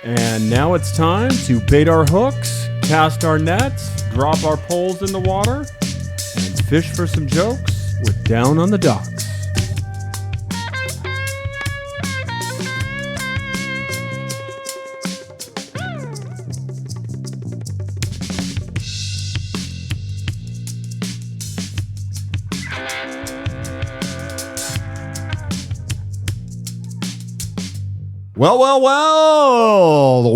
And now it's time to bait our hooks, cast our nets, drop our poles in the water, and fish for some jokes with Down on the Docks. Well.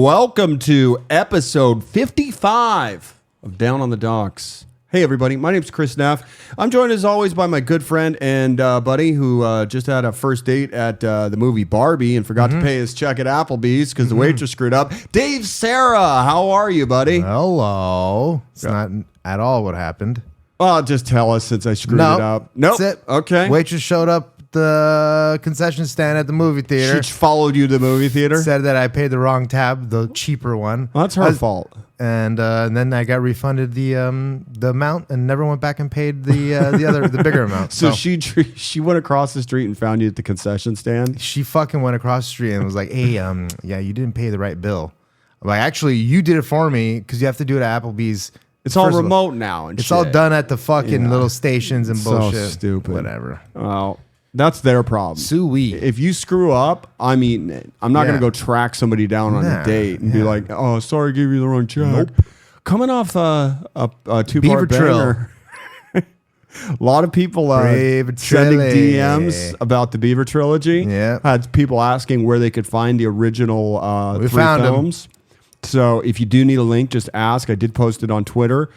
Welcome to episode 55 of Down on the Docks. Hey, everybody. My name's Chris Neff. I'm joined, as always, by my good friend and buddy who just had a first date at the movie Barbie and forgot to pay his check at Applebee's because the waitress screwed up. Dave Sarah, how are you, buddy? Hello. It's not at all what happened. Well, just tell us since I screwed it up. Nope. That's it. Okay. Waitress showed up the concession stand at the movie theater. She followed you to the movie theater? Said that I paid the wrong tab, the cheaper one. Well, that's her fault. And then I got refunded the amount and never went back and paid the bigger amount. So she went across the street and found you at the concession stand? She fucking went across the street and was like, hey, yeah, you didn't pay the right bill. I'm like, actually, you did it for me because you have to do it at Applebee's. It's all remote now and it's all done at the fucking little stations and bullshit. So stupid. Whatever. Well, that's their problem. Sui. If you screw up, I'm eating it. I'm not going to go track somebody down on a date and be like, oh, sorry, I gave you the wrong check. Nope. Coming off a two-part Beaver banger. A lot of people sending DMs about the Beaver trilogy. Yeah. Had people asking where they could find the original We three found films. So if you do need a link, just ask. I did post it on Twitter.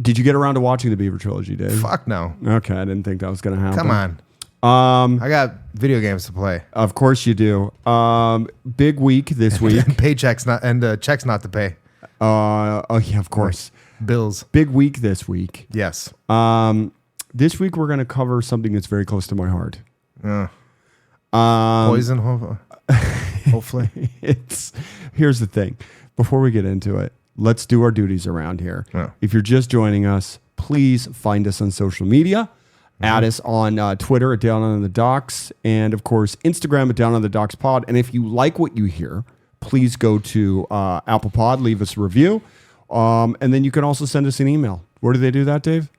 Did you get around to watching the Beaver trilogy, Dave? Fuck no. Okay, I didn't think that was going to happen. Come on. I got video games to play. Of course you do. Big week this week. Paychecks not and checks not to pay. Oh yeah, of course. Bills. Big week this week. Yes. This week we're going to cover something that's very close to my heart. Poison, hopefully. Here's the thing. Before we get into it, let's do our duties around here. Yeah. If you're just joining us, please find us on social media. Add us on Twitter at Down on the Docks, and of course Instagram at Down on the Docks Pod. And if you like what you hear, please go to Apple Pod, leave us a review, and then you can also send us an email. Where do they do that, Dave?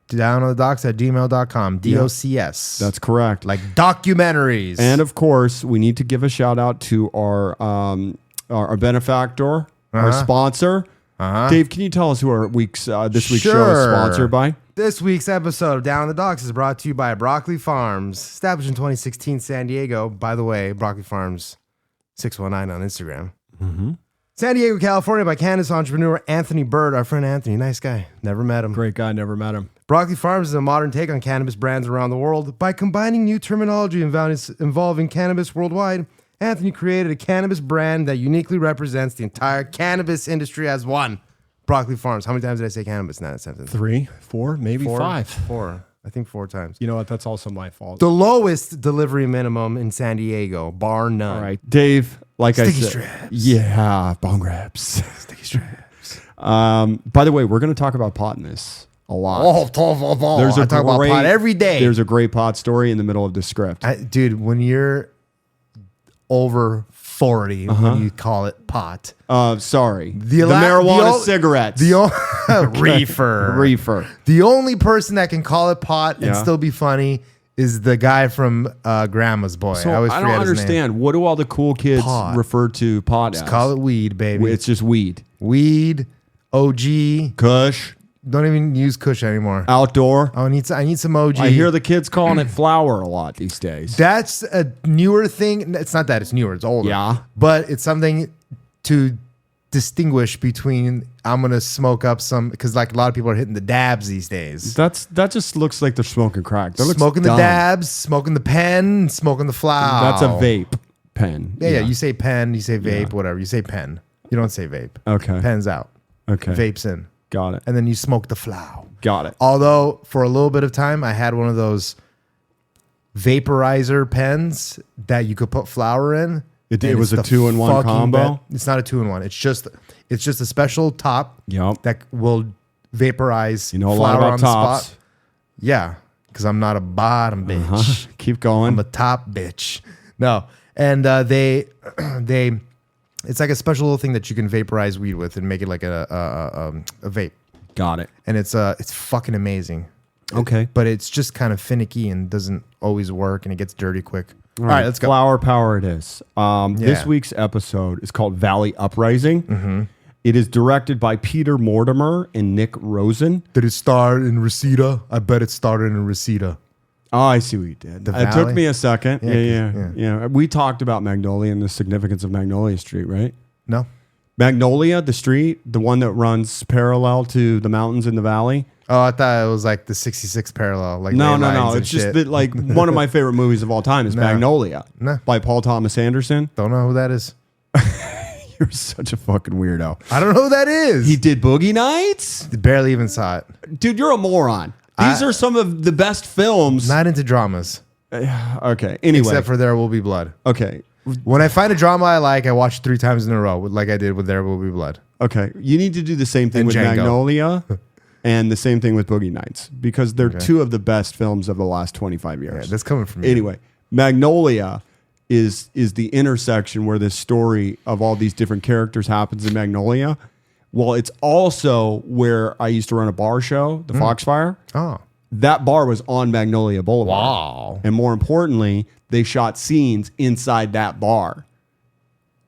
downonthedocks@gmail.com. DOCS. That's correct. Like documentaries. And of course, we need to give a shout out to our benefactor, our sponsor. Dave, can you tell us who our this week's show is sponsored by? This week's episode of Down on the Docks is brought to you by Broccoli Farms, established in 2016 San Diego. By the way, Broccoli Farms 619 on Instagram. San Diego, California, by cannabis entrepreneur Anthony Bird. Our friend Anthony, nice guy. Never met him. Great guy, never met him. Broccoli Farms is a modern take on cannabis brands around the world. By combining new terminology involving cannabis worldwide, Anthony created a cannabis brand that uniquely represents the entire cannabis industry as one. Broccoli Farms. How many times did I say cannabis in that sentence? 3, 4, maybe 5. 4. I think 4 times. You know what? That's also my fault. The lowest delivery minimum in San Diego, bar none. All right, Dave. Like Sticky I said, straps. Yeah, bong rips. Sticky straps. By the way, we're going to talk about pot in this a lot. I talk about pot every day. There's a great pot story in the middle of the script. Dude, when you're over 40, when you call it pot. Sorry. The marijuana cigarettes. Reefer. The only person that can call it pot and still be funny is the guy from Grandma's Boy. So I don't understand. What do all the cool kids refer to pot as? Call it weed, baby. It's just weed. Weed, OG. Kush. Don't even use Kush anymore. Outdoor. I need some OG. I hear the kids calling it flower a lot these days. That's a newer thing. It's not that it's newer. It's older. Yeah. But it's something to distinguish between I'm going to smoke up some, because like a lot of people are hitting the dabs these days. That just looks like they're smoking crack. Smoking the dabs, smoking the pen, smoking the flower. That's a vape pen. Yeah. You say pen, you say vape, whatever. You say pen. You don't say vape. Okay. Pen's out. Okay. Vape's in. Got it. And then you smoke the flower. Got it. Although for a little bit of time, I had one of those vaporizer pens that you could put flour in. It was a 2-in-1 combo. It's not a 2-in-1. It's just a special top that will vaporize a lot flour about on tops. the spot. Yeah, because I'm not a bottom bitch. Keep going. I'm a top bitch. No, and they It's like a special little thing that you can vaporize weed with and make it like a vape. Got it. And it's fucking amazing. Okay. But it's just kind of finicky and doesn't always work, and it gets dirty quick. All right, let's go. Flower power it is. This week's episode is called Valley Uprising. Mm-hmm. It is directed by Peter Mortimer and Nick Rosen. Did it start in Reseda? I bet it started in Reseda. Oh, I see what you did. It took me a second. Yeah. We talked about Magnolia and the significance of Magnolia Street, right? No. Magnolia, the street, the one that runs parallel to the mountains in the valley. Oh, I thought it was like the 66 parallel. Like no. It's just that, like, one of my favorite movies of all time is Magnolia by Paul Thomas Anderson. Don't know who that is. You're such a fucking weirdo. I don't know who that is. He did Boogie Nights? Barely even saw it. Dude, you're a moron. These are some of the best films. Not into dramas. Okay, anyway. Except for There Will Be Blood. Okay. When I find a drama I like, I watch it 3 times in a row, like I did with There Will Be Blood. Okay. You need to do the same thing And with Django. Magnolia and the same thing with Boogie Nights because they're two of the best films of the last 25 years. Yeah, that's coming from you. Anyway, Magnolia is the intersection where this story of all these different characters happens in Magnolia. Well, it's also where I used to run a bar show, the Foxfire. Oh. That bar was on Magnolia Boulevard. Wow. And more importantly, they shot scenes inside that bar.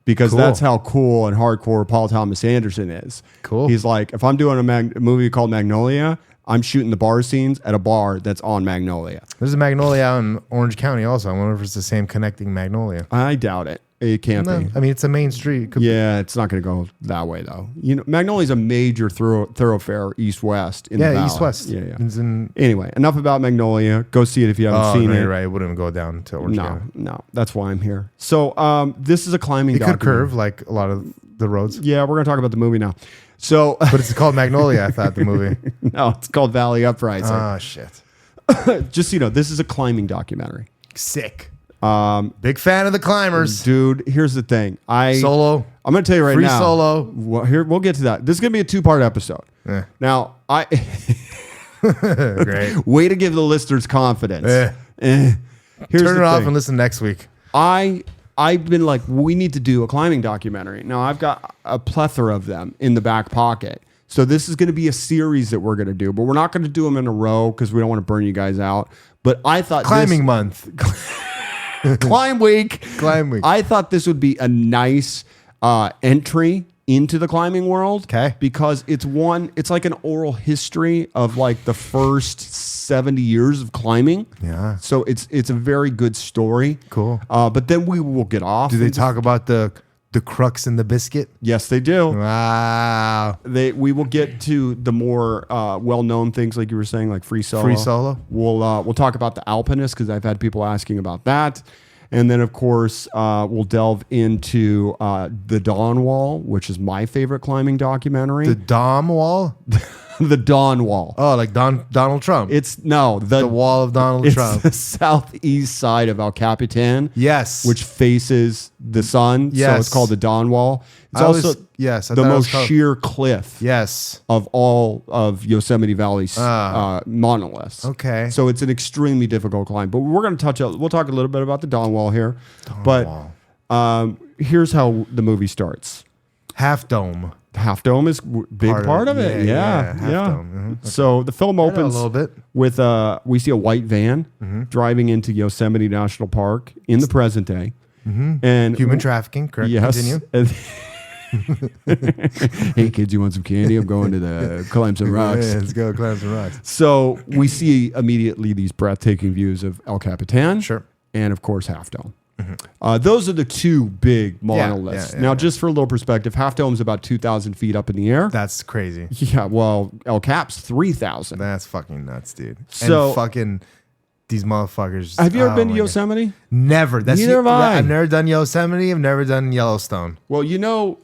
Because Cool. that's how cool and hardcore Paul Thomas Anderson is. Cool. He's like, if I'm doing a movie called Magnolia, I'm shooting the bar scenes at a bar that's on Magnolia. There's a Magnolia out in Orange County also. I wonder if it's the same connecting Magnolia. I doubt it. It can't No, be. I mean, it's a main street. It could Yeah, it's not going to go that way though. You know, Magnolia's a major thoroughfare east-west in the Yeah, valley. east-west. Yeah. It's in, Anyway, enough about Magnolia. Go see it if you haven't seen right, it. right. It wouldn't go down to Orange County. No, that's why I'm here. So, this is a climbing. It could documentary. curve like a lot of the roads. Yeah, we're going to talk about the movie now. So, But it's called Magnolia, I thought, the movie. no, it's called Valley Uprising. Oh, shit. Just so you know, this is a climbing documentary. Sick. Big fan of the climbers. Dude, here's the thing. Solo. I'm going to tell you right Free now. solo. Well, here we'll get to that. This is going to be a 2-part episode. Eh. Now, Great. way to give the listeners confidence. Here's Turn the it off thing. and listen next week. I've been like, we need to do a climbing documentary. Now I've got a plethora of them in the back pocket. So this is going to be a series that we're going to do, but we're not going to do them in a row because we don't want to burn you guys out. But I thought Climbing month. climb week. Climb week. I thought this would be a nice entry into the climbing world. Okay. Because it's like an oral history of like the first 70 years of climbing. Yeah. So it's a very good story. Cool. But then we will get off. Do they talk about the crux and the biscuit? Yes, they do. Wow. We will get to the more well-known things, like you were saying, like free solo. Free solo. We'll talk about the Alpinist because I've had people asking about that, and then of course we'll delve into the Dawn Wall, which is my favorite climbing documentary. The Dom Wall? The Dawn Wall. Oh, like Donald Trump. It's the wall of Donald it's Trump. the southeast side of El Capitan. Yes. Which faces the sun. So Yes. it's called the Dawn Wall. It's I always- also yes, I the thought it was most called- sheer cliff Yes. of all of Yosemite Valley's monoliths. Okay. So it's an extremely difficult climb. But we're going to we'll talk a little bit about the Dawn Wall here. Here's how the movie starts. Half Dome. Half Dome is big part of it. Yeah. Half Dome. Mhm. Okay. So the film I know opens a little bit. with we see a white van driving into Yosemite National Park in the present day. And Human trafficking, correct? yes. Continue. And- hey kids, you want some candy? I'm going to climb some rocks. Yeah, let's go climb some rocks. So we see immediately these breathtaking views of El Capitan. Sure. And of course Half Dome. Those are the two big monoliths. yeah, now, yeah. just for a little perspective, Half Dome is about 2,000 feet up in the air. That's crazy. Yeah, well, El Cap's 3,000. That's fucking nuts, dude. So- and fucking these motherfuckers. Have you ever been to my God. Yosemite? Never. That's Neither have I. I've never done Yosemite. I've never done Yellowstone. Well, you know,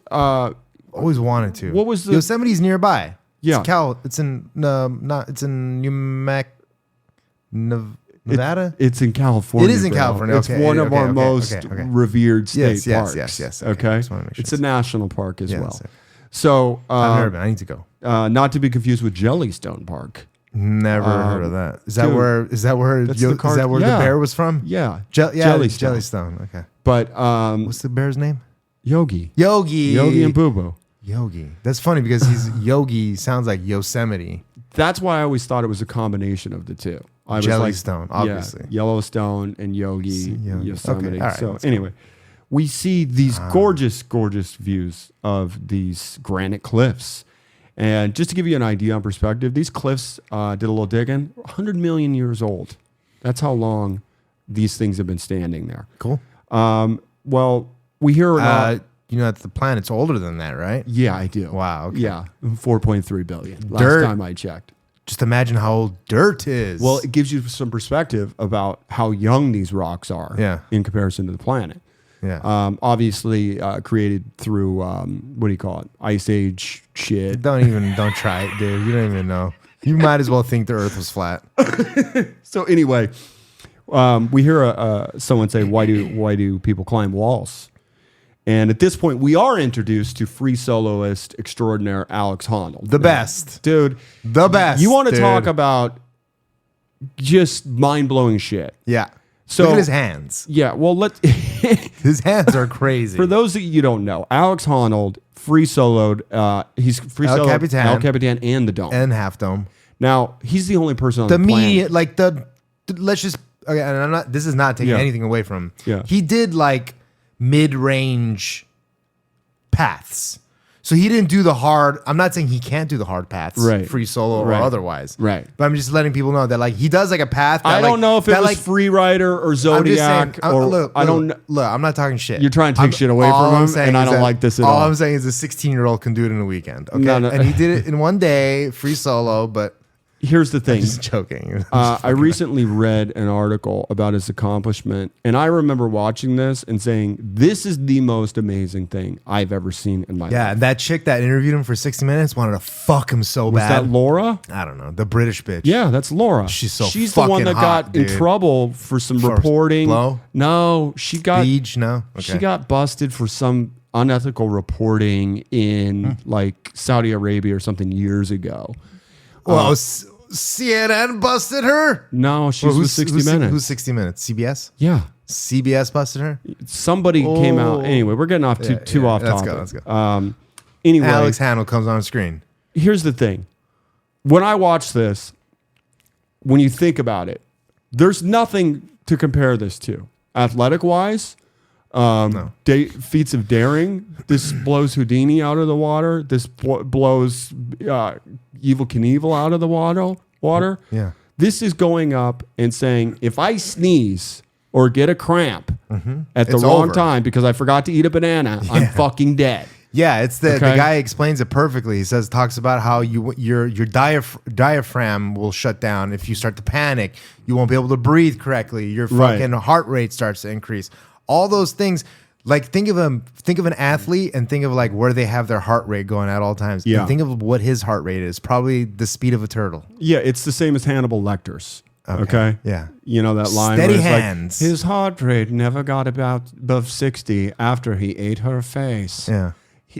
Always wanted to. What was the- Yosemite's nearby? Yeah. It's in it's in Nevada. it's in California. It is in bro. California. It's Okay, one of okay, our okay, most okay. revered state Yes, parks. yes. Okay. Just wanna make sure It's a national park as Yeah, well. that's it. So, I've never been. I need to go. not to be confused with Jellystone Park. Never heard of that. Is that dude, where? Is that where? that's Is the card- that where yeah. the bear was from? Yeah. Yeah, Jellystone. Jellystone. Okay. But What's the bear's name? Yogi. Yogi And Boo Boo. Yogi. That's funny because he's Yogi sounds like Yosemite. That's why I always thought it was a combination of the two. I was Jellystone, obviously. Yellowstone and Yosemite. Okay, all right, So anyway, we see these gorgeous views of these granite cliffs. And just to give you an idea on perspective, these cliffs, did a little digging, 100 million years old. That's how long these things have been standing there. Cool. Well, we hear... you know that the planet's older than that, right? yeah, I do. Wow. Okay. Yeah, 4.3 billion. Last Dirt. time I checked. Just imagine how old dirt is. Well, it gives you some perspective about how young these rocks are in comparison to the planet. yeah. Obviously created through, what do you call it? Ice Age shit. Don't try it, dude. You don't even know. You might as well think the Earth was flat. So anyway, we hear someone say, why do people climb walls? And at this point, we are introduced to free soloist extraordinaire Alex Honnold. The best. Dude. The best. You want to talk about just mind-blowing shit. Yeah. So, look at his hands. Yeah, well, His hands are crazy. for those that you don't know, Alex Honnold free soloed. He's free El soloed Capitan. El Capitan and the Dome. And Half Dome. Now he's the only person on The the planet. media, like let's just. Okay, and I'm not. This is not taking anything away from him. Yeah. He did like mid-range paths. So he didn't do the hard. I'm not saying he can't do the hard paths, Right. free solo or Right. otherwise, Right. But I'm just letting people know that like he does like a path. That, I don't like, know if it that, was like, Free Rider or I'm just saying. Zodiac or Look, I don't. Look, I'm not talking shit. You're trying to take shit away all from I'm him, saying and I is don't that- like this at all all. I'm saying is a 16-year-old can do it in a weekend. Okay, No, no. And he did it in one day, free solo. But Here's the thing. just joking. I recently read an article about his accomplishment, and I remember watching this and saying, "This is the most amazing thing I've ever seen in my Yeah, life." and that chick that interviewed him for 60 minutes wanted to fuck him so Was bad. that Laura? I don't know. The British bitch. Yeah, that's Laura. She's the the one fucking that hot, got in dude. trouble for some For reporting. blow? No, she got Beach? No? Okay. she got busted for some unethical reporting in like Saudi Arabia or something years ago. Well, CNN busted her? No, she was 60 Minutes. Who's 60 Minutes? CBS? Yeah. CBS busted her? Somebody came out. Anyway, we're getting off too off let's topic. go, let's go. Anyway, Alex Honnold comes on screen. here's the thing. When I watch this, when you think about it, there's nothing to compare this to. Athletic wise, feats of daring. This blows Houdini out of the water. This blows Evil Knievel out of the water. Yeah. This is going up and saying, if I sneeze or get a cramp at the It's wrong over. time because I forgot to eat a banana, I'm fucking dead. Yeah, it's the Okay. guy explains it perfectly. He talks about how your diaphragm will shut down if you start to panic. You won't be able to breathe correctly. Your Right. fucking heart rate starts to increase. All those things. Like think of an athlete and think of like where they have their heart rate going at all times. Yeah. And think of what his heart rate is. Probably the speed of a turtle. Yeah, it's the same as Hannibal Lecter's. Okay. Yeah. You know that line. Steady where it's hands. Like, his heart rate never got above 60 after he ate her face. Yeah.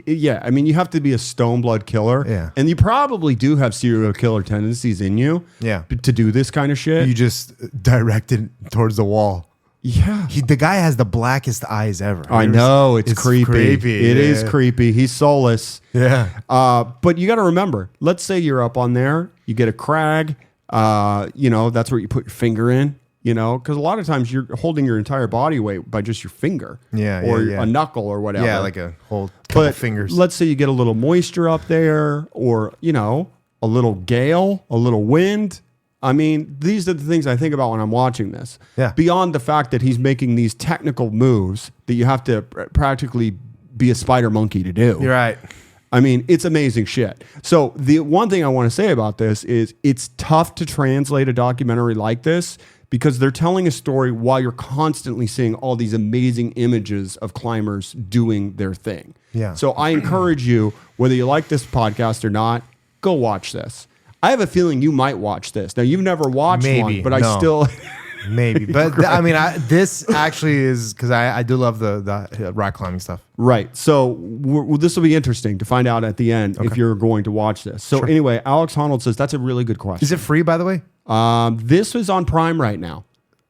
Yeah, I mean, you have to be a stone blood killer. Yeah. And you probably do have serial killer tendencies in you. Yeah. To do this kind of shit. You just direct it towards the wall. Yeah. The guy has the blackest eyes ever. I know. It's creepy. It is yeah. creepy. He's soulless. Yeah. But you got to remember, let's say you're up on there, you get a crag, that's where you put your finger in, because a lot of times you're holding your entire body weight by just your finger. Yeah, or yeah. a knuckle or whatever. Yeah, like a whole couple fingers. Let's say you get a little moisture up there or, a little gale, a little wind. I mean, these are the things I think about when I'm watching this. Yeah. Beyond the fact that he's making these technical moves that you have to practically be a spider monkey to do. You're right. I mean, it's amazing shit. So the one thing I want to say about this is it's tough to translate a documentary like this because they're telling a story while you're constantly seeing all these amazing images of climbers doing their thing. Yeah. So I encourage you, whether you like this podcast or not, go watch this. I have a feeling you might watch this. Now, you've never watched one, but I still... Maybe. But this actually is because I do love the rock climbing stuff. Right. So this will be interesting to find out at the end if you're going to watch this. So anyway, Alex Honnold says that's a really good question. Is it free, by the way? This is on Prime right now.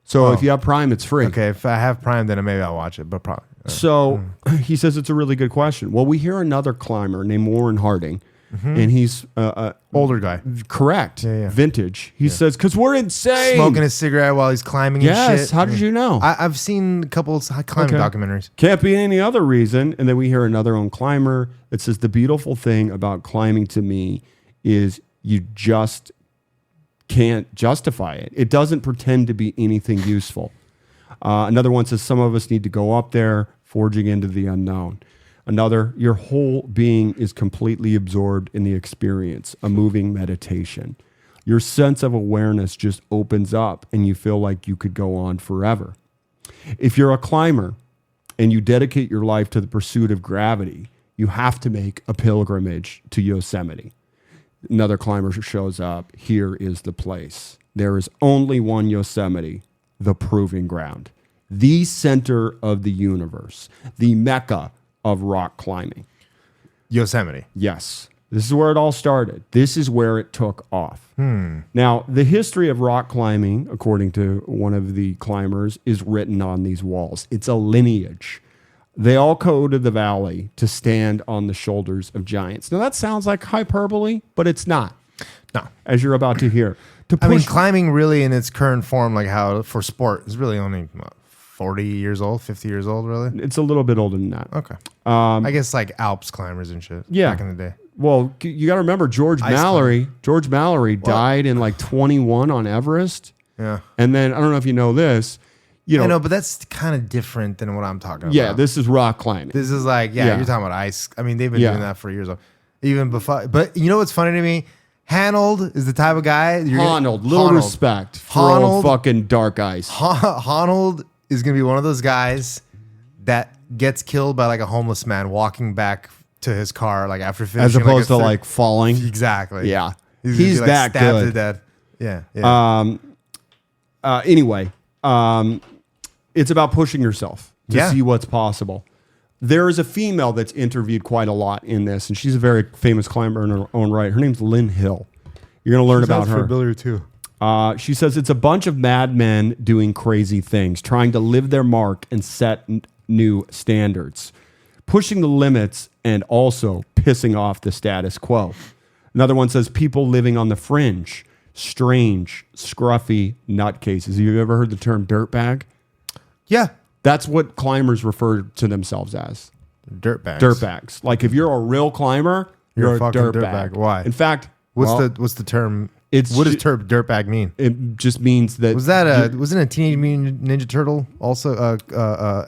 So if you have Prime, it's free. Okay, if I have Prime, then maybe I'll watch it. But probably So he says it's a really good question. Well, we hear another climber named Warren Harding, and he's Older guy. correct, vintage. He says, because we're insane. Smoking a cigarette while he's climbing and Yes. shit. How did you know? I've seen a couple of climbing documentaries. Can't be any other reason. And then we hear another own climber that says the beautiful thing about climbing to me is you just can't justify it. It doesn't pretend to be anything useful. Another one says some of us need to go up there, forging into the unknown. Another, your whole being is completely absorbed in the experience, a moving meditation. Your sense of awareness just opens up and you feel like you could go on forever. If you're a climber and you dedicate your life to the pursuit of gravity, you have to make a pilgrimage to Yosemite. Another climber shows up. Here is the place. There is only one Yosemite, the proving ground, the center of the universe, the Mecca of rock climbing. Yosemite. Yes. This is where it all started. This is where it took off. Now, the history of rock climbing, according to one of the climbers, is written on these walls. It's a lineage. They all go to the valley to stand on the shoulders of giants. Now, that sounds like hyperbole, but it's not. No. As you're about to hear. I mean, climbing really in its current form, like how for sport, is really only 40 years old, 50 years old, really? It's a little bit older than that. Okay. I guess like Alps climbers and shit back in the day. Well, you got to remember George Mallory died in like 21 on Everest. Yeah. And then, I don't know if you know this, I know, but that's kind of different than what I'm talking about. Yeah, this is rock climbing. This is like, you're talking about ice. I mean, they've been doing that for years. Even before. But you know what's funny to me? Hanold is the type of guy. Little respect for old fucking dark ice. Hanold is going to be one of those guys that gets killed by like a homeless man walking back to his car like after finishing. As opposed to like falling. Exactly. Yeah. He's like that stabbed good. to death. Yeah. Anyway, it's about pushing yourself to see what's possible. There is a female that's interviewed quite a lot in this, and she's a very famous climber in her own right. Her name's Lynn Hill. You're going to learn about her. Familiar too. She says it's a bunch of madmen doing crazy things, trying to live their mark and set new standards, pushing the limits and also pissing off the status quo. Another one says people living on the fringe, strange, scruffy nutcases. Have you ever heard the term dirtbag? Yeah. That's what climbers refer to themselves as. Dirtbags. Dirtbags. Like if you're a real climber, you're a fucking dirtbag. Why? In fact, what's the term? What does dirtbag mean? It just means that wasn't a Teenage Mutant Ninja Turtle also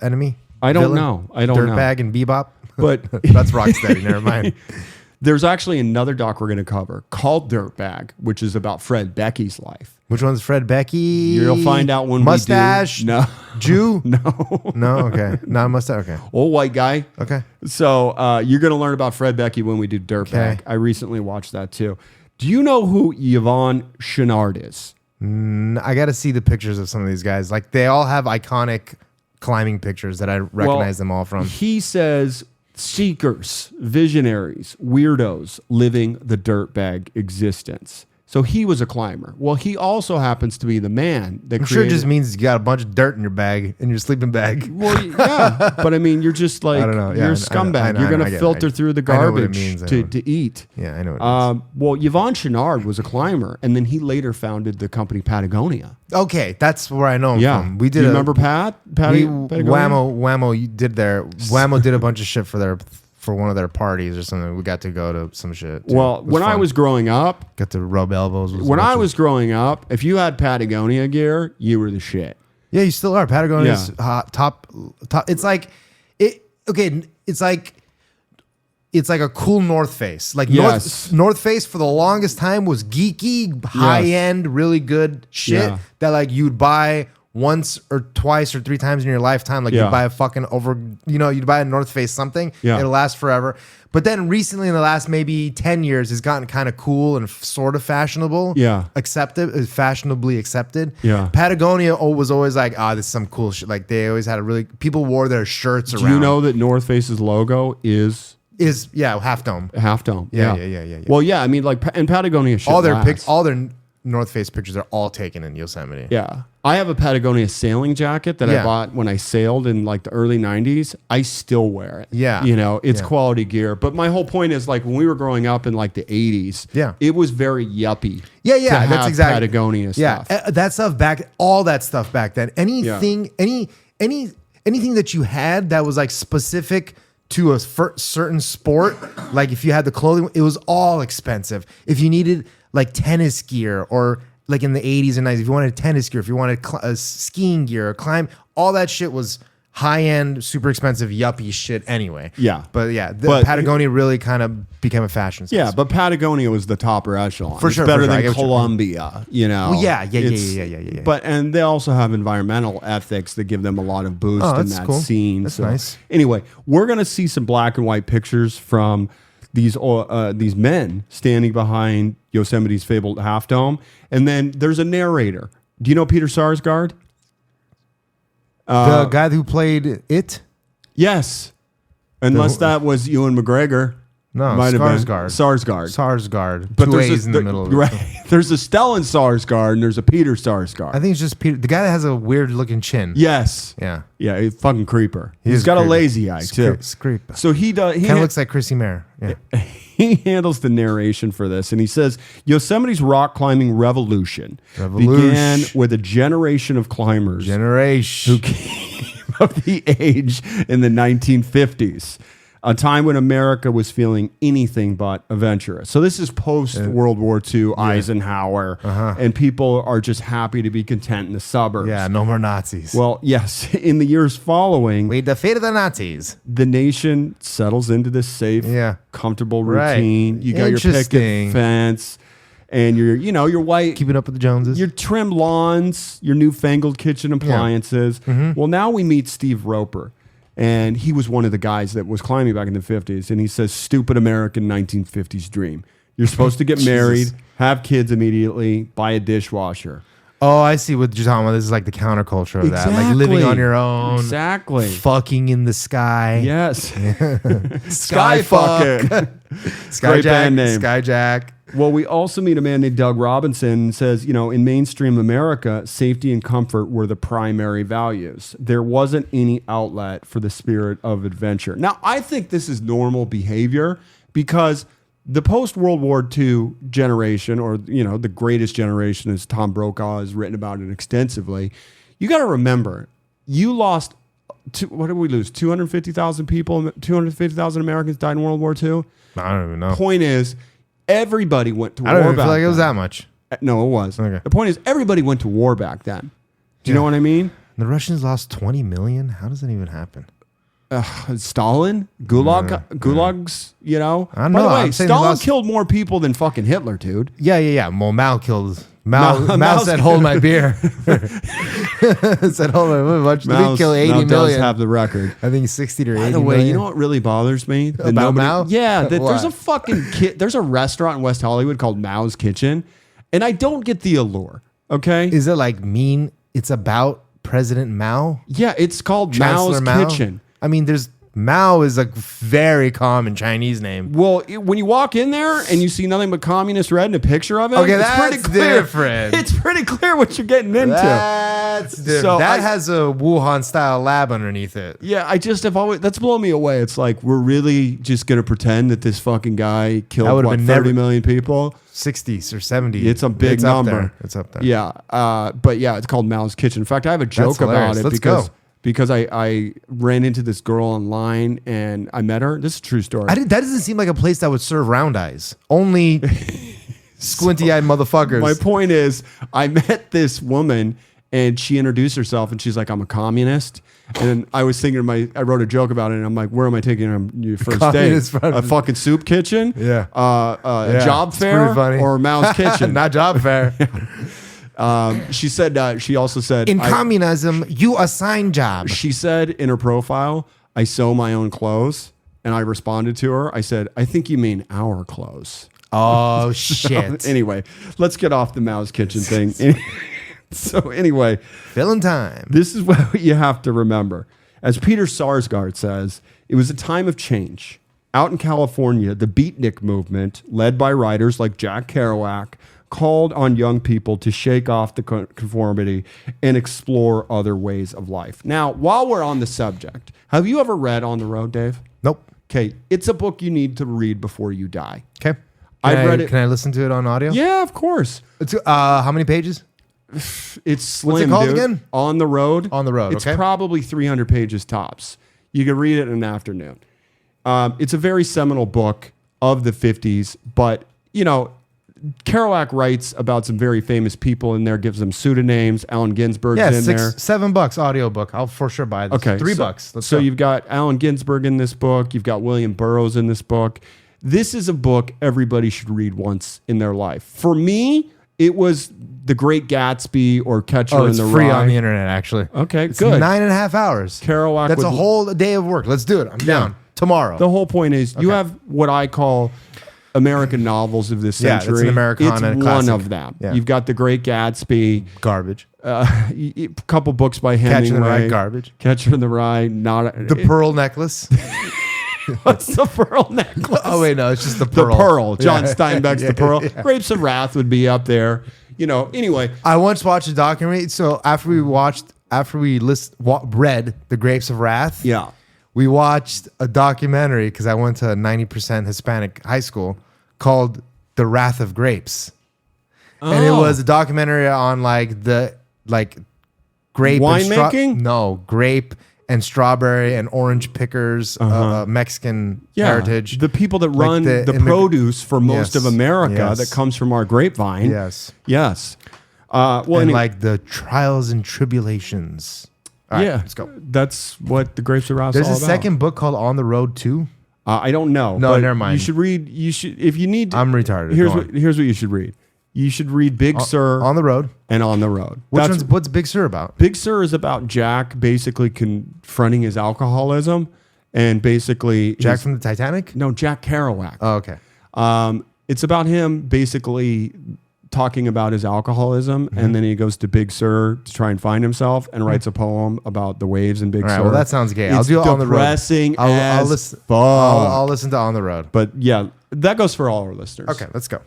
enemy? I don't know. Dirtbag and Bebop. But that's Rocksteady. Never mind. There's actually another doc we're going to cover called Dirtbag, which is about Fred Becky's life. Which one's Fred Becky? You'll find out when mustache? we do. No. Jew? No. No? Okay. Not mustache? Okay. Old white guy. Okay. So you're going to learn about Fred Becky when we do Dirtbag. Okay. I recently watched that too. Do you know who Yvonne Chenard is? I got to see the pictures of some of these guys. Like they all have iconic climbing pictures that I recognize them all from. He says seekers, visionaries, weirdos living the dirtbag existence. So he was a climber. Well, he also happens to be the man that sure it just means you got a bunch of dirt in your bag, in your sleeping bag. Well, yeah. But I mean, you're just like, I don't know. Yeah, you're a scumbag. You're going to filter through the garbage to eat. Yeah, I know what it means. Well, Yvonne Chenard was a climber, and then he later founded the company Patagonia. Okay, that's where I know him from. We did. Do you remember Patagonia? Whammo did a bunch of shit for one of their parties or something. We got to go to some shit. Well, when I was growing up, got to rub elbows. When I was growing up, if you had Patagonia gear, you were the shit. Yeah, you still are. Patagonia's top. It's like It's like a cool North Face. Like North Face for the longest time was geeky, high end, really good shit that like you'd buy once or twice or three times in your lifetime. Like you'd buy a fucking you'd buy a North Face something. Yeah. It'll last forever. But then recently in the last maybe 10 years, it's gotten kind of cool and sort of fashionable. Yeah. Fashionably accepted. Yeah. Patagonia was always like, this is some cool shit. Like they always had people wore their shirts around. Do you know that North Face's logo is half dome. Half dome. Yeah. Well, yeah, I mean, like, and Patagonia shit all their North Face pictures are all taken in Yosemite. Yeah. I have a Patagonia sailing jacket that I bought when I sailed in like the early 90s. I still wear it. Yeah. You know, it's quality gear. But my whole point is like when we were growing up in like the 80s, it was very yuppie. Yeah, to have that's exactly Patagonia stuff. That stuff all that stuff back then. Anything that you had that was like specific to a certain sport, like if you had the clothing, it was all expensive. If you needed like tennis gear or like in the 80s and 90s, if you wanted tennis gear, if you wanted skiing gear or climb, all that shit was high-end, super expensive, yuppie shit anyway. Yeah. But Patagonia really kind of became a fashion sense. Yeah, but Patagonia was the top echelon. For sure. It's better for sure. than Columbia, you know. Well, yeah. But and they also have environmental ethics that give them a lot of boost in that scene. That's nice. Anyway, we're going to see some black and white pictures from these men standing behind Yosemite's fabled Half Dome, and then there's a narrator. Do you know Peter Sarsgaard? The guy who played it? Yes. Unless that was Ewan McGregor. No, Might Skarsgård. Sarsgaard. But two A's in the middle of it. Right. There's a Stellan Sarsgaard and there's a Peter Sarsgaard. I think it's just Peter. The guy that has a weird looking chin. Yes. Yeah. Yeah, he's fucking creeper. He's is got creepy. a lazy eye too. Creep. So he does. Kind of looks like Chrissy Mayer. Yeah. He handles the narration for this, and he says Yosemite's rock climbing revolution began with a generation of climbers who came of the age in the 1950s, a time when America was feeling anything but adventurous. So this is post World War II, Eisenhower, and people are just happy to be content in the suburbs. Yeah, no more Nazis. Well, yes, in the years following, we defeated the Nazis. the nation settles into this safe, comfortable routine. You got your picket fence, and your white, keeping up with the Joneses, your trim lawns, your newfangled kitchen appliances. Well, now we meet Steve Roper, and he was one of the guys that was climbing back in the 50s, and he says, "Stupid American 1950s dream. You're supposed to get married, have kids immediately, buy a dishwasher." Oh, I see what you're talking about. This is like the counterculture of that. Like living on your own. Exactly. Fucking in the sky. Yes. Sky fucking. Great band name. Skyjack. Well, we also meet a man named Doug Robinson, says, in mainstream America, safety and comfort were the primary values. There wasn't any outlet for the spirit of adventure. Now, I think this is normal behavior because the post-World War II generation, or, the greatest generation, as Tom Brokaw has written about it extensively, you got to remember, you lost, what did we lose? 250,000 people, 250,000 Americans died in World War II? I don't even know. Point is, everybody went to war back then. I don't even feel like it was that much. No, it was. Okay. The point is, everybody went to war back then. Do you know what I mean? The Russians lost 20 million? How does that even happen? Stalin? Gulags, I don't By know. the way, Stalin killed more people than fucking Hitler, dude. Yeah. Well, Mao killed... Mao said, hold my beer. Said, hold my beer. Did we kill 80 million? does have the record. I think 60 or 80 million. By the way, you know what really bothers me? About Mao? Yeah, there's a fucking there's a restaurant in West Hollywood called Mao's Kitchen, and I don't get the allure, okay? Is it like mean? It's about President Mao? Yeah, it's called Chancellor Mao's Kitchen. I mean, Mao is a very common Chinese name. Well, when you walk in there and you see nothing but communist red and a picture of it, okay, it's that's pretty clear. Different. It's pretty clear what you're getting into. That's different. So that has a Wuhan style lab underneath it. Yeah, I just have always, that's blown me away. It's like, we're really just going to pretend that this fucking guy killed 30 million people? 60s or 70s. It's a big number. It's up there. Yeah. But yeah, it's called Mao's Kitchen. In fact, I have a joke about it because I ran into this girl online and I met her. This is a true story. That doesn't seem like a place that would serve round eyes. Only squinty-eyed motherfuckers. My point is, I met this woman and she introduced herself and she's like, "I'm a communist." And I was thinking, I wrote a joke about it and I'm like, "Where am I taking her on your first date? A fucking soup kitchen? Yeah. A job fair? Or Mao's Kitchen?" Not job fair. She said, she also said, in communism, you assign jobs. She said in her profile, "I sew my own clothes." And I responded to her. I said, "I think you mean our clothes." Oh, shit. So, anyway, let's get off the Mao's Kitchen thing. So anyway, filling time. This is what you have to remember. As Peter Sarsgaard says, it was a time of change. Out in California, the beatnik movement, led by writers like Jack Kerouac, called on young people to shake off the conformity and explore other ways of life. Now, while we're on the subject, have you ever read On the Road, Dave? Nope. Okay, it's a book you need to read before you die. Okay. I've read it. Can I listen to it on audio? Yeah, of course. It's, how many pages? It's slim, What's it called dude. again? On the Road. On the Road, It's okay. probably 300 pages tops. You can read it in an afternoon. It's a very seminal book of the 50s, but, you know, Kerouac writes about some very famous people in there, gives them pseudonyms. Allen Ginsberg's Yeah, in there. $7 audiobook. I'll for sure buy this. Okay. $3. Let's So go. you've got Allen Ginsberg in this book. You've got William Burroughs in this book. This is a book everybody should read once in their life. For me, it was The Great Gatsby or Catcher in it's the free Rye. on the internet, actually. Okay, It's good. 9.5 hours. Kerouac That's would- a whole day of work. Let's do it. I'm down. Tomorrow. The whole point is you have what I call American novels of this Yeah, that's century. an Americana It's and a one classic. of them. Yeah. You've got The Great Gatsby, Garbage. a couple books by Catcher in the Hemingway. Rye, garbage. Catcher in the Rye, not a, The Pearl Necklace. What's the pearl necklace? Oh, wait, no. It's just the The Pearl. Pearl. John Yeah. Steinbeck's Yeah, The Pearl. yeah. Grapes of Wrath would be up there. You know, anyway. I once watched a documentary. So after we read The Grapes of Wrath, Yeah. we watched a documentary because I went to a 90% Hispanic high school called The Wrath of Grapes. And it Oh. was a documentary on grape Winemaking? No, grape and strawberry and orange pickers, Mexican heritage. The people that Like run the, the produce for most Yes. of America Yes. that comes from our grapevine. Yes. Yes. Well, And anyway, like the trials and tribulations. All right, yeah, let's go. That's what The Grapes of Wrath is There's all a about. second book called On the Road too. I don't know. No, but never mind. You should read. You should if you need. I'm retarded. Here's Go what on. here's what you should read. You should read Big Sur On the Road. and On the Road. What's Big Sur about? Big Sur is about Jack basically confronting his alcoholism and basically Jack from the Titanic? no Jack Kerouac. Oh, okay. It's about him basically talking about his alcoholism, and then he goes to Big Sur to try and find himself and writes a poem about the waves in Big All right, Sur. well, that sounds gay. I'll It's do it On the Road. depressing I'll as listen. fuck. I'll listen to On the Road. But yeah, that goes for all our listeners. Okay, let's go.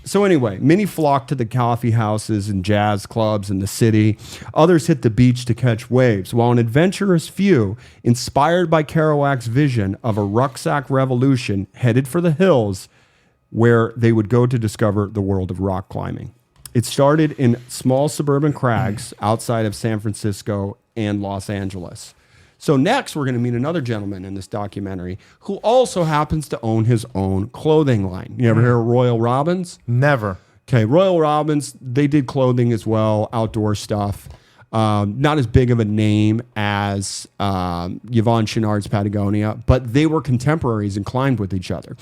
So anyway, many flock to the coffee houses and jazz clubs in the city. Others hit the beach to catch waves, while an adventurous few, inspired by Kerouac's vision of a rucksack revolution, headed for the hills where they would go to discover the world of rock climbing. It started in small suburban crags outside of San Francisco and Los Angeles. So next, we're going to meet another gentleman in this documentary who also happens to own his own clothing line. You ever hear of Royal Robbins? Never. Okay, Royal Robbins, they did clothing as well, outdoor stuff. Not as big of a name as Yvon Chouinard's Patagonia, but they were contemporaries and climbed with each other.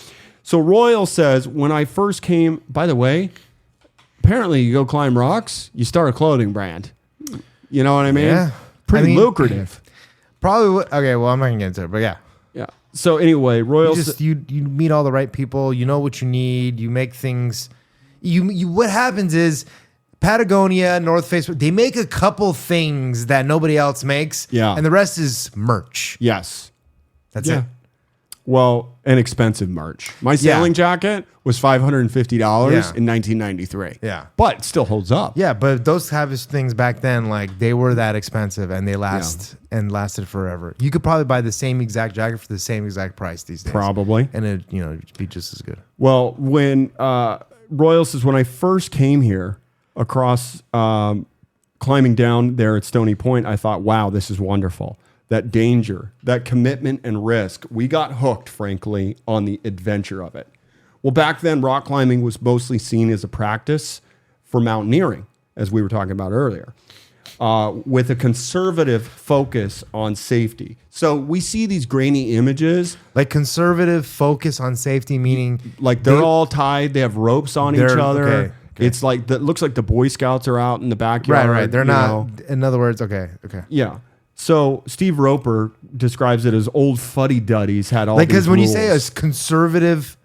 So Royal says, when I first came, by the way, apparently you go climb rocks, you start a clothing brand. You know what I mean? Yeah. Pretty I mean, lucrative. Probably. Okay, well, I'm not going to get into it, but yeah. Yeah. So anyway, Royal You meet all the right people. You know what you need. You make things. You what happens is Patagonia, North Face, they make a couple things that nobody else makes. Yeah. And the rest is merch. yes. That's Yeah. it. Well, an expensive merch. My sailing jacket was $550 Yeah. in 1993. Yeah. But it still holds up. Yeah, but those type of things back then, like they were that expensive and they lasted forever. You could probably buy the same exact jacket for the same exact price these days. Probably. And it'd be just as good. Well, when Royal says, when I first came here across climbing down there at Stony Point, I thought, wow, this is wonderful. That danger, that commitment and risk. We got hooked, frankly, on the adventure of it. Well, back then, rock climbing was mostly seen as a practice for mountaineering, as we were talking about earlier, with a conservative focus on safety. So we see these grainy images, Like conservative focus on safety, meaning like they're all tied, they have ropes on each They're- other. okay. It's like that looks like the Boy Scouts are out in the backyard. right. They're you not. know. In other words, okay. Yeah. So Steve Roper describes it as old fuddy-duddies had all Like these because when you say a rules. conservative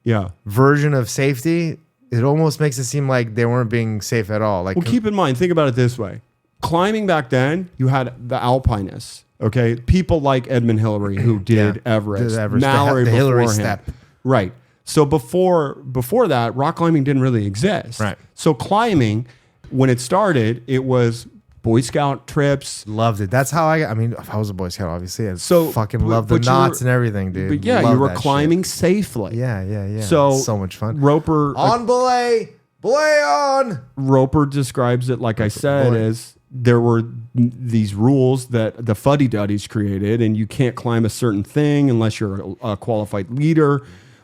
Yeah. version of safety, it almost makes it seem like they weren't being safe at all. Like Well, keep in mind, think about it this way. Climbing back then, you had the alpinists, okay? People like Edmund Hillary who did Yeah. Everest. Did Everest. Mallory The Hillary beforehand. step. Right. So before that, rock climbing didn't really exist. Right. So climbing, when it started, it was Boy Scout trips. Loved it. That's how I mean, if I was a Boy Scout, obviously, I'd So, fucking love the but you were- knots and everything, dude. But yeah, Love you were that climbing shit. safely. Yeah. So much fun. Roper On belay on. Roper describes it, like I said, boy. as there were these rules that the fuddy-duddies created, and you can't climb a certain thing unless you're a qualified leader.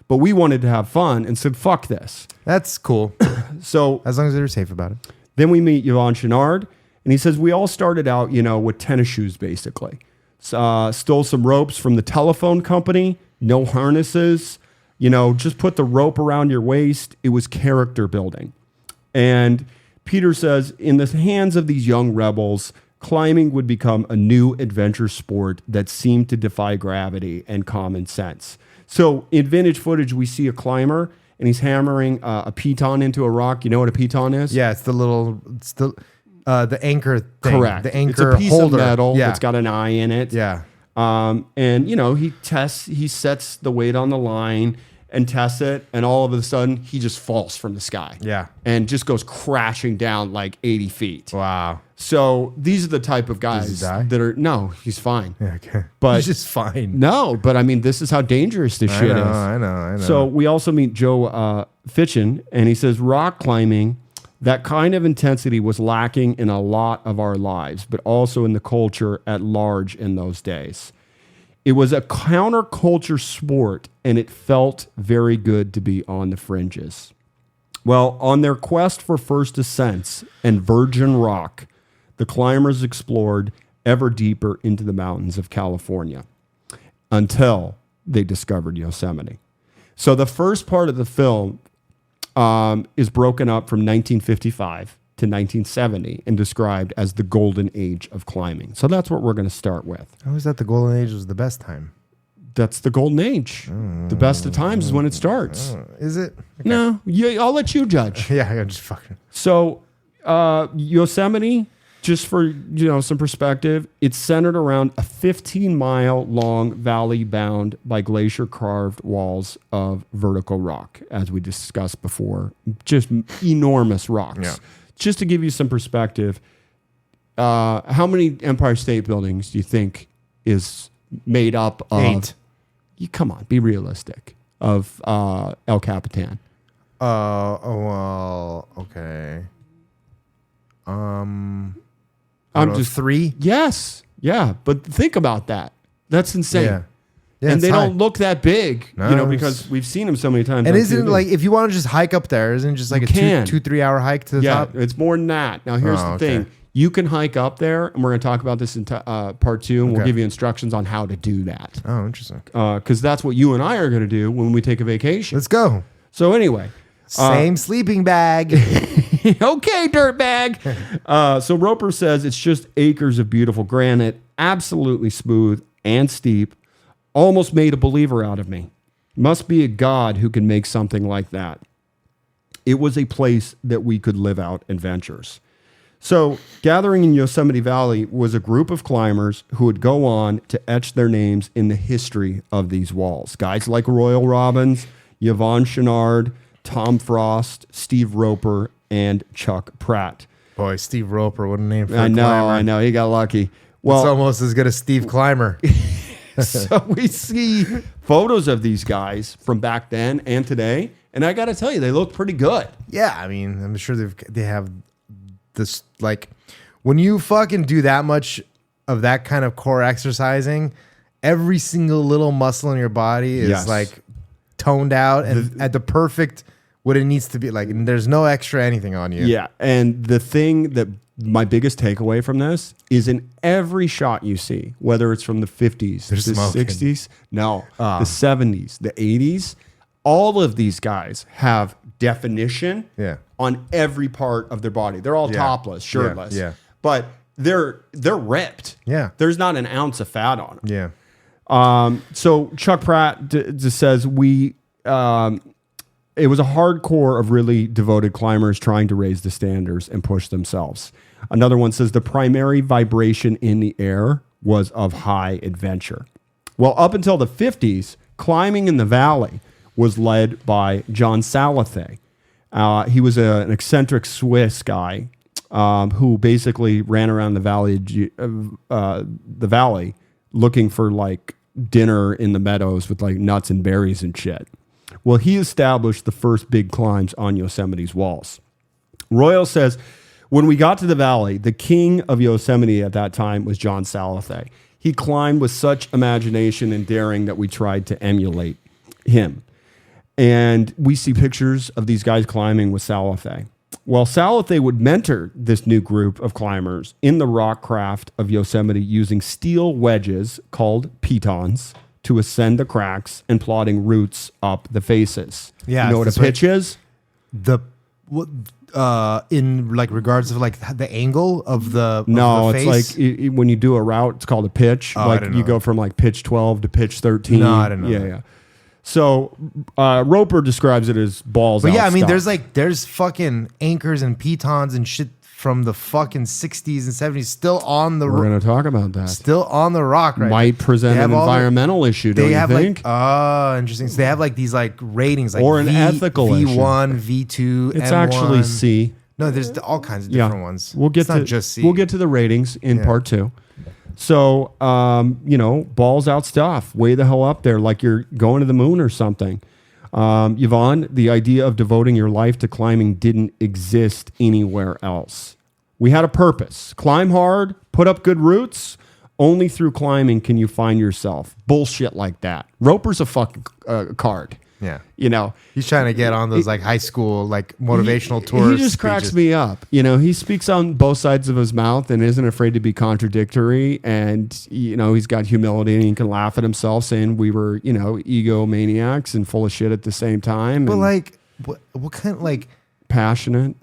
But we wanted to have fun and said, fuck this. That's cool. So As long as they're safe about it. then we meet Yvon Chouinard, and he says, we all started out, with tennis shoes, basically. Stole some ropes from the telephone company, no harnesses, just put the rope around your waist. It was character building. And Peter says, in the hands of these young rebels, climbing would become a new adventure sport that seemed to defy gravity and common sense. So in vintage footage, we see a climber, and he's hammering a piton into a rock. You know what a piton is? Yeah, it's the anchor thing. Correct. The anchor it's a piece holder. of metal Yeah. that's got an eye in it. Yeah. And he sets the weight on the line and tests it, and all of a sudden he just falls from the sky. Yeah. And just goes crashing down like 80 feet. Wow. So these are the type of guys Does he die? that are, no, he's fine. Yeah, okay. But- He's just fine. No, but I mean, this is how dangerous this shit is. I know. So we also meet Joe Fitchin, and he says rock climbing, that kind of intensity was lacking in a lot of our lives, but also in the culture at large in those days. It was a counterculture sport, and it felt very good to be on the fringes. Well, on their quest for first ascents and virgin rock, the climbers explored ever deeper into the mountains of California until they discovered Yosemite. So the first part of the film is broken up from 1955 to 1970 and described as the golden age of climbing. So that's what we're going to start with. I always thought the golden age was the best time. That's the golden age. The best of times is when it starts. Is it? No, I'll let you judge. Yeah, I'm just fucking. So Yosemite, just for some perspective, it's centered around a 15-mile long valley bound by glacier-carved walls of vertical rock, as we discussed before. Just enormous rocks. Yeah. Just to give you some perspective, how many Empire State Buildings do you think is made up of? 8. Come on, be realistic. Of El Capitan. Okay. I'm just 3. Yes. Yeah. But think about that. That's insane. Yeah. And it's they high. don't look that big, No, because we've seen them so many times. And on isn't it TV. like if you want to just hike up there, isn't it just like You a can. 2-3 hour hike to the yeah, top? it's more than that. Now, here's Oh, the thing. okay. You can hike up there, and we're going to talk about this in part 2, and we'll Okay. give you instructions on how to do that. Oh, interesting. Because that's what you and I are going to do when we take a vacation. Let's go. So anyway. Same sleeping bag. Okay, dirtbag. So Roper says it's just acres of beautiful granite, absolutely smooth and steep, almost made a believer out of me. Must be a god who can make something like that. It was a place that we could live out adventures. So gathering in Yosemite Valley was a group of climbers who would go on to etch their names in the history of these walls. Guys like Royal Robbins, Yvon Chouinard, Tom Frost, Steve Roper, and Chuck Pratt. Boy, Steve Roper, what a name for I a know, climber. I know. He got lucky. It's Well, almost as good as Steve Climber. so we see photos of these guys from back then and today, and I got to tell you, they look pretty good. Yeah, I mean, I'm sure they have this, like, when you fucking do that much of that kind of core exercising, every single little muscle in your body is Yes. like toned out and at the perfect what it needs to be. Like, and there's no extra anything on you. Yeah, and the thing that my biggest takeaway from this is in every shot you see, whether it's from the 50s, They're the smoking. 60s, the 70s, the 80s, all of these guys have definition Yeah. on every part of their body. They're all Yeah. topless, shirtless, Yeah. but they're ripped. Yeah. There's not an ounce of fat on them. Yeah. So Chuck Pratt just says it was a hardcore of really devoted climbers trying to raise the standards and push themselves. Another one says the primary vibration in the air was of high adventure. Well, up until the 50s, climbing in the valley was led by John Salathe. He was an eccentric Swiss guy who basically ran around the valley looking for like dinner in the meadows with like nuts and berries and shit. Well, he established the first big climbs on Yosemite's walls. Royal says, when we got to the valley, the king of Yosemite at that time was John Salathe. He climbed with such imagination and daring that we tried to emulate him. And we see pictures of these guys climbing with Salathe. Well, Salathe would mentor this new group of climbers in the rock craft of Yosemite using steel wedges called pitons to ascend the cracks and plotting routes up the faces. Yeah, you know what a pitch is? In like regards of like the angle of the No, of the it's face? like when you do a route, it's called a pitch. Oh, I like didn't you know go that. from like pitch 12 to pitch 13. No, I didn't know Yeah, that. yeah. So Roper describes it as balls But out yeah, I mean, stuff. there's fucking anchors and pitons and shit from the fucking 60s and 70s still on the We're going to talk about that. still on the rock right Might present They an have all the- environmental issue, don't They you have think? like interesting. So they have like these like ratings like Or an ethical V1, V2, It's M1. actually C. No, there's all kinds of different ones. We'll get it's to not just C. We'll get to the ratings in part 2. So, balls out stuff, way the hell up there, like you're going to the moon or something. Yvonne, the idea of devoting your life to climbing didn't exist anywhere else. We had a purpose. Climb hard, put up good roots. Only through climbing can you find yourself. Bullshit like that. Roper's a fucking card. Yeah. You know, He's trying to get on those like high school like motivational tours. He just cracks me up. You know, he speaks on both sides of his mouth and isn't afraid to be contradictory. And, he's got humility and he can laugh at himself saying we were, egomaniacs and full of shit at the same time. But and like, what kind of like passionate.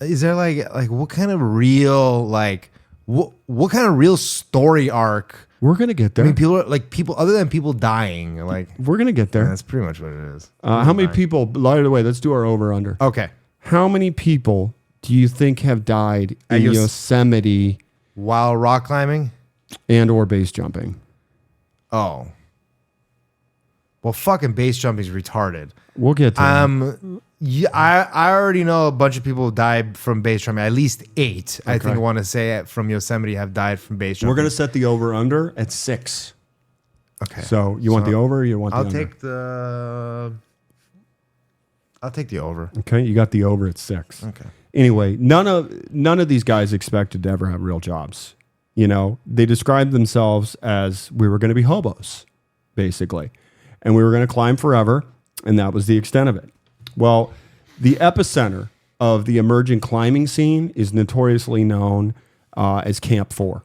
is there like what kind of real like what kind of real story arc? We're going to get there. I mean, people other than people dying, like We're going to get there. that's pretty much what it is. How many people, by the way, let's do our over under. Okay. How many people do you think have died in Yosemite While rock climbing? and or base jumping? Oh. Well, fucking base jumping is retarded. We'll get to that. Yeah, I already know a bunch of people died from base jumping. At least 8, I think, want to say it from Yosemite have died from base jumping. We're going to set the over under at 6. Okay. So you want the over or you want the under? I'll take the over. Okay, you got the over at 6. Okay. Anyway, none of these guys expected to ever have real jobs. They described themselves as we were going to be hobos, basically. And we were going to climb forever, and that was the extent of it. Well, the epicenter of the emerging climbing scene is notoriously known as Camp 4.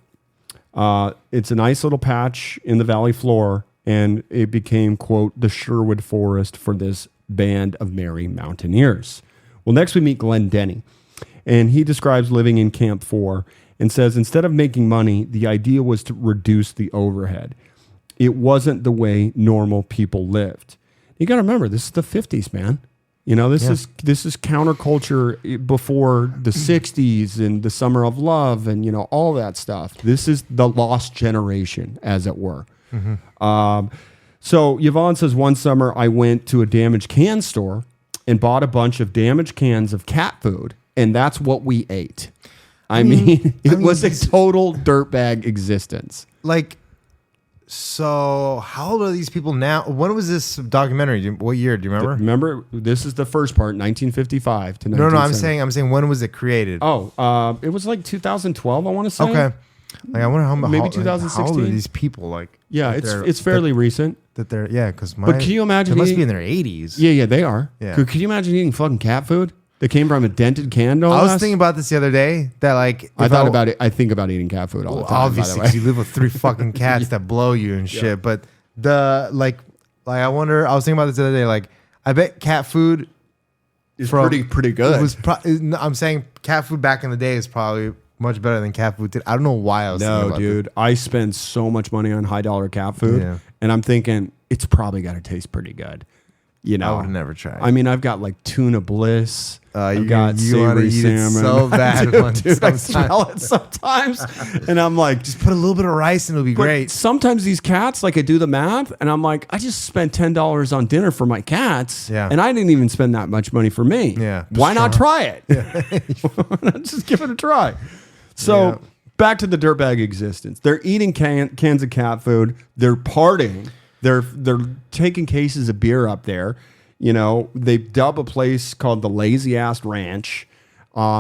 It's a nice little patch in the valley floor, and it became, quote, the Sherwood Forest for this band of merry mountaineers. Well, next we meet Glenn Denny, and he describes living in Camp 4 and says instead of making money, the idea was to reduce the overhead. It wasn't the way normal people lived. You got to remember, this is the 50s, man. This is counterculture before the 60s and the Summer of Love and, all that stuff. This is the lost generation, as it were. So Yvonne says, one summer I went to a damaged can store and bought a bunch of damaged cans of cat food, and that's what we ate. I mean, it was a total dirtbag existence. Like, so how old are these people now? When was this documentary? What year? Do you remember? Remember, this is the first part, 1955 to 1970. No, I'm saying when was it created? Oh, it was like 2012, I want to say. Okay. Like I wonder how Maybe how 2016? old are these people? Like, Yeah, it's fairly recent. that they're because But can you imagine they must eating- be in their 80s. Yeah, they are. Yeah. Could you imagine eating fucking cat food that came from a dented can? No I was less? thinking about this the other day. That like I if thought about it. I think about eating cat food all the time. obviously, by the 'cause way. you live with 3 fucking cats that blow you and shit. But the like I wonder. I was thinking about this the other day. Like I bet cat food It's from- pretty good. was. I'm saying cat food back in the day is probably much better than cat food today. I don't know why I was. thinking No, about dude, I spend so much money on high dollar cat food, Yeah. and I'm thinking it's probably got to taste pretty good. You know, I would never try. I mean, I've got like tuna bliss. I've you got want to savory eat salmon. it so bad. Dude, I smell it sometimes, and I'm like, Just put a little bit of rice and it'll be but great. sometimes these cats, like I do the math, and I'm like, I just spent $10 on dinner for my cats, Yeah. and I didn't even spend that much money for me. Yeah. Why not try it? Just give it a try. So Yeah. back to the dirtbag existence. They're eating cans of cat food. They're partying. They're taking cases of beer up there. You know, they dub a place called the Lazy Ass Ranch.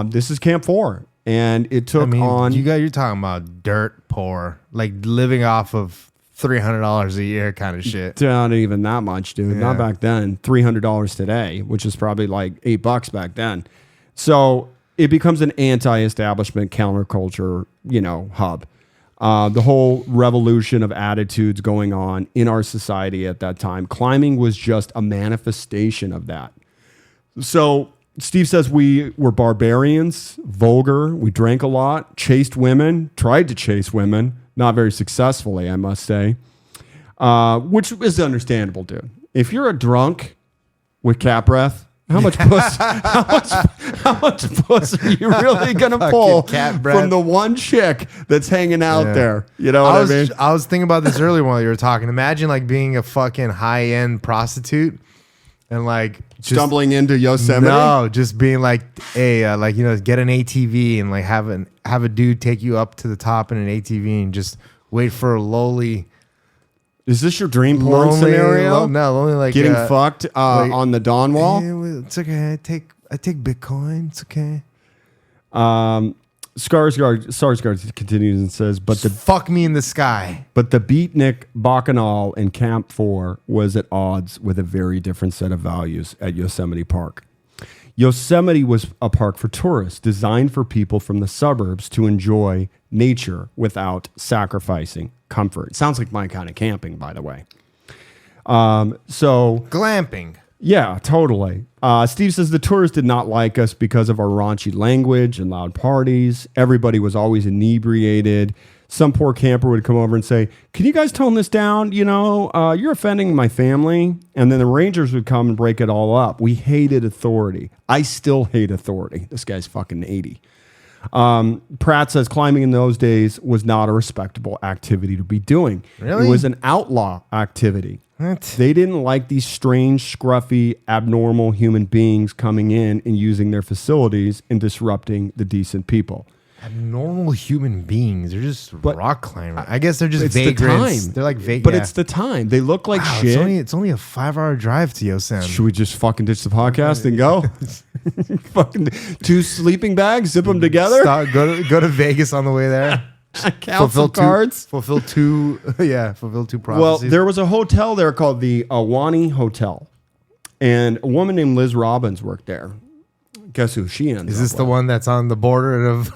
This is Camp 4. And it took on... You're talking about dirt poor, like living off of $300 a year kind of shit. Not even that much, dude. Yeah. Not back then. $300 today, which is probably like $8 back then. So it becomes an anti-establishment counterculture, you know, hub. The whole revolution of attitudes going on in our society at that time. Climbing was just a manifestation of that. So Steve says we were barbarians, vulgar, we drank a lot, chased women, tried to chase women, not very successfully, I must say, which is understandable, dude. If you're a drunk with cat breath, how much puss? How much puss are you really gonna pull cat breath. from the one chick that's hanging out Yeah. there? You know what I mean? I was thinking about this earlier while you were talking. Imagine like being a fucking high end prostitute and like just, Stumbling into Yosemite. No, just being like, hey, like get an ATV and like have a dude take you up to the top in an ATV and just wait for a lowly. Is this your dream porn scenario? Lonely like Getting fucked on the Dawn Wall. Hey, it's okay. I take Bitcoin. It's okay. Sarsgaard continues and says, but the Fuck me in the sky. beatnik bacchanal in Camp 4 was at odds with a very different set of values at Yosemite Park. Yosemite was a park for tourists, designed for people from the suburbs to enjoy nature without sacrificing comfort. Sounds like my kind of camping, by the way. So Glamping. yeah, totally. Steve says the tourists did not like us because of our raunchy language and loud parties. Everybody was always inebriated. Some poor camper would come over and say, can you guys tone this down? You know, you're offending my family. And then the Rangers would come and break it all up. We hated authority. I still hate authority. This guy's fucking 80. Pratt says climbing in those days was not a respectable activity to be doing. Really? It was an outlaw activity. What? They didn't like these strange, scruffy, abnormal human beings coming in and using their facilities and disrupting the decent people. Abnormal human beings. They're just rock climbers. I guess they're just It's the vagrants. time. They're like vagrants. But it's the time. They look like wow, shit. it's only a 5-hour drive to Yosemite. Should we just fucking ditch the podcast and go? Fucking 2 sleeping bags, zip them together. Go to Vegas on the way there. Count some cards. Fulfill two prophecies. Well, there was a hotel there called the Awani Hotel, and a woman named Liz Robbins worked there. Guess who she ends Is this up the with? one that's on the border of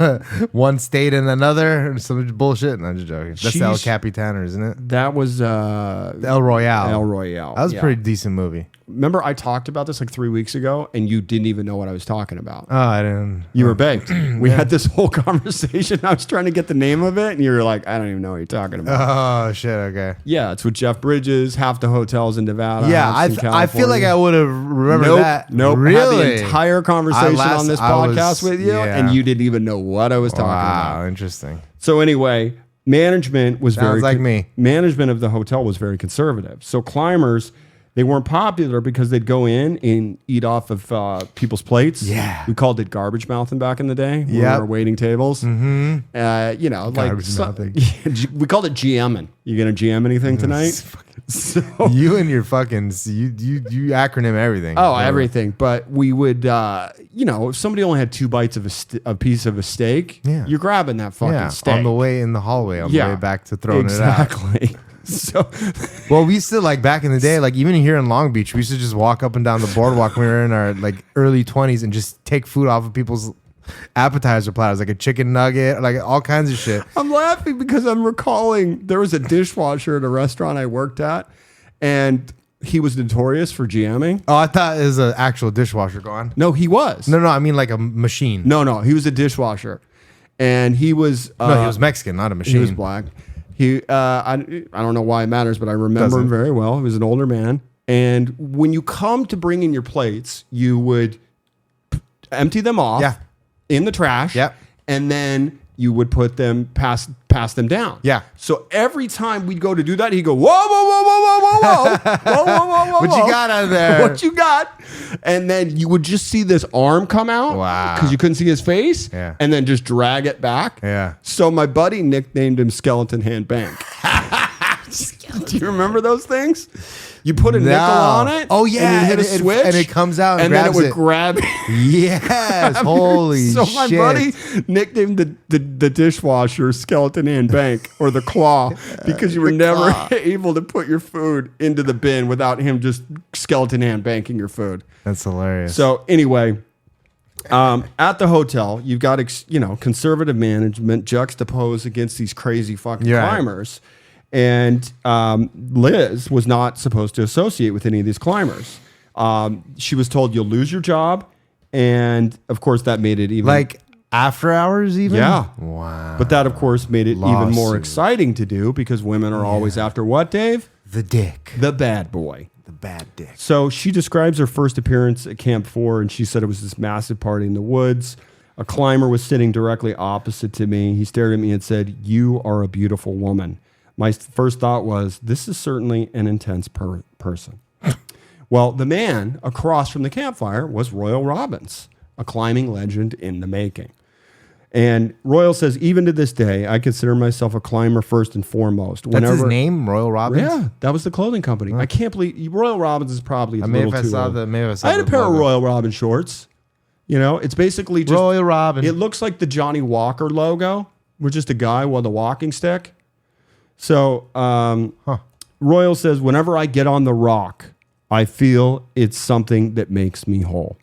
one state and another? Some bullshit? No, I'm just joking. That's the El Capitan, isn't it? That was El Royale. El Royale. That was yeah. a pretty decent movie. Remember, I talked about this like 3 weeks ago, and you didn't even know what I was talking about. Oh, I didn't. You were baked. We had this whole conversation. I was trying to get the name of it, and you were like, I don't even know what you're talking about. Oh, shit. Okay. Yeah, it's with Jeff Bridges, half the hotels in Nevada. Yeah, half in I feel like I would have remembered Nope, that. nope. Really? Had the entire conversation on this I was- podcast with you, yeah. and you didn't even know what I was talking Wow, about. interesting. So anyway, management was Sounds like me. Management of the hotel was very conservative. So climbers, they weren't popular because they'd go in and eat off of people's plates. Yeah. We called it garbage mouthing back in the day. When we Yep. were waiting tables. Mm-hmm. You know, Garbage like mouthing. we called it GMing. You gonna GM anything tonight? So, You and your fucking you acronym everything. oh, everything. But we would, you know, if somebody only had 2 bites of a piece of a steak, Yeah. you're grabbing that fucking Yeah, steak. on the way in the hallway, on the way back to throwing it exactly. So, out. Well, we used to like back in the day, like even here in Long Beach, we used to just walk up and down the boardwalk when we were in our like early 20s and just take food off of people's appetizer platters, like a chicken nugget, like all kinds of shit. I'm laughing because I'm recalling there was a dishwasher at a restaurant I worked at, and he was notorious for GMing. Oh, I thought it was an actual dishwasher. Go on. No, he was. No, I mean like a machine. No, he was a dishwasher, and he was. No, he was Mexican, not a machine. He was black. I don't know why it matters, but I remember him very well. He was an older man, And when you come to bring in your plates, you would empty them off in the trash. Yep. And then you would put them, pass them down. Yeah. So every time we'd go to do that, he'd go, whoa, whoa, whoa, whoa, whoa, whoa, whoa, whoa, whoa, whoa, whoa. What you got out of there? What you got? And then you would just see this arm come out. Wow. Because you couldn't see his face. Yeah. And then just drag it back. Yeah. So my buddy nicknamed him Skeleton Hand Bank. Do you remember those things? You put a nickel on it. Oh yeah, and you hit a switch, and it comes out, and then it would grab. Yes, holy so shit! my buddy nicknamed the dishwasher Skeleton Hand Bank or the claw because you were never able to put your food into the bin without him just skeleton hand banking your food. That's hilarious. So anyway. At the hotel, you've got conservative management juxtaposed against these crazy fucking climbers. And Liz was not supposed to associate with any of these climbers. She was told you'll lose your job. And, of course, that made it even... Like after hours even? Yeah. Wow. But that, of course, made it even more exciting to do because women are always after what, Dave? The dick. The bad boy. The bad dick. So she describes her first appearance at Camp 4, and she said it was this massive party in the woods. A climber was sitting directly opposite to me. He stared at me and said, "You are a beautiful woman." My first thought was, this is certainly an intense person. Well, the man across from the campfire was Royal Robbins, a climbing legend in the making. And Royal says, even to this day, I consider myself a climber first and foremost. That's his name, Royal Robbins? Yeah, that was the clothing company. I can't believe Royal Robbins is probably a little too old. I had a pair of Royal Robbins shorts. You know, it's basically just Royal Robbins. It looks like the Johnny Walker logo. We're just a guy with a walking stick. So Royal says, whenever I get on the rock, I feel it's something that makes me whole.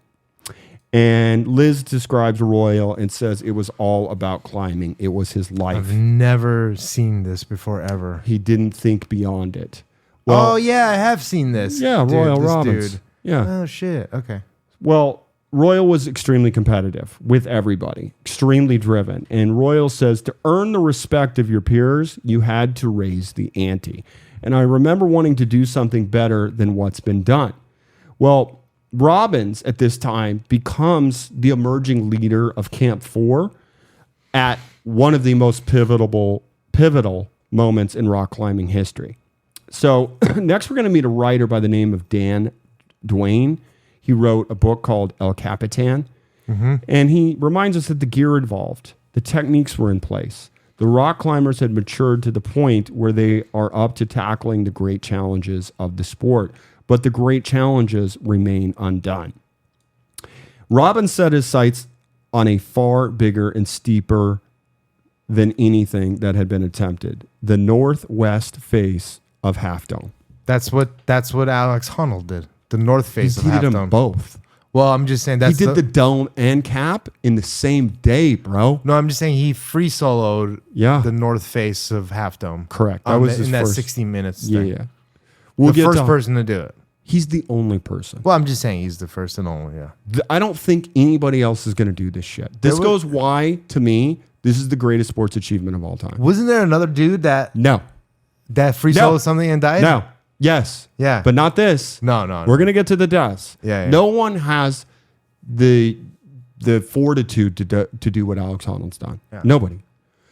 And Liz describes Royal and says it was all about climbing. It was his life. I've never seen this before, ever. He didn't think beyond it. Well, oh, yeah, I have seen this. Yeah, Royal Robbins. Dude. Yeah. Oh, shit. Okay. Well, Royal was extremely competitive with everybody, extremely driven. And Royal says to earn the respect of your peers, you had to raise the ante. And I remember wanting to do something better than what's been done. Well, Robbins at this time becomes the emerging leader of Camp 4 at one of the most pivotal moments in rock climbing history. So next we're going to meet a writer by the name of Dan Duane. He wrote a book called El Capitan, and he reminds us that the gear involved, the techniques were in place. The rock climbers had matured to the point where they are up to tackling the great challenges of the sport, but the great challenges remain undone. Robbins set his sights on a far bigger and steeper than anything that had been attempted, the northwest face of Half Dome. That's what Alex Honnold did. The north face of He Half did Dome. them both. Well, I'm just saying He did the dome and cap in the same day, bro. No, I'm just saying he free soloed Yeah. the north face of Half Dome. Correct. That was his in that first. 60 minutes. Yeah, thing. yeah. We'll The get first to, person to do it. He's the only person. Well, I'm just saying he's the first and only. Yeah. I don't think anybody else is going to do this shit. This goes why, to me, this is the greatest sports achievement of all time. Wasn't there another dude that No. free soloed something and died? No. Yes. Yeah. But not this. No. We're going to get to the deaths. Yeah. No one has the fortitude to do what Alex Honnold's done. Yeah. Nobody.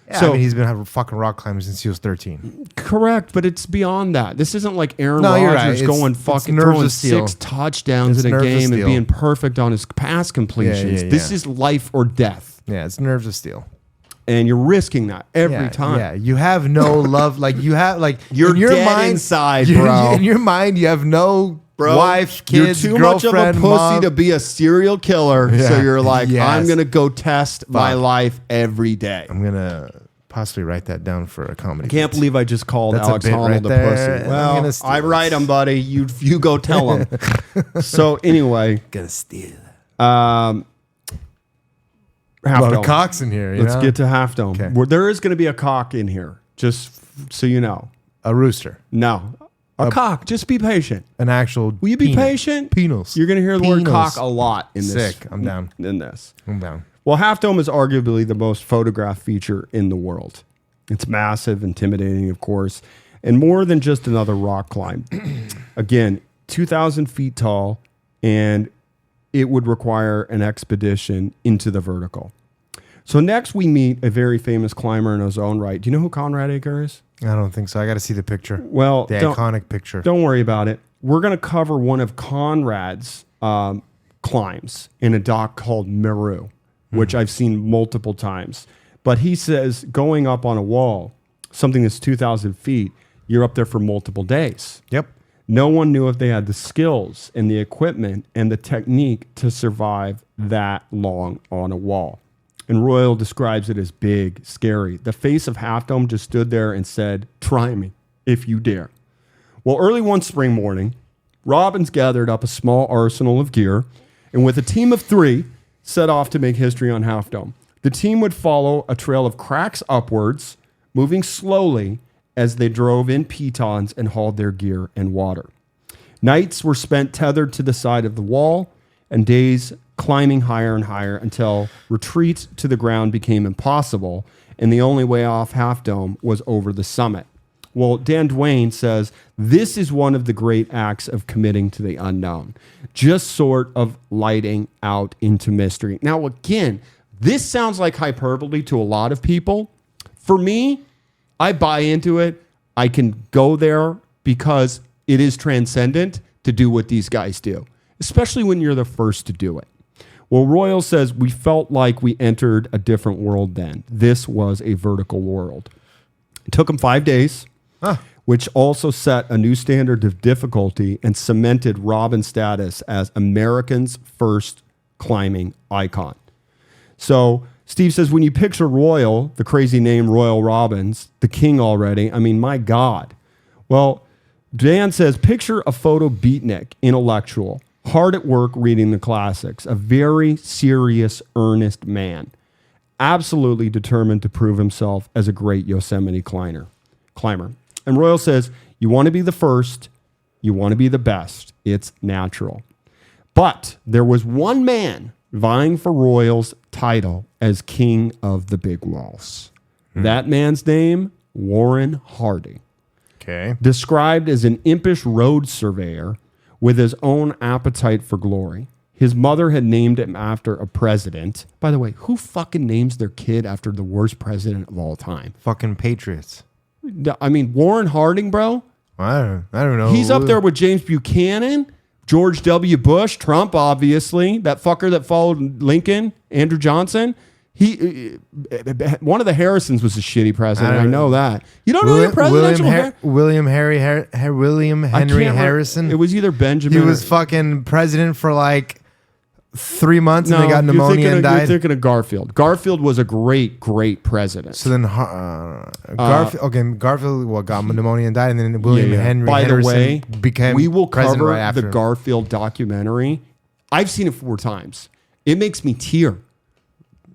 Yeah, So- I mean, he's been having fucking rock climbing since he was 13. Correct, but it's beyond that. This isn't like Aaron No, you're Rodgers right. going It's fucking nerves throwing of steel. 6 touchdowns It's in a nerves of game and steel. being perfect on his pass completions. Yeah. This is life or death, Yeah, it's nerves of steel. and you're risking that every time. Yeah, you have no love. Like you have like You're in your dead mind, inside, bro. In your mind, you have no wife, kids, you're too much of a girlfriend, pussy mom. to be a serial killer. So Yeah. you're like, Yes. I'm gonna go test my life every day. I'm gonna possibly write that down for a comedy. I can't believe I just called That's a Alex bit Honnold right a there, pussy. and I'm Well, gonna steal I it. write him, buddy. You go tell him. So anyway, Gonna steal. Half A lot Dome. of cocks in here. Let's get to Half Dome. Okay. There is going to be a cock in here, just so you know. a rooster, No. A cock. Just be patient. an actual. Will you be patient? Penis. You're going to hear the word Penis. cock a lot in this. Sick. I'm down. In this. I'm down. Well, Half Dome is arguably the most photographed feature in the world. It's massive, intimidating, of course, and more than just another rock climb. Again, 2,000 feet tall, and it would require an expedition into the vertical. So next we meet a very famous climber in his own right. Do you know who Conrad Aiker is? I don't think so. I got to see the picture. Well, the iconic picture. Don't worry about it. We're going to cover one of Conrad's climbs in a dock called Meru, which I've seen multiple times. But he says going up on a wall, something that's 2,000 feet, you're up there for multiple days. Yep. No one knew if they had the skills and the equipment and the technique to survive that long on a wall. And Royal describes it as big, scary. The face of Half Dome just stood there and said, "Try me if you dare." Well, early one spring morning, Robbins gathered up a small arsenal of gear and with a team of 3 set off to make history on Half Dome. The team would follow a trail of cracks upwards, moving slowly as they drove in pitons and hauled their gear and water. Nights were spent tethered to the side of the wall and days climbing higher and higher until retreat to the ground became impossible and the only way off Half Dome was over the summit. Well, Dan Duane says this is one of the great acts of committing to the unknown, just sort of lighting out into mystery. Now, again, this sounds like hyperbole to a lot of people. For me, I buy into it. I can go there because it is transcendent to do what these guys do, especially when you're the first to do it. Well, Royal says we felt like we entered a different world then. This was a vertical world. It took them 5 days, which also set a new standard of difficulty and cemented Robbins' status as America's first climbing icon. So Steve says, when you picture Royal, the crazy name Royal Robbins, the king already, I mean, my God. Well, Dan says, picture a photo beatnik, intellectual, hard at work reading the classics, a very serious, earnest man, absolutely determined to prove himself as a great Yosemite climber. And Royal says, you want to be the first, you want to be the best. It's natural. But there was one man vying for Royal's title as king of the big walls. That man's name, Warren Harding. Okay. Described as an impish road surveyor with his own appetite for glory. His mother had named him after a president. By the way, who fucking names their kid after the worst president of all time? Fucking Patriots. I mean, Warren Harding, bro. I don't know. He's up there with James Buchanan, George W. Bush, Trump, obviously. That fucker that followed Lincoln, Andrew Johnson. One of the Harrisons was a shitty president. I know that. You don't know your presidential William Henry Harrison. It was either Benjamin. He was fucking president for like 3 months and they got pneumonia and died. You're thinking of Garfield. Garfield was a great president. So then Garfield got pneumonia and died, and then William Henry By Harrison the way, became we will president cover right after the him. Garfield documentary. I've seen it 4 times. It makes me tear.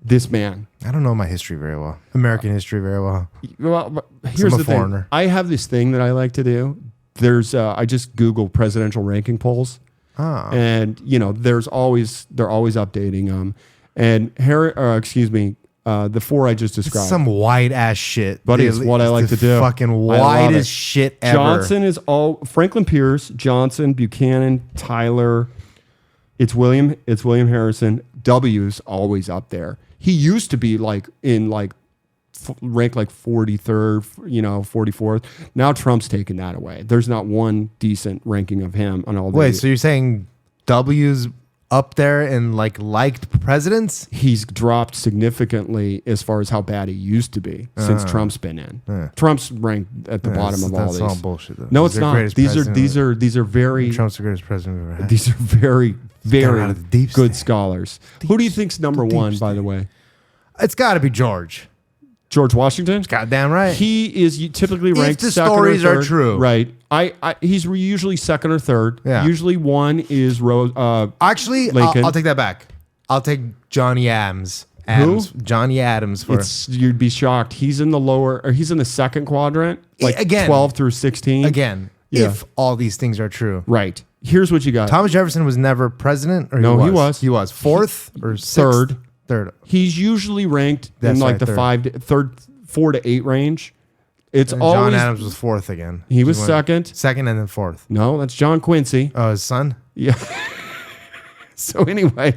This man. I don't know my history very well. American history very well. Well, here's I'm a the foreigner. thing. I have this thing that I like to do. There's I just Google presidential ranking polls. And they're always updating them. And the 4 I just described. It's some white ass shit. But it's what I like to do. Fucking whitest shit ever. Johnson is Franklin Pierce, Johnson, Buchanan, Tyler. It's William Harrison. W's always up there. He used to be ranked like 43rd, 44th. Now Trump's taken that away. There's not one decent ranking of him on all the. Wait, so you're saying W's up there in liked presidents? He's dropped significantly as far as how bad he used to be since Trump's been in. Trump's ranked at the bottom of all these. That's all bullshit. Though. No, it's not. These are very. Trump's the greatest president we've ever had. These are very good state. scholars. Who do you think's number one, by the way? It's got to be George Washington. Goddamn right. He is typically ranked if the second stories or third. are true. Right. He's usually second or third. Yeah. Usually one is Actually, Lincoln. I'll take that back. I'll take Johnny Adams. Johnny Adams. You'd be shocked. He's in the second quadrant, again, 12 through 16. Again, if all these things are true. Right. Here's what you got. Thomas Jefferson was never president? Or No, he was. He was. Fourth or sixth? Third. He's usually ranked in the 4 to 8 range. It's And always John Adams was fourth again. he was won second. second, and then fourth. No, that's John Quincy. Oh, his son. Yeah. So anyway,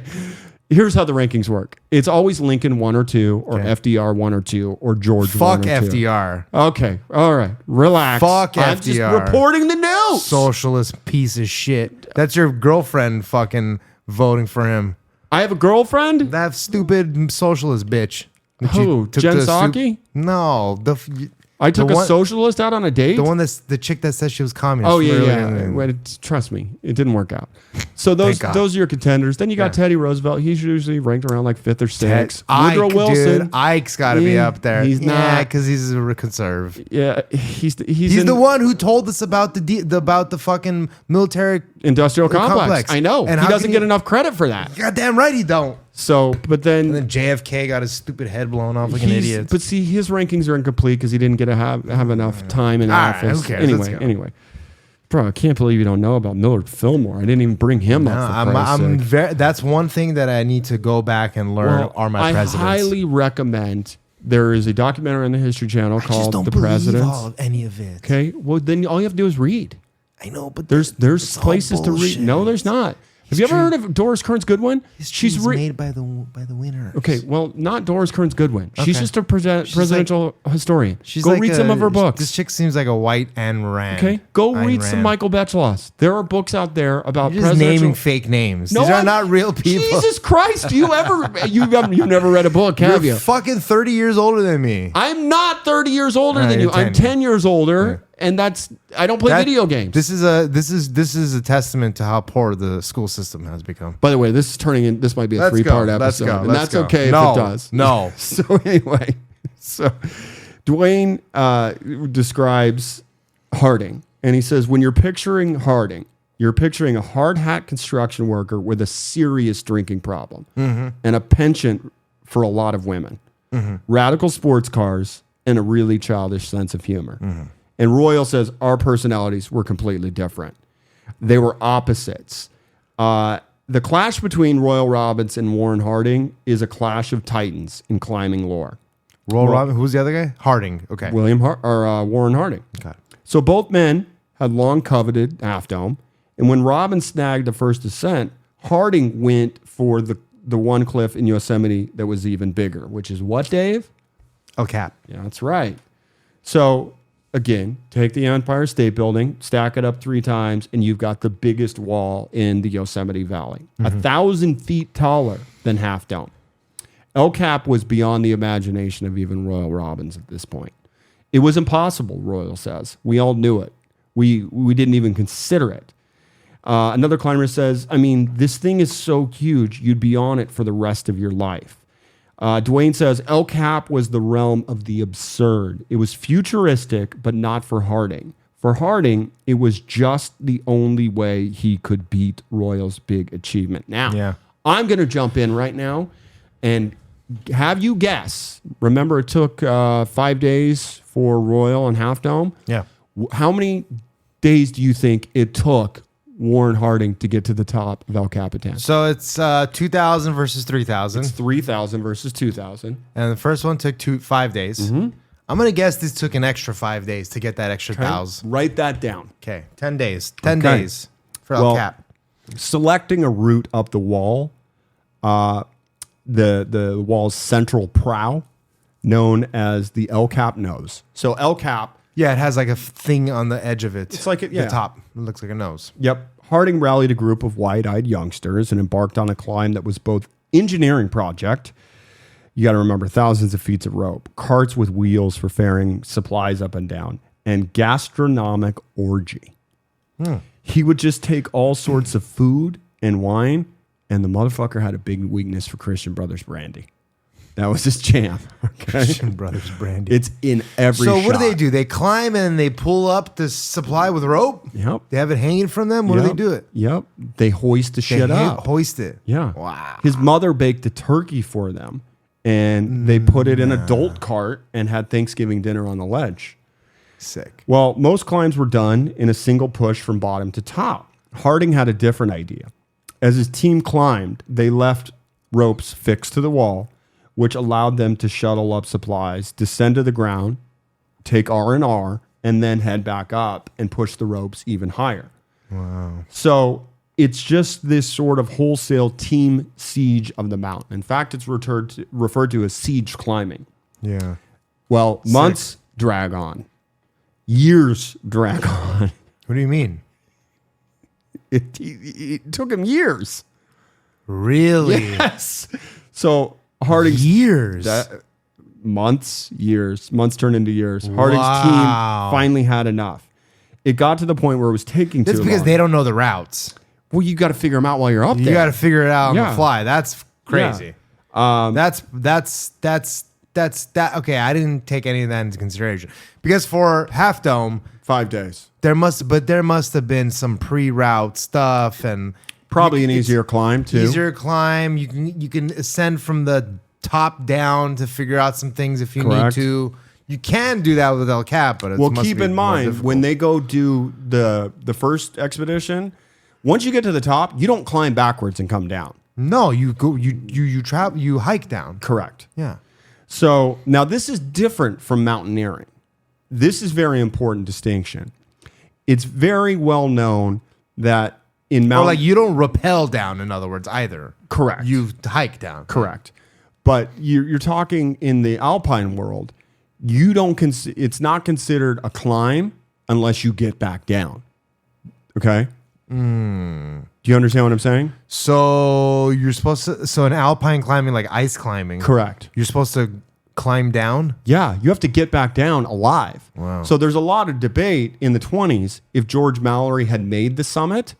here's how the rankings work. It's always Lincoln 1 or 2, or Okay. FDR 1 or 2, or George Fuck 1 or 2. FDR. Okay. All right. Relax. Fuck I'm just FDR. reporting the news. Socialist piece of shit. That's your girlfriend fucking voting for him. I have a girlfriend? That stupid socialist bitch. that you Who? took Jen to the Psaki? No, I took the a one- socialist out on a date? the one that's the chick that says she was communist. Oh, yeah, earlier yeah. in the- Wait, trust me, it didn't work out. So those God. are your contenders. Then you got Yeah. Teddy Roosevelt. He's usually ranked around like 5th or 6th. Ike, Woodrow Wilson. dude, Ike's got to be Yeah, up there. he's not. because he's a conserve. Yeah, he's He's in the one who told us about about the fucking military. industrial complex. complex. I know. And he how doesn't can get you- enough credit for that. Goddamn right he don't. So, but And then then JFK got his stupid head blown off like an he's- idiot. But see, his rankings are incomplete because he didn't get to have enough time in All right, office. who cares? Let's Anyway, go. bro, I can't believe you don't know about Millard Fillmore. I didn't even bring him No, up. For Christ's I'm sake. very. That's one thing that I need to go back and learn. Well, are my I presidents? highly recommend. There is a documentary on the History Channel I just called don't "The believe Presidents." all of any of it. Okay, well then all you have to do is read. I know, but There's it's all places to read. bullshit. No, there's not. Have you ever heard of Doris Kearns Goodwin? She's made by the winner. Okay, well, not Doris Kearns Goodwin. She's Okay. just a presidential historian. She's Go like read some of her books. This chick seems like a white Ayn Rand. Okay, go Ayn read some Rand. Michael Betzloss. There are books out there about You're just presidential. naming fake names. No, These are I'm- not real people. Jesus Christ! You've never read a book, have You're you? fucking 30 years older than me. I'm not 30 years older than you. you're I'm 10 years older, and I don't play That- video games. This is a testament to how poor the school system has become. By the way, this is turning in. This might be a Let's go, 3-part let's episode, go, and let's that's go. okay No, if it does. no. So anyway, Dwayne describes Harding, and he says, when you're picturing Harding, you're picturing a hard hat construction worker with a serious drinking problem and a penchant for a lot of women, radical sports cars, and a really childish sense of humor. And Royal says our personalities were completely different. They were opposites. The clash between Royal Robbins and Warren Harding is a clash of titans in climbing lore. Robin, who's the other guy? Harding. Okay. Warren Harding. Okay. So both men had long coveted Half Dome, and when Robbins snagged the first ascent, Harding went for the one cliff in Yosemite that was even bigger, which is what, Dave? El Cap. Yeah, that's right. So again, take the Empire State Building, stack it up 3 times, and you've got the biggest wall in the Yosemite Valley, 1,000 feet taller than Half Dome. El Cap was beyond the imagination of even Royal Robbins at this point. It was impossible, Royal says. We all knew it. We didn't even consider it. Another climber says, I mean, this thing is so huge, you'd be on it for the rest of your life. Dwayne says, El Cap was the realm of the absurd. It was futuristic, but not for Harding. For Harding, it was just the only way he could beat Royal's big achievement. Now, Yeah. I'm going to jump in right now and have you guess. Remember, it took 5 days for Royal and Half Dome. Yeah. How many days do you think it took Warren Harding to get to the top of El Capitan? So it's 2,000 versus 3,000. It's 3,000 versus 2,000. And the first one took 5 days. I'm going to guess this took an extra 5 days to get that extra 1,000. Write that down. Okay. 10 days. 10 Okay. days for El Cap. Selecting a route up the wall, the wall's central prow, known as the El Cap nose. So El Cap, Yeah, it has like a thing on the edge of it. It's like the top. It looks like a nose. yep. Harding rallied a group of wide-eyed youngsters and embarked on a climb that was both engineering project. You got to remember, thousands of feet of rope, carts with wheels for ferrying supplies up and down, and gastronomic orgy. He would just take all sorts of food and wine, and the motherfucker had a big weakness for Christian Brothers brandy. That was his jam. Okay? Christian Brothers brandy. It's in every So what do they shot. do? They climb and they pull up the supply with rope? Yep. They have it hanging from them? What do Yep. they do it? Yep. They hoist the shit up. Hoist it. Yeah. Wow. His mother baked a turkey for them, and they put it in a dolt cart and had Thanksgiving dinner on the ledge. Sick. Well, most climbs were done in a single push from bottom to top. Harding had a different idea. As his team climbed, they left ropes fixed to the wall, which allowed them to shuttle up supplies, descend to the ground, take R&R, and then head back up and push the ropes even higher. Wow. So it's just this sort of wholesale team siege of the mountain. In fact, it's referred to as siege climbing. Yeah. Well, months drag on. Years drag on. What do you mean? It took him years. Really? Yes. So Harding's years. Months turned into years. Harding's team finally had enough. It got to the point where it was taking too long. That's because they don't know the routes. Well, you got to figure them out while you're up there. You got to figure it out on the fly. That's crazy. Yeah. That's okay. I didn't take any of that into consideration because for Half Dome, 5 days. there must have been some pre-route stuff and Probably an easier climb too. easier climb. You can ascend from the top down to figure out some things if you Correct. need to. You can do that with El Cap, but Well, keep in mind when they go do the first expedition, once you get to the top, you don't climb backwards and come down. no, you go you travel you hike down. Correct. Yeah. So now this is different from mountaineering. This is very important distinction. It's very well known that in Or mountain, like you don't rappel down, in other words, either. correct, You hike down. correct. But you're talking in the alpine world. You don't it's not considered a climb unless you get back down. Okay. Do you understand what I'm saying? So you're supposed to. So in alpine climbing, like ice climbing, Correct. you're supposed to climb down. Yeah, you have to get back down alive. Wow. So there's a lot of debate in the 20s if George Mallory had made the summit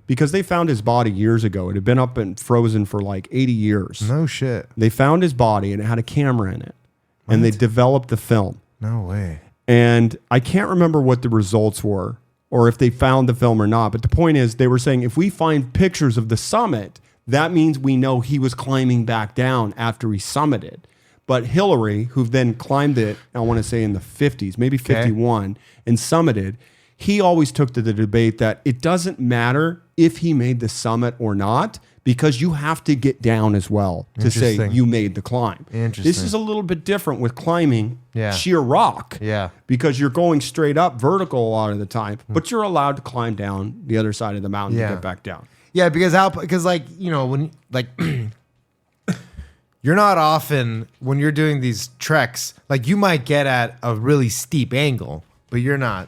because they found his body years ago. It had been up and frozen for like 80 years. No shit. They found his body and it had a camera in it. And they developed the film. No way. And I can't remember what the results were or if they found the film or not. But the point is, they were saying if we find pictures of the summit, that means we know he was climbing back down after he summited. But Hillary, who then climbed it, I want to say in the 50s, maybe 51, and summited, he always took to the debate that it doesn't matter if he made the summit or not, because you have to get down as well to say Interesting. you made the climb. Interesting. This is a little bit different with climbing Yeah. sheer rock. Yeah. Because you're going straight up vertical a lot of the time, but you're allowed to climb down the other side of the mountain Yeah. to get back down. Yeah, because like you know when like you're not often when you're doing these treks, like you might get at a really steep angle, but you're not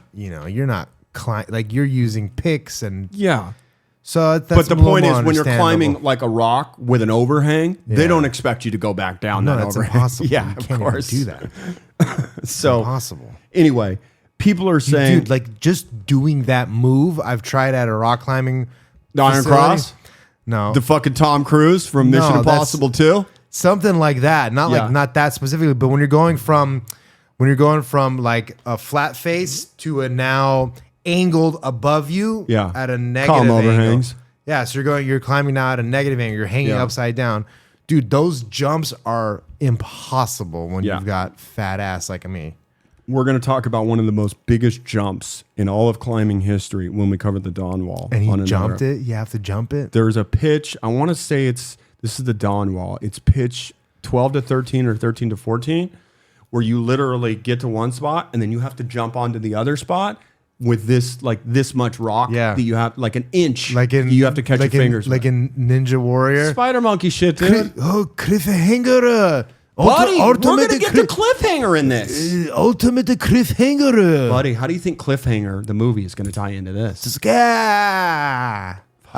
like you're using picks and Yeah. so that's But the a little point more is, when you're climbing understandable. like a rock with an overhang, they Yeah. don't expect you to go back down No, that that's overhang. impossible. Yeah, You of can't even course. do that. So Impossible. anyway, people are saying Dude, like just doing that move, I've tried at a rock climbing the Iron facility. Cross, No, the fucking Tom Cruise from Mission No, that's- Impossible 2. something like that. Not Yeah. like not that specifically, but when you're going from like a flat face to a now angled above you Yeah. at a Column negative angle. overhangs. Yeah, so you're climbing now at a negative angle. You're hanging Yeah. upside down. Dude, those jumps are impossible when Yeah. you've got fat ass like me. We're going to talk about one of the most biggest jumps in all of climbing history when we cover the Dawn Wall. And he on another- jumped it. You have to jump it. There's a pitch. I want to say this is the Dawn Wall. It's pitch 12 to 13 or 13 to 14, where you literally get to one spot and then you have to jump onto the other spot with this much rock Yeah. that you have like an inch. Like in you have to catch like your in, fingers. like with. in Ninja Warrior. Spider monkey shit, dude. Cliffhanger. Buddy, we're ultimate gonna get the cliffhanger in this. ultimate cliffhanger. Buddy, how do you think Cliffhanger, the movie, is going to tie into this? I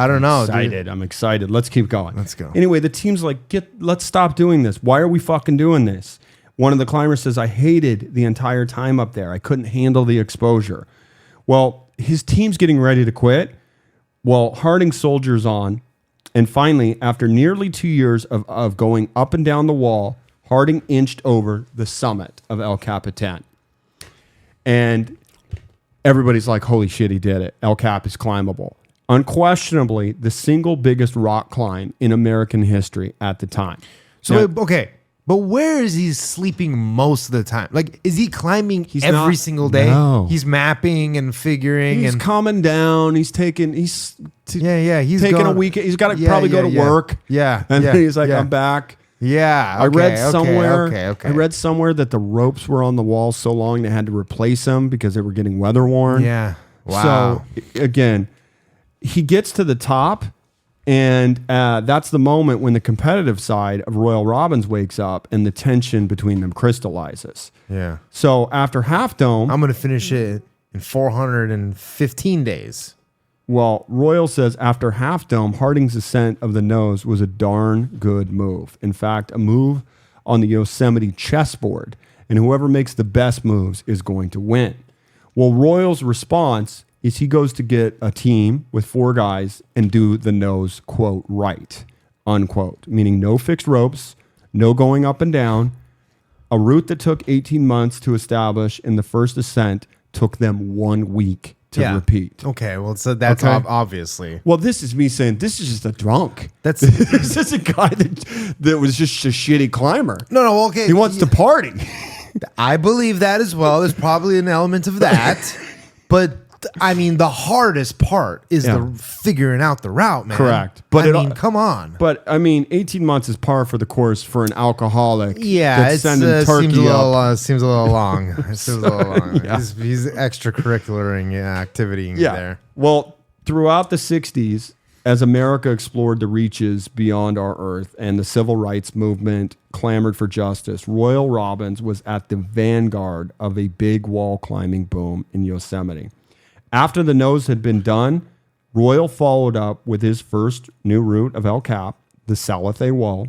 don't know, dude. Excited. I'm excited. Let's keep going. Let's go. Anyway, the team's like, let's stop doing this. Why are we fucking doing this? One of the climbers says, I hated the entire time up there. I couldn't handle the exposure. Well, his team's getting ready to quit. Well, Harding soldiers on. And finally, after nearly 2 years of going up and down the wall, Harding inched over the summit of El Capitan. And everybody's like, holy shit, he did it. El Cap is climbable. Unquestionably, the single biggest rock climb in American history at the time. So Now, okay, but where is he sleeping most of the time? Like, is he climbing He's every not- single day? No. He's mapping and figuring he's and coming down. He's taking. He's yeah. He's taking a going- week. He's got to Yeah, probably go to yeah. work. Yeah, and yeah, then he's like, yeah. I'm back. Yeah. I read somewhere. Okay. I read somewhere that the ropes were on the wall so long they had to replace them because they were getting weather worn. Yeah. Wow. So again, he gets to the top, and that's the moment when the competitive side of Royal Robbins wakes up and the tension between them crystallizes. Yeah. So after Half Dome, I'm going to finish it in 415 days. well, Royal says after Half Dome, Harding's ascent of the nose was a darn good move. In fact, a move on the Yosemite chessboard, and whoever makes the best moves is going to win. Well, Royal's response is he goes to get a team with 4 guys and do the nose, quote, right, unquote, meaning no fixed ropes, no going up and down. A route that took 18 months to establish in the first ascent took them 1 week to repeat. Okay, well, so that's Okay. obviously. Well, this is me saying this is just a drunk. That's This is a guy that was just a shitty climber. no. Okay, He wants to party. I believe that as well. There's probably an element of that, but I mean, the hardest part is Yeah. the figuring out the route, man. Correct. But But I mean, come on. But I mean, 18 months is par for the course for an alcoholic. Yeah, that's it sending turkey seems a little up. seems a little long. It seems a little long. Yeah. He's extracurricularing activity Yeah. there. Well, throughout the 60s, as America explored the reaches beyond our Earth and the civil rights movement clamored for justice, Royal Robbins was at the vanguard of a big wall climbing boom in Yosemite. After the nose had been done, Royal followed up with his first new route of El Cap, the Salathe Wall.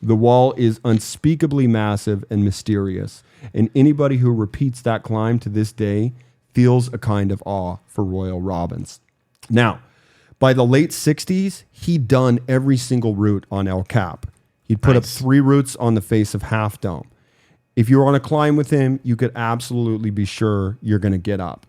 The wall is unspeakably massive and mysterious, and anybody who repeats that climb to this day feels a kind of awe for Royal Robbins. Now, by the late 60s, he'd done every single route on El Cap. He'd put up 3 routes on the face of Half Dome. If you were on a climb with him, you could absolutely be sure you're going to get up.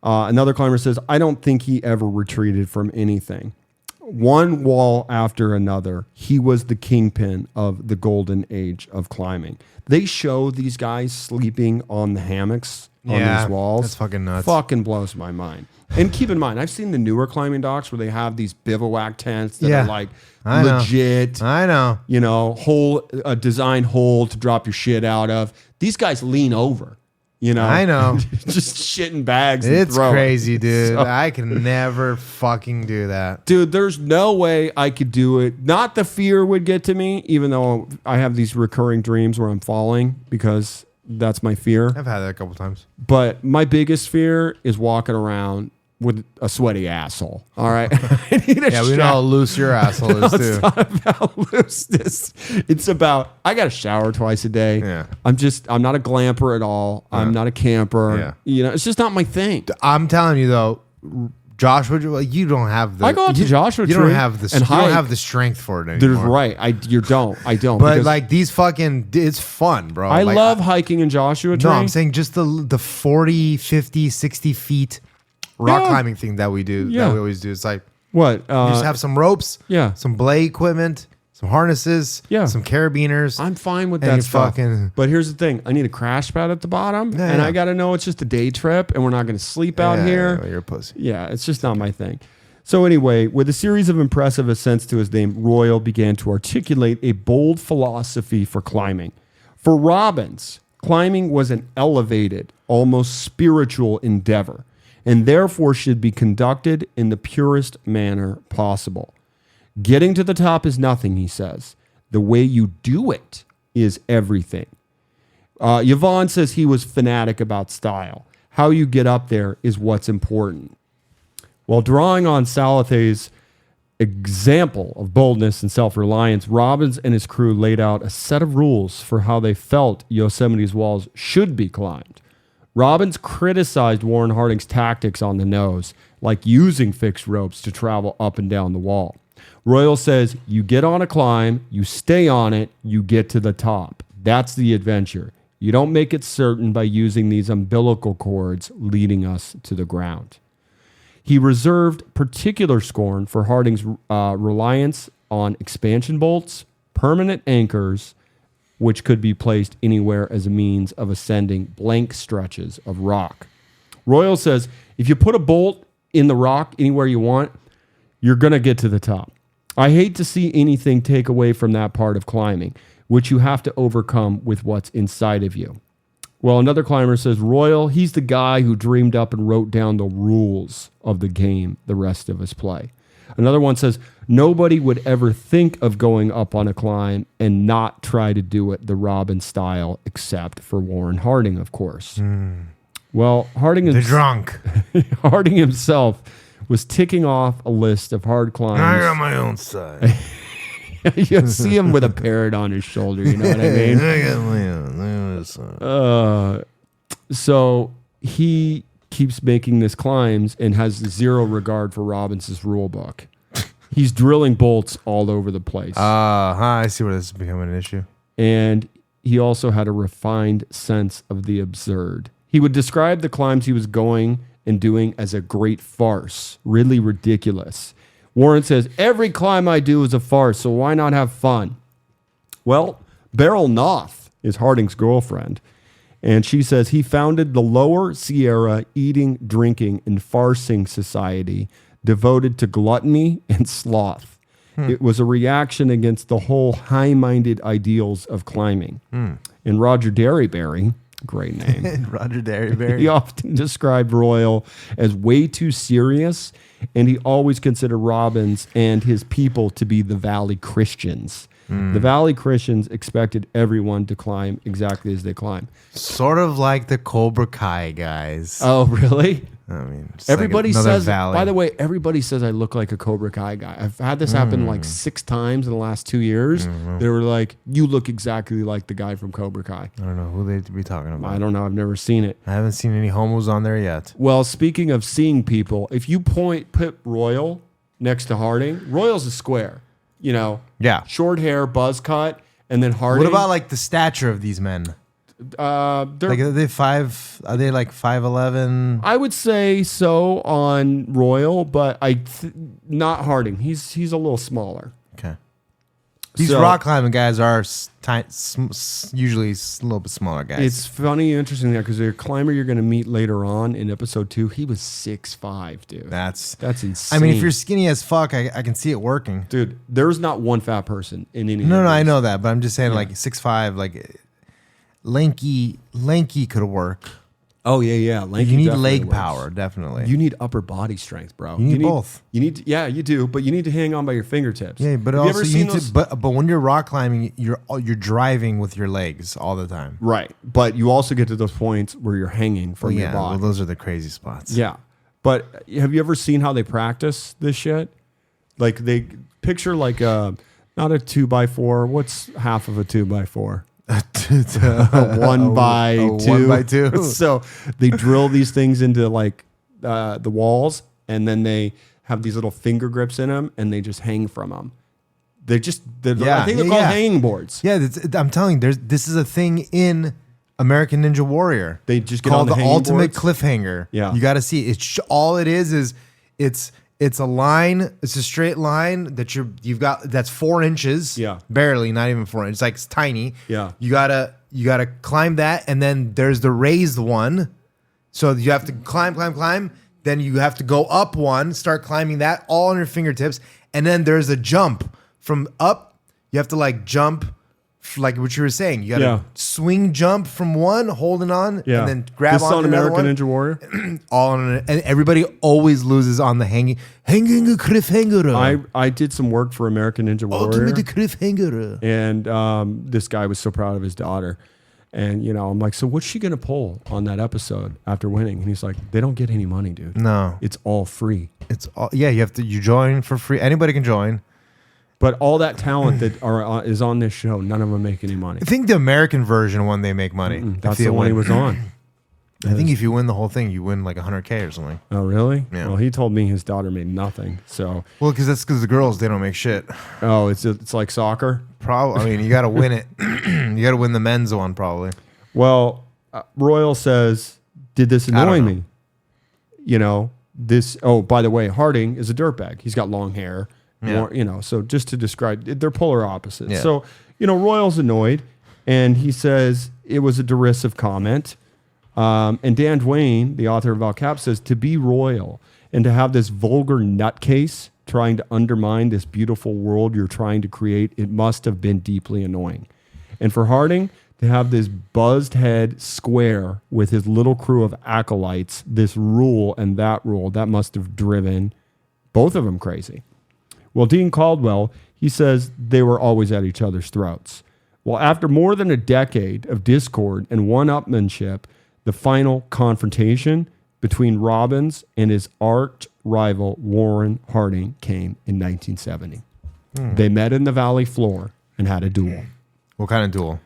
Another climber says, I don't think he ever retreated from anything. One wall after another, he was the kingpin of the golden age of climbing. They show these guys sleeping on the hammocks on these walls. That's fucking nuts. Fucking blows my mind. And keep in mind, I've seen the newer climbing docs where they have these bivouac tents that are like I know. legit. I know. You know, a design hole to drop your shit out of. These guys lean over. You know, I know. just shit in bags. And It's throw crazy, it. dude. So- I can never fucking do that. Dude, there's no way I could do it. Not the fear would get to me, even though I have these recurring dreams where I'm falling because that's my fear. I've had that a couple times. But my biggest fear is walking around with a sweaty asshole. All right. I need a Yeah, we know shower. how loose your asshole is, It's too. not about looseness. It's about I got to shower twice a day. Yeah. I'm not a glamper at all. I'm not a camper. Yeah. You know, it's just not my thing. I'm telling you, though, Joshua, you don't have the. I go out to Joshua You don't Tree have the. and You don't hike. have the strength for it There's anymore. right. I don't. But because like these fucking, it's fun, bro. I Like, love hiking in Joshua Tree. No, I'm saying just the 40, 50, 60 feet rock Yeah. climbing thing that we do. Yeah. That we always do. It's like What? you just have some ropes, yeah. some belay equipment, some harnesses, Yeah. some carabiners. I'm fine with And that you stuff. fucking- But here's the thing: I need a crash pad at the bottom, Yeah, and yeah. I got to know it's just a day trip, and we're not going to sleep out here. Yeah, you're a pussy. Yeah, it's just not my thing. So anyway, with a series of impressive ascents to his name, Royal began to articulate a bold philosophy for climbing. For Robbins, climbing was an elevated, almost spiritual endeavor, and therefore should be conducted in the purest manner possible. Getting to the top is nothing, he says. The way you do it is everything. Yvonne says he was fanatic about style. How you get up there is what's important. While drawing on Salathe's example of boldness and self-reliance, Robbins and his crew laid out a set of rules for how they felt Yosemite's walls should be climbed. Robbins criticized Warren Harding's tactics on the nose, like using fixed ropes to travel up and down the wall. Royal says, you get on a climb, you stay on it, you get to the top. That's the adventure. You don't make it certain by using these umbilical cords leading us to the ground. He reserved particular scorn for Harding's reliance on expansion bolts, permanent anchors, which could be placed anywhere as a means of ascending blank stretches of rock. Royal says, if you put a bolt in the rock anywhere you want, you're going to get to the top. I hate to see anything take away from that part of climbing. which you have to overcome with what's inside of you. Well, another climber says, Royal, he's the guy who dreamed up and wrote down the rules of the game the rest of us play. Another one says, nobody would ever think of going up on a climb and not try to do it the Robin style, except for Warren Harding, of course. Well, Harding The drunk. Harding himself was ticking off a list of hard climbs. I got my own side. You see him with a parrot on his shoulder, you know what I mean? I got my own side. So he keeps making this climbs and has zero regard for Robbins' rule book. He's drilling bolts all over the place. I see where this is becoming an issue. And he also had a refined sense of the absurd. He would describe the climbs he was going and doing as a great farce, really ridiculous. Warren says, every climb I do is a farce, so why not have fun? Well, Beryl Noth is Harding's girlfriend, and she says he founded the Lower Sierra Eating, Drinking, and Farcing Society devoted to gluttony and sloth. It was a reaction against the whole high-minded ideals of climbing. And Roger Derryberry, great name, Roger Derryberry. he often described Royal as way too serious, and he always considered Robbins and his people to be the Valley Christians. The Valley Christians expected everyone to climb exactly as they climb. Sort of like the Cobra Kai guys. Oh, really? I mean, just Everybody like another says, valley. by the way, everybody says I look like a Cobra Kai guy. I've had this happen like 6 times in the last 2 years. They were like, you look exactly like the guy from Cobra Kai. I don't know who they'd be talking about. I don't know. I've never seen it. I haven't seen any homos on there yet. Well, speaking of seeing people, if you put Royal next to Harding, Royal's a square, you know, Yeah. short hair, buzz cut, and then Harding. What about like the stature of these men? they're, Like, are they 5? Are they like 5'11"? I would say so on Royal, but not Harding. He's a little smaller. Okay. These So- rock climbing guys are usually a little bit smaller guys. It's funny, interesting there because the climber you're going to meet later on in episode 2, he was 6'5", dude. That's insane. I mean, if you're skinny as fuck, I can see it working. dude, there's not one fat person in any. No, of I these. know that, but I'm just saying, like 6'5", like lanky could work. Oh yeah. Lanky You need definitely leg works. power, definitely. You need upper body strength, bro. You need both. You need, yeah, you do, but you need to hang on by your fingertips. Yeah, but Have you also ever you seen need those? to. But when you're rock climbing, you're driving with your legs all the time. Right, but you also get to those points where you're hanging from your Yeah, body. well, those are the crazy spots. Yeah, but have you ever seen how they practice this shit? Like they picture like not a 2x4. What's half of a 2x4? A 1 by 2. 1 by 2. So they drill these things into like the walls, and then they have these little finger grips in them, and they just hang from them. I think they're called hanging boards. Yeah, I'm telling you, this is a thing in American Ninja Warrior. They just get called on the hanging ultimate boards? cliffhanger. Yeah. You got to see it. All it is it's a line. It's a straight line that you've got that's 4 inches. Yeah. barely, not even 4 inches. It's like it's tiny. Yeah. you gotta climb that, and then there's the raised one. So you have to climb. Then you have to go up one, start climbing that all on your fingertips, and then there's a jump from up. You have to like jump, like what you were saying. You got to swing jump from one, holding on, Yeah. and then grab this on on another American one. Ninja Warrior. All on it, and everybody always loses on the hanging cliffhanger. I did some work for American Ninja Warrior. Ultimate cliffhanger. And this guy was so proud of his daughter. And, you know, I'm like, so what's she going to pull on that episode after winning? And he's like, they don't get any money, dude. No, It's all free. it's all, yeah. You join for free. Anybody can join. But all that talent that is on this show, none of them make any money. I think the American version one they make money. That's If you the one he win. was on. I think if you win the whole thing, you win like $100K or something. Oh, really? Yeah. Well, he told me his daughter made nothing. So, Well, because the girls, they don't make shit. oh, it's like soccer. Probably. I mean, you got to win it. You got to win the men's one, probably. Well, Royal says, did this don't annoy know. me? You know, this, oh, by the way, Harding is a dirtbag. He's got long hair. Yeah. More, you know, so just to describe, they're polar opposites. Yeah. So, you know, Royal's annoyed, and he says it was a derisive comment. And Dan Duane, the author of Al Cap, says to be Royal and to have this vulgar nutcase trying to undermine this beautiful world you're trying to create, it must have been deeply annoying. And for Harding to have this buzzed head square with his little crew of acolytes, this rule and that rule, that must have driven both of them crazy. Well, Dean Caldwell, he says they were always at each other's throats. Well, after more than a decade of discord and one-upmanship, the final confrontation between Robbins and his arch rival Warren Harding came in 1970. They met in the valley floor and had a duel. What kind of duel?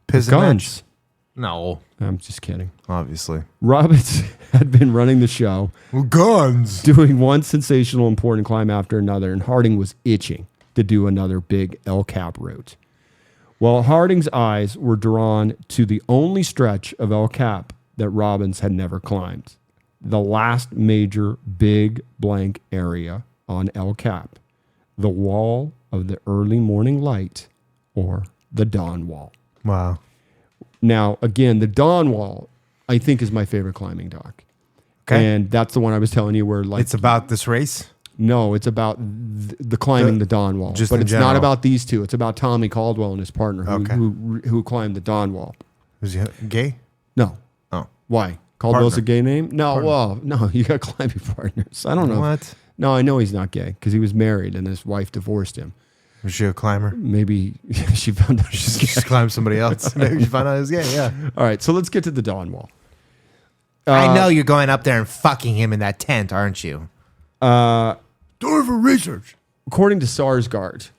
Piss Guns. No. I'm just kidding. Obviously. Robbins had been running the show, Guns. doing one sensational important climb after another, and Harding was itching to do another big El Cap route. Well, Harding's eyes were drawn to the only stretch of El Cap that Robbins had never climbed, the last major big blank area on El Cap, the wall of the early morning light, or the dawn wall. Wow. Now, again, the dawn wall, I think, is my favorite climbing dock. Okay. And that's the one I was telling you where, like, It's about this race? no, it's about the climbing the dawn wall. Just but in it's not general. about these two. It's about Tommy Caldwell and his partner Okay. who climbed the dawn wall. Was he gay? No. Oh. Why? Caldwell's Partner. a gay name? No, well, no, you got climbing partners. I don't know. What? No, I know he's not gay because he was married and his wife divorced him. Was she a climber? Maybe she found out she's She gay. just climbed somebody else. Maybe you found out he was gay, yeah. All right, so let's get to the dawn wall. I know you're going up there and fucking him in that tent, aren't you? Do it for research. According to Sarsgaard,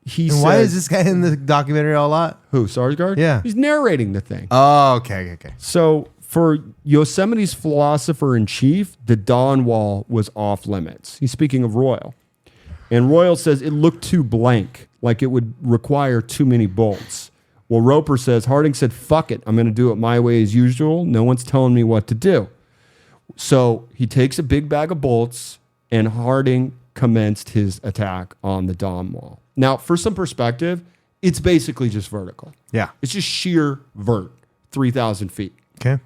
he And said, why is this guy in the documentary a lot? who, Sarsgaard? Yeah. He's narrating the thing. Oh, okay. So for Yosemite's philosopher-in-chief, the dawn wall was off limits. He's speaking of Royal. And Royal says it looked too blank, like it would require too many bolts. Well, Roper says, Harding said, fuck it, I'm going to do it my way as usual. No one's telling me what to do. So he takes a big bag of bolts, and Harding commenced his attack on the dawn wall. Now, for some perspective, it's basically just vertical. Yeah. It's just sheer vert, 3,000 feet. Okay.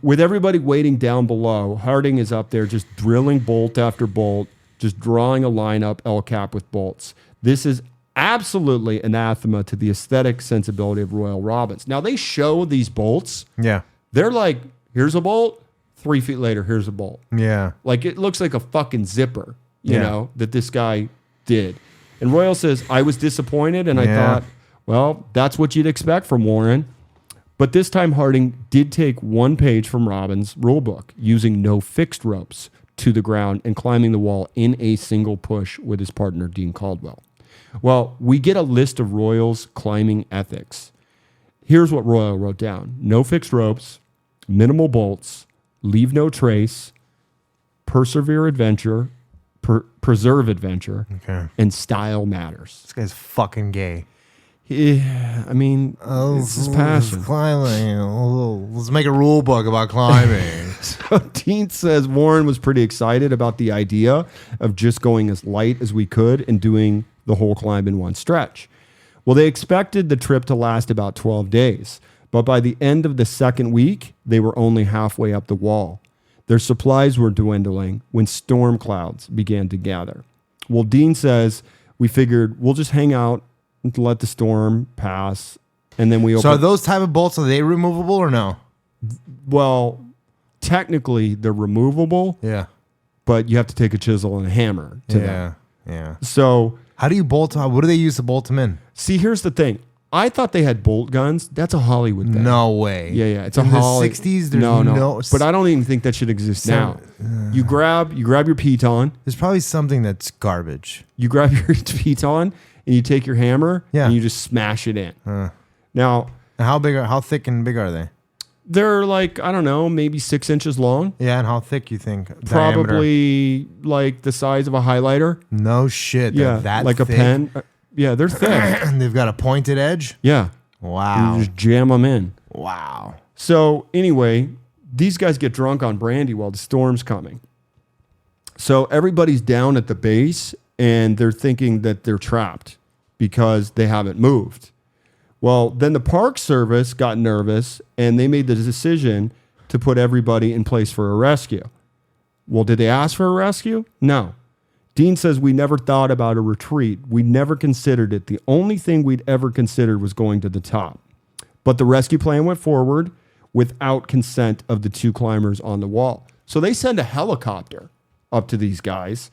With everybody waiting down below, Harding is up there just drilling bolt after bolt, just drawing a line up El Cap with bolts. This is absolutely anathema to the aesthetic sensibility of Royal Robbins. Now, they show these bolts. Yeah. They're like, here's a bolt. 3 feet later, here's a bolt. Yeah. Like, it looks like a fucking zipper, you Yeah. know, that this guy did. And Royal says, I was disappointed, and I Yeah. thought, well, that's what you'd expect from Warren. But this time, Harding did take one page from Robbins' rule book, using no fixed ropes to the ground and climbing the wall in a single push with his partner, Dean Caldwell. Well, we get a list of Royal's climbing ethics. Here's what Royal wrote down. No fixed ropes, minimal bolts, leave no trace, persevere adventure, preserve adventure, Okay. and style matters. This guy's fucking gay. Yeah, I mean, it's his passion. Climbing. Let's make a rule book about climbing. So Dean says Warren was pretty excited about the idea of just going as light as we could and doing the whole climb in one stretch. Well, they expected the trip to last about 12 days, but by the end of the second week, they were only halfway up the wall. Their supplies were dwindling when storm clouds began to gather. Well, Dean says, we figured we'll just hang out and let the storm pass, and then we open. So are those type of bolts, are they removable or no? Well, technically they're removable, Yeah. but you have to take a chisel and a hammer to them. Yeah. So, How do you bolt them? What do they use to bolt them in? see, here's the thing. I thought they had bolt guns. That's a Hollywood thing. No way. Yeah. It's in a Hollywood. the 60s, there's no. But I don't even think that should exist now. You grab your piton. There's probably something that's garbage. You grab your piton and you take your hammer Yeah. and you just smash it in. Now, And how thick and big are they? they're like, I don't know, maybe 6 inches long. Yeah, and how thick you think? Diameter? Probably like the size of a highlighter. No shit. Yeah, that like thick? a pen. Yeah, they're thick. And they've got a pointed edge. Yeah. Wow. You just jam them in. Wow. So anyway, these guys get drunk on brandy while the storm's coming. So everybody's down at the base and they're thinking that they're trapped because they haven't moved. Well, then the Park Service got nervous and they made the decision to put everybody in place for a rescue. Well, did they ask for a rescue? No. Dean says, we never thought about a retreat. We never considered it. The only thing we'd ever considered was going to the top. But the rescue plan went forward without consent of the 2 climbers on the wall. So they send a helicopter up to these guys,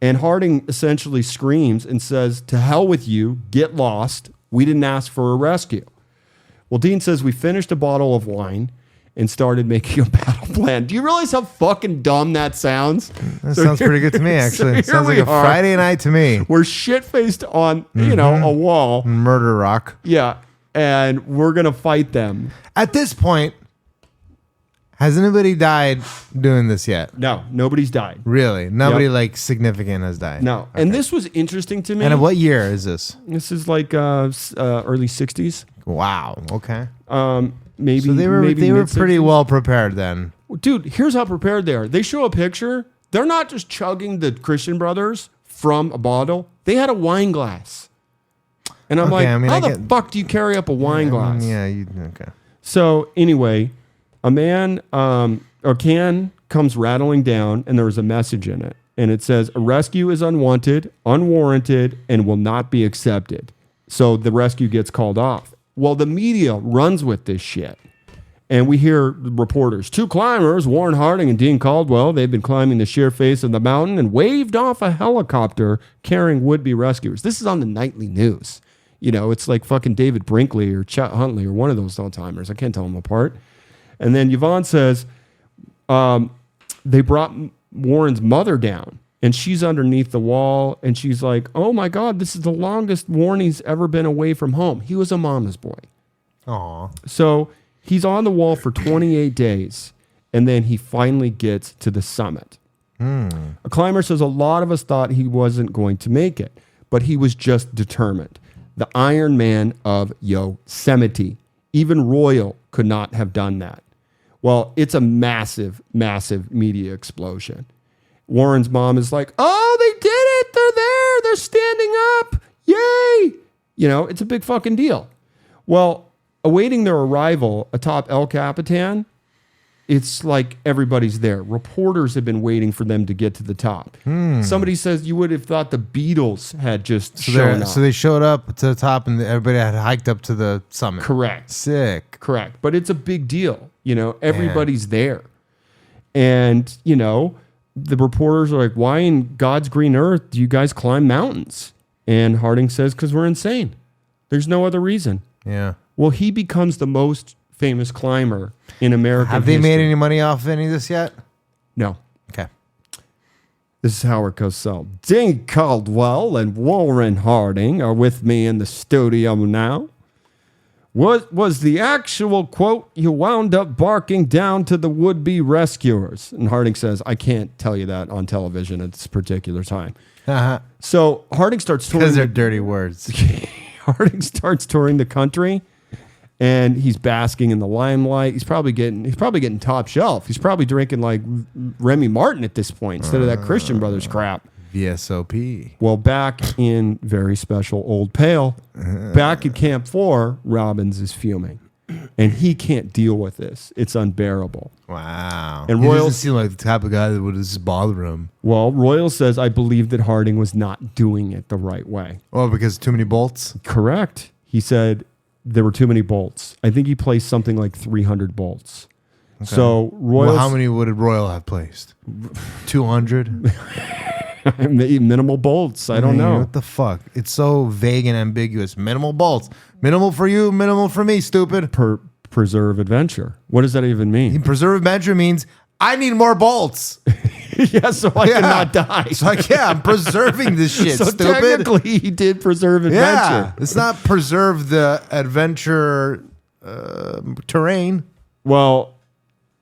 and Harding essentially screams and says, to hell with you, get lost. We didn't ask for a rescue. Well, Dean says, we finished a bottle of wine and started making a battle plan. Do you realize how fucking dumb that sounds? That sounds pretty good to me, actually. So Sounds like a Friday night to me. We're shit-faced on, a wall. Murder rock. Yeah, and we're going to fight them. At this point, has anybody died doing this yet? No, nobody's died. Really? Nobody like significant has died? No. Okay. And this was interesting to me. And what year is this? This is like early 60s. Wow. Okay. Maybe So they were pretty well prepared then. Dude, here's how prepared they are. They show a picture. They're not just chugging the Christian Brothers from a bottle. They had a wine glass. And I'm like, how the fuck do you carry up a wine glass? Okay. So anyway, a can comes rattling down, and there was a message in it. And it says, a rescue is unwanted, unwarranted, and will not be accepted. So the rescue gets called off. Well, the media runs with this shit. And we hear reporters, 2 climbers, Warren Harding and Dean Caldwell, they've been climbing the sheer face of the mountain and waved off a helicopter carrying would-be rescuers. This is on the nightly news. It's like fucking David Brinkley or Chet Huntley or one of those old-timers. I can't tell them apart. And then Yvonne says, they brought Warren's mother down. And she's underneath the wall, and she's like, oh, my God, this is the longest Warren's ever been away from home. He was a mama's boy. Aw. So he's on the wall for 28 days, and then he finally gets to the summit. A climber says a lot of us thought he wasn't going to make it, but he was just determined. The Iron Man of Yosemite. Even Royal could not have done that. Well, it's a massive, massive media explosion. Warren's mom is like, oh, they did it. They're there. They're standing up. Yay. It's a big fucking deal. Well, awaiting their arrival atop El Capitan, it's like everybody's there. Reporters have been waiting for them to get to the top. Somebody says you would have thought the Beatles had just shown up. So they showed up to the top and everybody had hiked up to the summit. Correct. Sick. Correct. But it's a big deal. Everybody's there. And, the reporters are like, why in God's green earth do you guys climb mountains? And Harding says, because we're insane. There's no other reason. Yeah. Well, he becomes the most famous climber in American Have they history. made any money off any of this yet? No. Okay. This is Howard Cosell. Dean Caldwell and Warren Harding are with me in the studio now. What was the actual quote you wound up barking down to the would-be rescuers? And Harding says, I can't tell you that on television at this particular time. So Harding starts touring. Because they're dirty words. Harding starts touring the country, and he's basking in the limelight. He's probably getting top shelf. He's probably drinking like Remy Martin at this point instead of that Christian Brothers crap. VSOP. Well, back in very special Old Pale, back at Camp 4, Robbins is fuming. And he can't deal with this. It's unbearable. Wow. And He Royal doesn't seem like the type of guy that would just bother him. Well, Royal says, I believe that Harding was not doing it the right way. Oh, because too many bolts? Correct. He said there were too many bolts. I think he placed something like 300 bolts. Okay. So Royal. Well, how many would Royal have placed? 200? Minimal bolts. I don't know. What the fuck? It's so vague and ambiguous. Minimal bolts. Minimal for you, minimal for me, stupid. Preserve adventure. What does that even mean? Preserve adventure means I need more bolts. Yeah, so I cannot die. So I'm preserving this shit, so stupid. Technically, he did preserve adventure. Yeah, it's not preserve the adventure terrain. Well,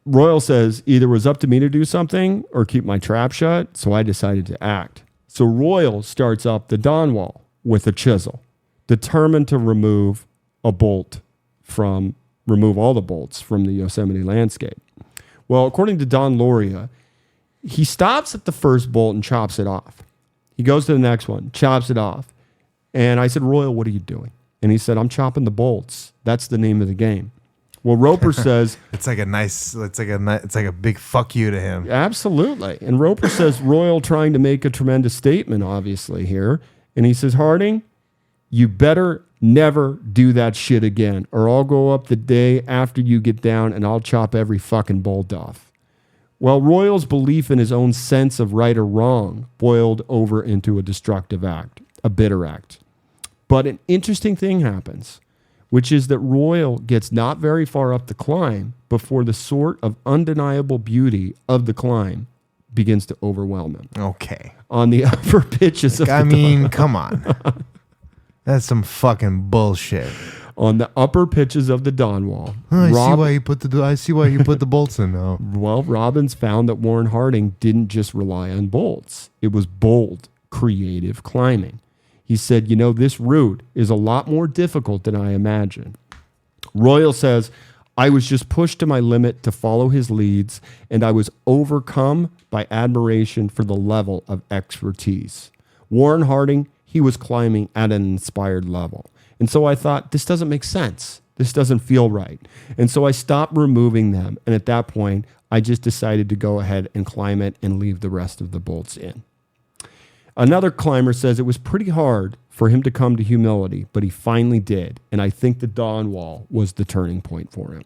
Royal says either it was up to me to do something or keep my trap shut, so I decided to act. So Royal starts up the Dawn Wall with a chisel, determined to remove all the bolts from the Yosemite landscape. Well, according to Don Loria, he stops at the first bolt and chops it off. He goes to the next one, chops it off. And I said, Royal, what are you doing? And he said, I'm chopping the bolts. That's the name of the game. Well, Roper says It's like a big fuck you to him. absolutely. And Roper says Royal trying to make a tremendous statement, obviously, here. And he says, Harding, you better never do that shit again, or I'll go up the day after you get down and I'll chop every fucking bolt off. Well, Royal's belief in his own sense of right or wrong boiled over into a destructive act, a bitter act. But an interesting thing happens, which is that Royal gets not very far up the climb before the sort of undeniable beauty of the climb begins to overwhelm him. Okay. On the upper pitches of Come on. That's some fucking bullshit. on the upper pitches of the Dawn Wall. I see why you put the bolts in now. Well, Robbins found that Warren Harding didn't just rely on bolts. It was bold, creative climbing. He said, this route is a lot more difficult than I imagined. Royal says, I was just pushed to my limit to follow his leads, and I was overcome by admiration for the level of expertise. Warren Harding, he was climbing at an inspired level. And so I thought, this doesn't make sense. This doesn't feel right. And so I stopped removing them. And at that point, I just decided to go ahead and climb it and leave the rest of the bolts in. Another climber says it was pretty hard for him to come to humility, but he finally did. And I think the Dawn Wall was the turning point for him.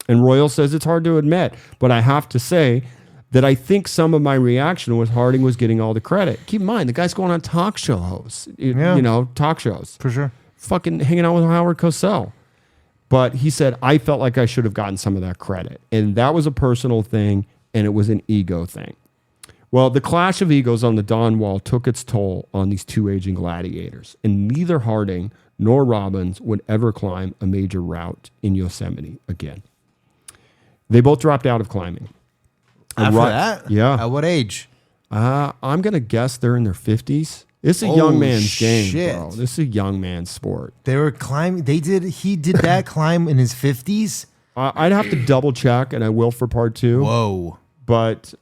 And Royal says it's hard to admit, but I have to say that I think some of my reaction was Harding was getting all the credit. Keep in mind, the guy's going on talk show hosts, talk shows. For sure. Fucking hanging out with Howard Cosell. But he said, I felt like I should have gotten some of that credit. And that was a personal thing, and it was an ego thing. Well, the clash of egos on the Dawn Wall took its toll on these two aging gladiators, and neither Harding nor Robbins would ever climb a major route in Yosemite again. They both dropped out of climbing. After that? Yeah. At what age? I'm going to guess they're in their 50s. It's a young man's game, shit. bro. This is a young man's sport. They were climbing. He did that climb in his 50s? I'd have to double check, and I will for part 2. Whoa. But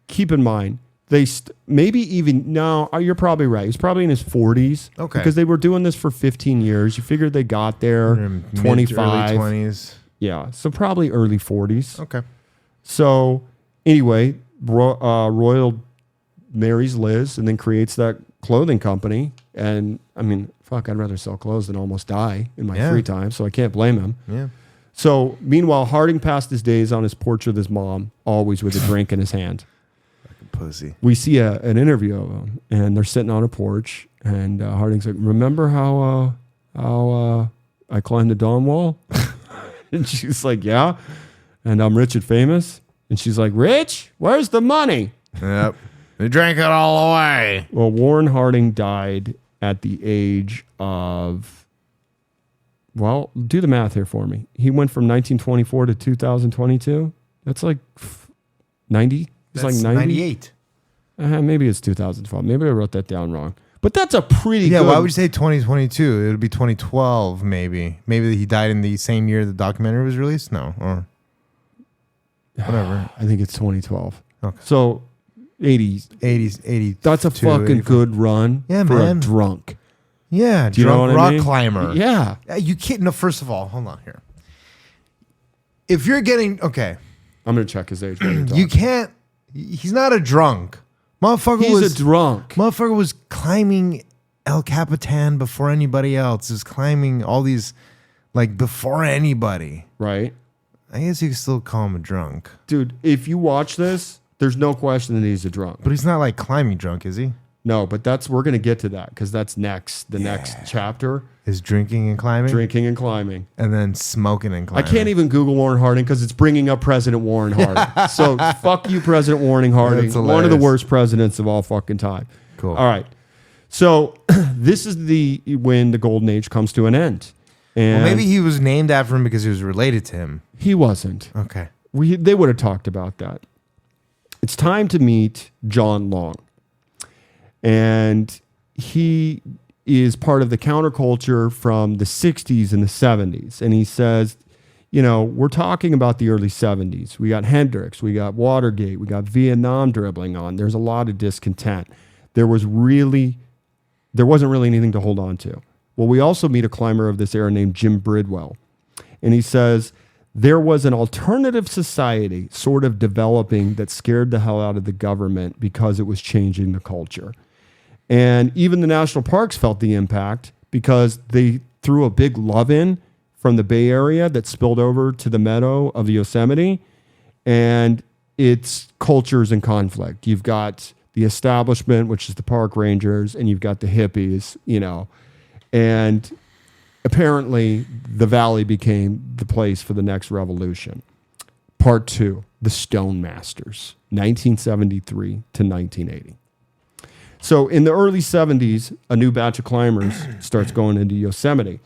keep in mind, you're probably right. He's probably in his 40s. Okay. Because they were doing this for 15 years. You figured they got there 25. Early 20s. Yeah, so probably early 40s. Okay. So anyway, Royal marries Liz and then creates that clothing company. And I mean, fuck, I'd rather sell clothes than almost die in my free time. So I can't blame him. Yeah. So meanwhile, Harding passed his days on his porch with his mom, always with a drink in his hand. Pussy. We see an interview of him, and they're sitting on a porch, and Harding's like, remember how I climbed the Dawn Wall? And she's like, yeah. And I'm rich and famous. And she's like, rich? Where's the money? Yep. They drank it all away. Well, Warren Harding died at the age of, well, do the math here for me. He went from 1924 to 2022. That's like 90. It's like 98. Maybe it's 2012. Maybe I wrote that down wrong. But that's a pretty Yeah, good... why would you say 2022? It would be 2012, maybe. Maybe he died in the same year the documentary was released? No. Or whatever. I think it's 2012. Okay. So 80s. 80. That's a fucking 85. good run for a drunk. Yeah, Do you know what rock I mean? climber. Yeah. You can't... No, first of all, hold on here. If you're getting... Okay. I'm going to check his age. You can't... He's not a drunk. He's a drunk. Motherfucker was climbing El Capitan before anybody else. He was climbing all these, like, before anybody. Right. I guess you could still call him a drunk. Dude, if you watch this, there's no question that he's a drunk. But he's not, like, climbing drunk, is he? No, but we're going to get to that because that's next chapter. Is drinking and climbing? Drinking and climbing. And then smoking and climbing. I can't even Google Warren Harding because it's bringing up President Warren Harding. So fuck you, President Warren Harding. That's One of the hilarious. worst presidents of all fucking time. Cool. All right. So this is when the golden age comes to an end. And Well, maybe he was named after him because he was related to him. he wasn't. Okay. They would have talked about that. It's time to meet John Long. And he is part of the counterculture from the 60s and the 70s. And he says, we're talking about the early 70s. We got Hendrix, we got Watergate, we got Vietnam dribbling on. There's a lot of discontent. There wasn't really anything to hold on to. Well, we also meet a climber of this era named Jim Bridwell. And he says there was an alternative society sort of developing that scared the hell out of the government because it was changing the culture. And even the national parks felt the impact because they threw a big love in from the Bay Area that spilled over to the meadow of the Yosemite. And it's cultures in conflict. You've got the establishment, which is the park rangers, and you've got the hippies, and apparently the valley became the place for the next revolution. Part 2, the Stone Masters, 1973 to 1980. So in the early 70s, a new batch of climbers starts going into Yosemite.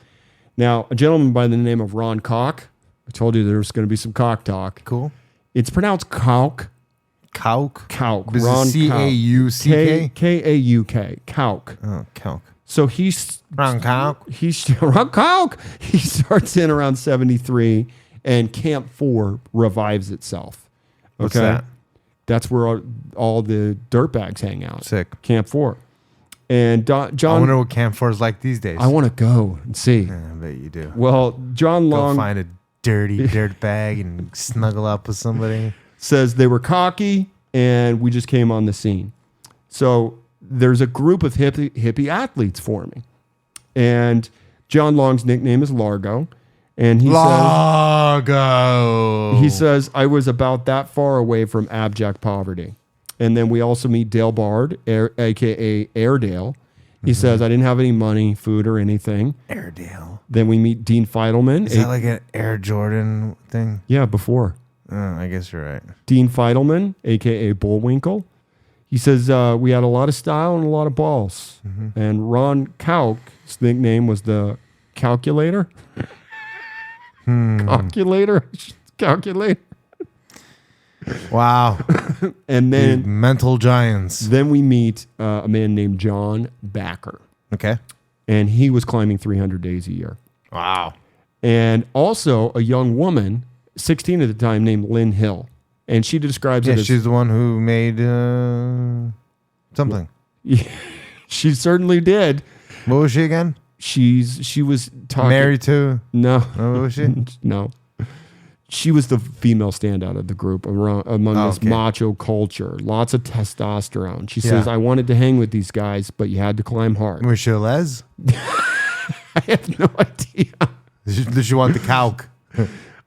Now, a gentleman by the name of Ron Koch, I told you there was going to be some cock talk. Cool. It's pronounced Kauk. Kauk? Kauk. Ron C-A-U-C-K? K-A-U-K. Kauk. Oh, Kauk. So he's... Ron Kauk? Ron Kauk. He starts in around 73, and Camp 4 revives itself. Okay? What's that? That's where all the dirtbags hang out. Sick. Camp 4. And John... I wonder what Camp 4 is like these days. I want to go and see. Yeah, I bet you do. Well, John Long... Go find a dirty dirt bag and snuggle up with somebody. Says they were cocky and we just came on the scene. So there's a group of hippie athletes forming. And John Long's nickname is Largo. And he says, I was about that far away from abject poverty. And then we also meet Dale Bard, a.k.a. Airedale. He says, I didn't have any money, food, or anything. Airedale. Then we meet Dean Feidelman. Is that like an Air Jordan thing? Yeah, before. I guess you're right. Dean Feidelman, a.k.a. Bullwinkle. He says, we had a lot of style and a lot of balls. And Ron Kauk's nickname was the Calculator. Calculator. Wow. And then Dude, mental giants. Then we meet a man named John Backer. Okay. And he was climbing 300 days a year. Wow. And also a young woman, 16 at the time, named Lynn Hill. And she describes it as... she's the one who made something. Yeah, she certainly did. What was she again? She was talking... Married to? No. Oh, what was she? No. She was the female standout of the group among this macho culture. Lots of testosterone. She says, I wanted to hang with these guys, but you had to climb hard. Was she a les? I have no idea. Did she want the calc?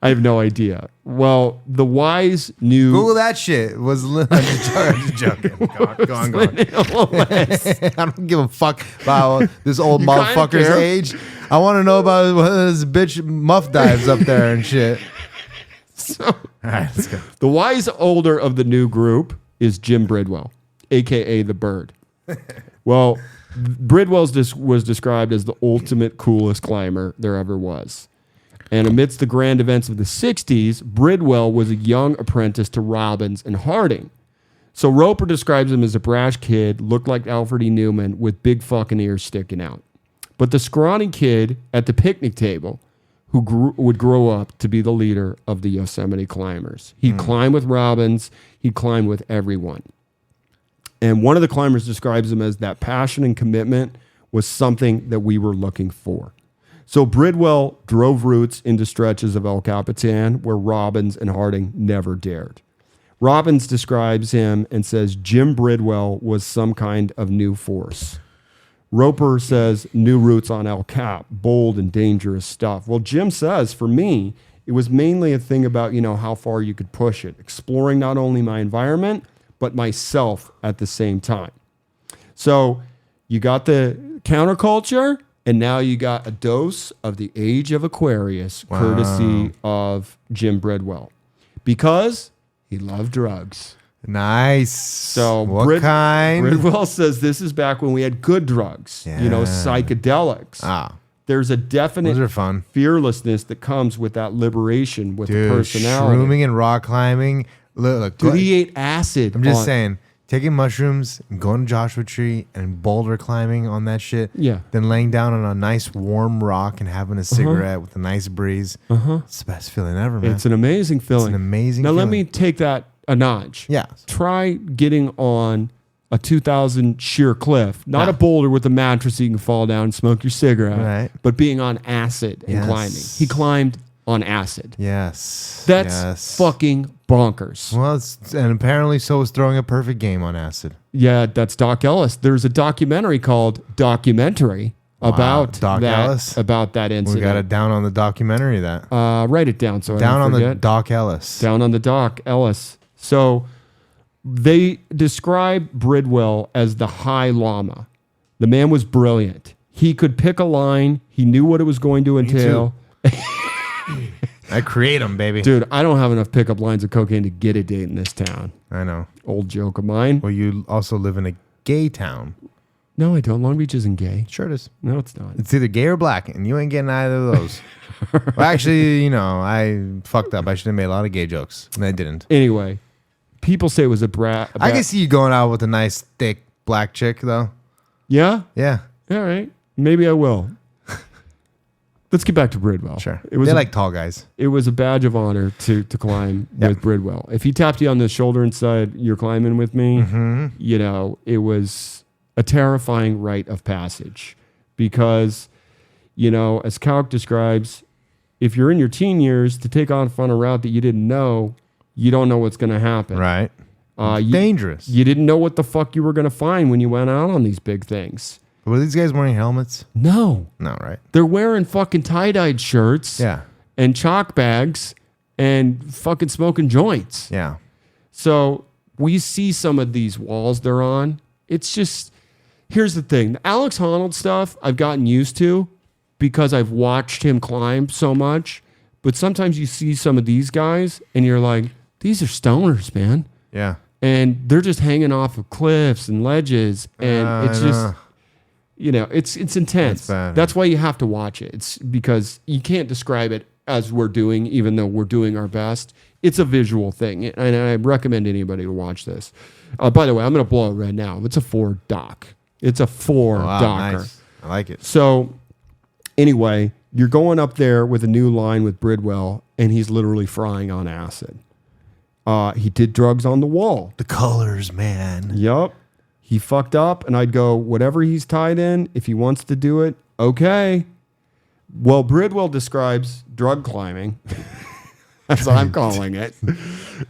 I have no idea. Well, the wise new... Google that shit. I'm just joking. Go on. I don't give a fuck about this old motherfucker's age. I want to know about this bitch muff dives up there and shit. So, all right, let's go. The wise older of the new group is Jim Bridwell, a.k.a. the Bird. Well, Bridwell was described as the ultimate coolest climber there ever was. And amidst the grand events of the 60s, Bridwell was a young apprentice to Robbins and Harding. So Roper describes him as a brash kid, looked like Alfred E. Newman with big fucking ears sticking out. But the scrawny kid at the picnic table who would grow up to be the leader of the Yosemite climbers. He'd climb with Robbins. He'd climb with everyone. And one of the climbers describes him as that passion and commitment was something that we were looking for. So Bridwell drove routes into stretches of El Capitan where Robbins and Harding never dared. Robbins describes him and says Jim Bridwell was some kind of new force. Roper says new routes on El Cap, bold and dangerous stuff. Well, Jim says, for me, it was mainly a thing about, how far you could push it, exploring not only my environment, but myself at the same time. So you got the counterculture, and now you got a dose of the age of Aquarius, courtesy of Jim Bridwell, because he loved drugs. Nice. So what kind? Bridwell says this is back when we had good drugs, psychedelics. There's a definite Those are fun. fearlessness that comes with that liberation with the personality. Shrooming and rock climbing. Look, Dude, he ate acid. I'm just saying, taking mushrooms, going to Joshua Tree and boulder climbing on that shit. Yeah. Then laying down on a nice warm rock and having a cigarette with a nice breeze. It's the best feeling ever, man. It's an amazing feeling. It's an amazing Now, feeling. let me take that a notch. Yeah. Try getting on a 2,000 sheer cliff, not a boulder with a mattress so you can fall down and smoke your cigarette, Right. but being on acid and climbing. He climbed on acid. Yes. That's fucking bonkers. Well, and apparently so is throwing a perfect game on acid. Yeah, that's Doc Ellis. There's a documentary called Documentary about Doc Ellis? about that incident. We got it down on the documentary that. Write it down so Down I on don't the forget. Doc Ellis. Down on the Doc Ellis. So they describe Bridwell as the high llama. The man was brilliant. He could pick a line. He knew what it was going to entail. I create them, baby. Dude, I don't have enough pickup lines of cocaine to get a date in this town. I know. Old joke of mine. Well, you also live in a gay town. No, I don't. Long Beach isn't gay. Sure it is. No, it's not. It's either gay or black, and you ain't getting either of those. Well, actually, I fucked up. I should have made a lot of gay jokes, and I didn't. Anyway, people say it was a brat. I can see you going out with a nice, thick black chick, though. Yeah? Yeah. All right. Maybe I will. Let's get back to Bridwell. Sure. It was they like tall guys. It was a badge of honor to climb with Bridwell. If he tapped you on the shoulder and said, "You're climbing with me," it was a terrifying rite of passage because, as Kalk describes, if you're in your teen years to take on a route that you didn't know, you don't know what's going to happen. Right. Dangerous. You didn't know what the fuck you were going to find when you went out on these big things. Were these guys wearing helmets? No. No, right? They're wearing fucking tie-dyed shirts and chalk bags and fucking smoking joints. Yeah. So we see some of these walls they're on. It's just, here's the thing. The Alex Honnold stuff I've gotten used to because I've watched him climb so much. But sometimes you see some of these guys and you're like, these are stoners, man. Yeah. And they're just hanging off of cliffs and ledges. And it's just... it's intense. That's why you have to watch it. It's because you can't describe it as we're doing, even though we're doing our best. It's a visual thing. And I recommend anybody to watch this. By the way, I'm going to blow it right now. It's a 4 doc. It's a 4 docker. Nice. I like it. So anyway, you're going up there with a new line with Bridwell, and he's literally frying on acid. He did drugs on the wall. The colors, man. Yup. He fucked up, and I'd go, whatever he's tied in, if he wants to do it, okay. Well, Bridwell describes drug climbing, as I'm calling it.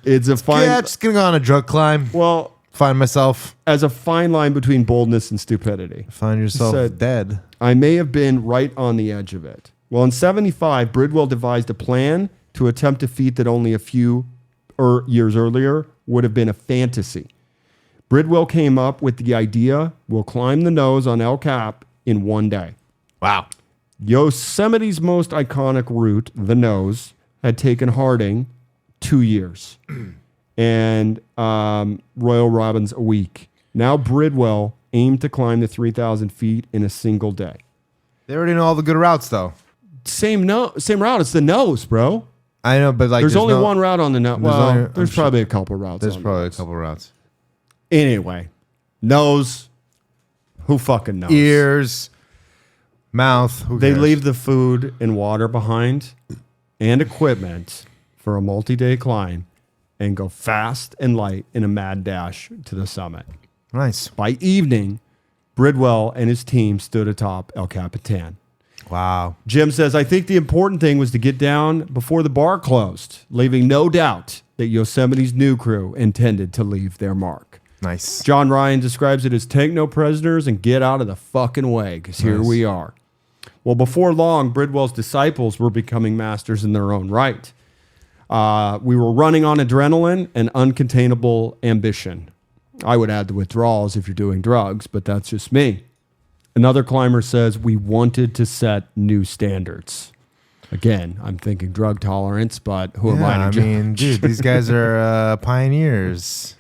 It's a fine... Yeah, just going to go on a drug climb. Well... Find myself... As a fine line between boldness and stupidity. Find yourself dead. I may have been right on the edge of it. Well, in 75, Bridwell devised a plan to attempt a feat that only a few years earlier would have been a fantasy. Bridwell came up with the idea, we'll climb the nose on El Cap in one day. Wow. Yosemite's most iconic route, the nose, had taken Harding 2 years. And Royal Robbins a week. Now Bridwell aimed to climb the 3,000 feet in a single day. They already know all the good routes, though. Same route. It's the nose, bro. I know, but there's only one route on the nose. Well, there's probably a couple routes. There's probably a couple routes. Anyway, nose. Who fucking knows? Ears, mouth. Who they cares? leave the food and water behind and equipment for a multi-day climb and go fast and light in a mad dash to the summit. Nice. By evening, Bridwell and his team stood atop El Capitan. Wow. Jim says, I think the important thing was to get down before the bar closed, leaving no doubt that Yosemite's new crew intended to leave their mark. Nice. John Ryan describes it as take no prisoners and get out of the fucking way, because here we are. Well, before long, Bridwell's disciples were becoming masters in their own right. We were running on adrenaline and uncontainable ambition. I would add the withdrawals if you're doing drugs, but that's just me. Another climber says we wanted to set new standards. Again, I'm thinking drug tolerance, but who am I to judge? Dude, these guys are pioneers.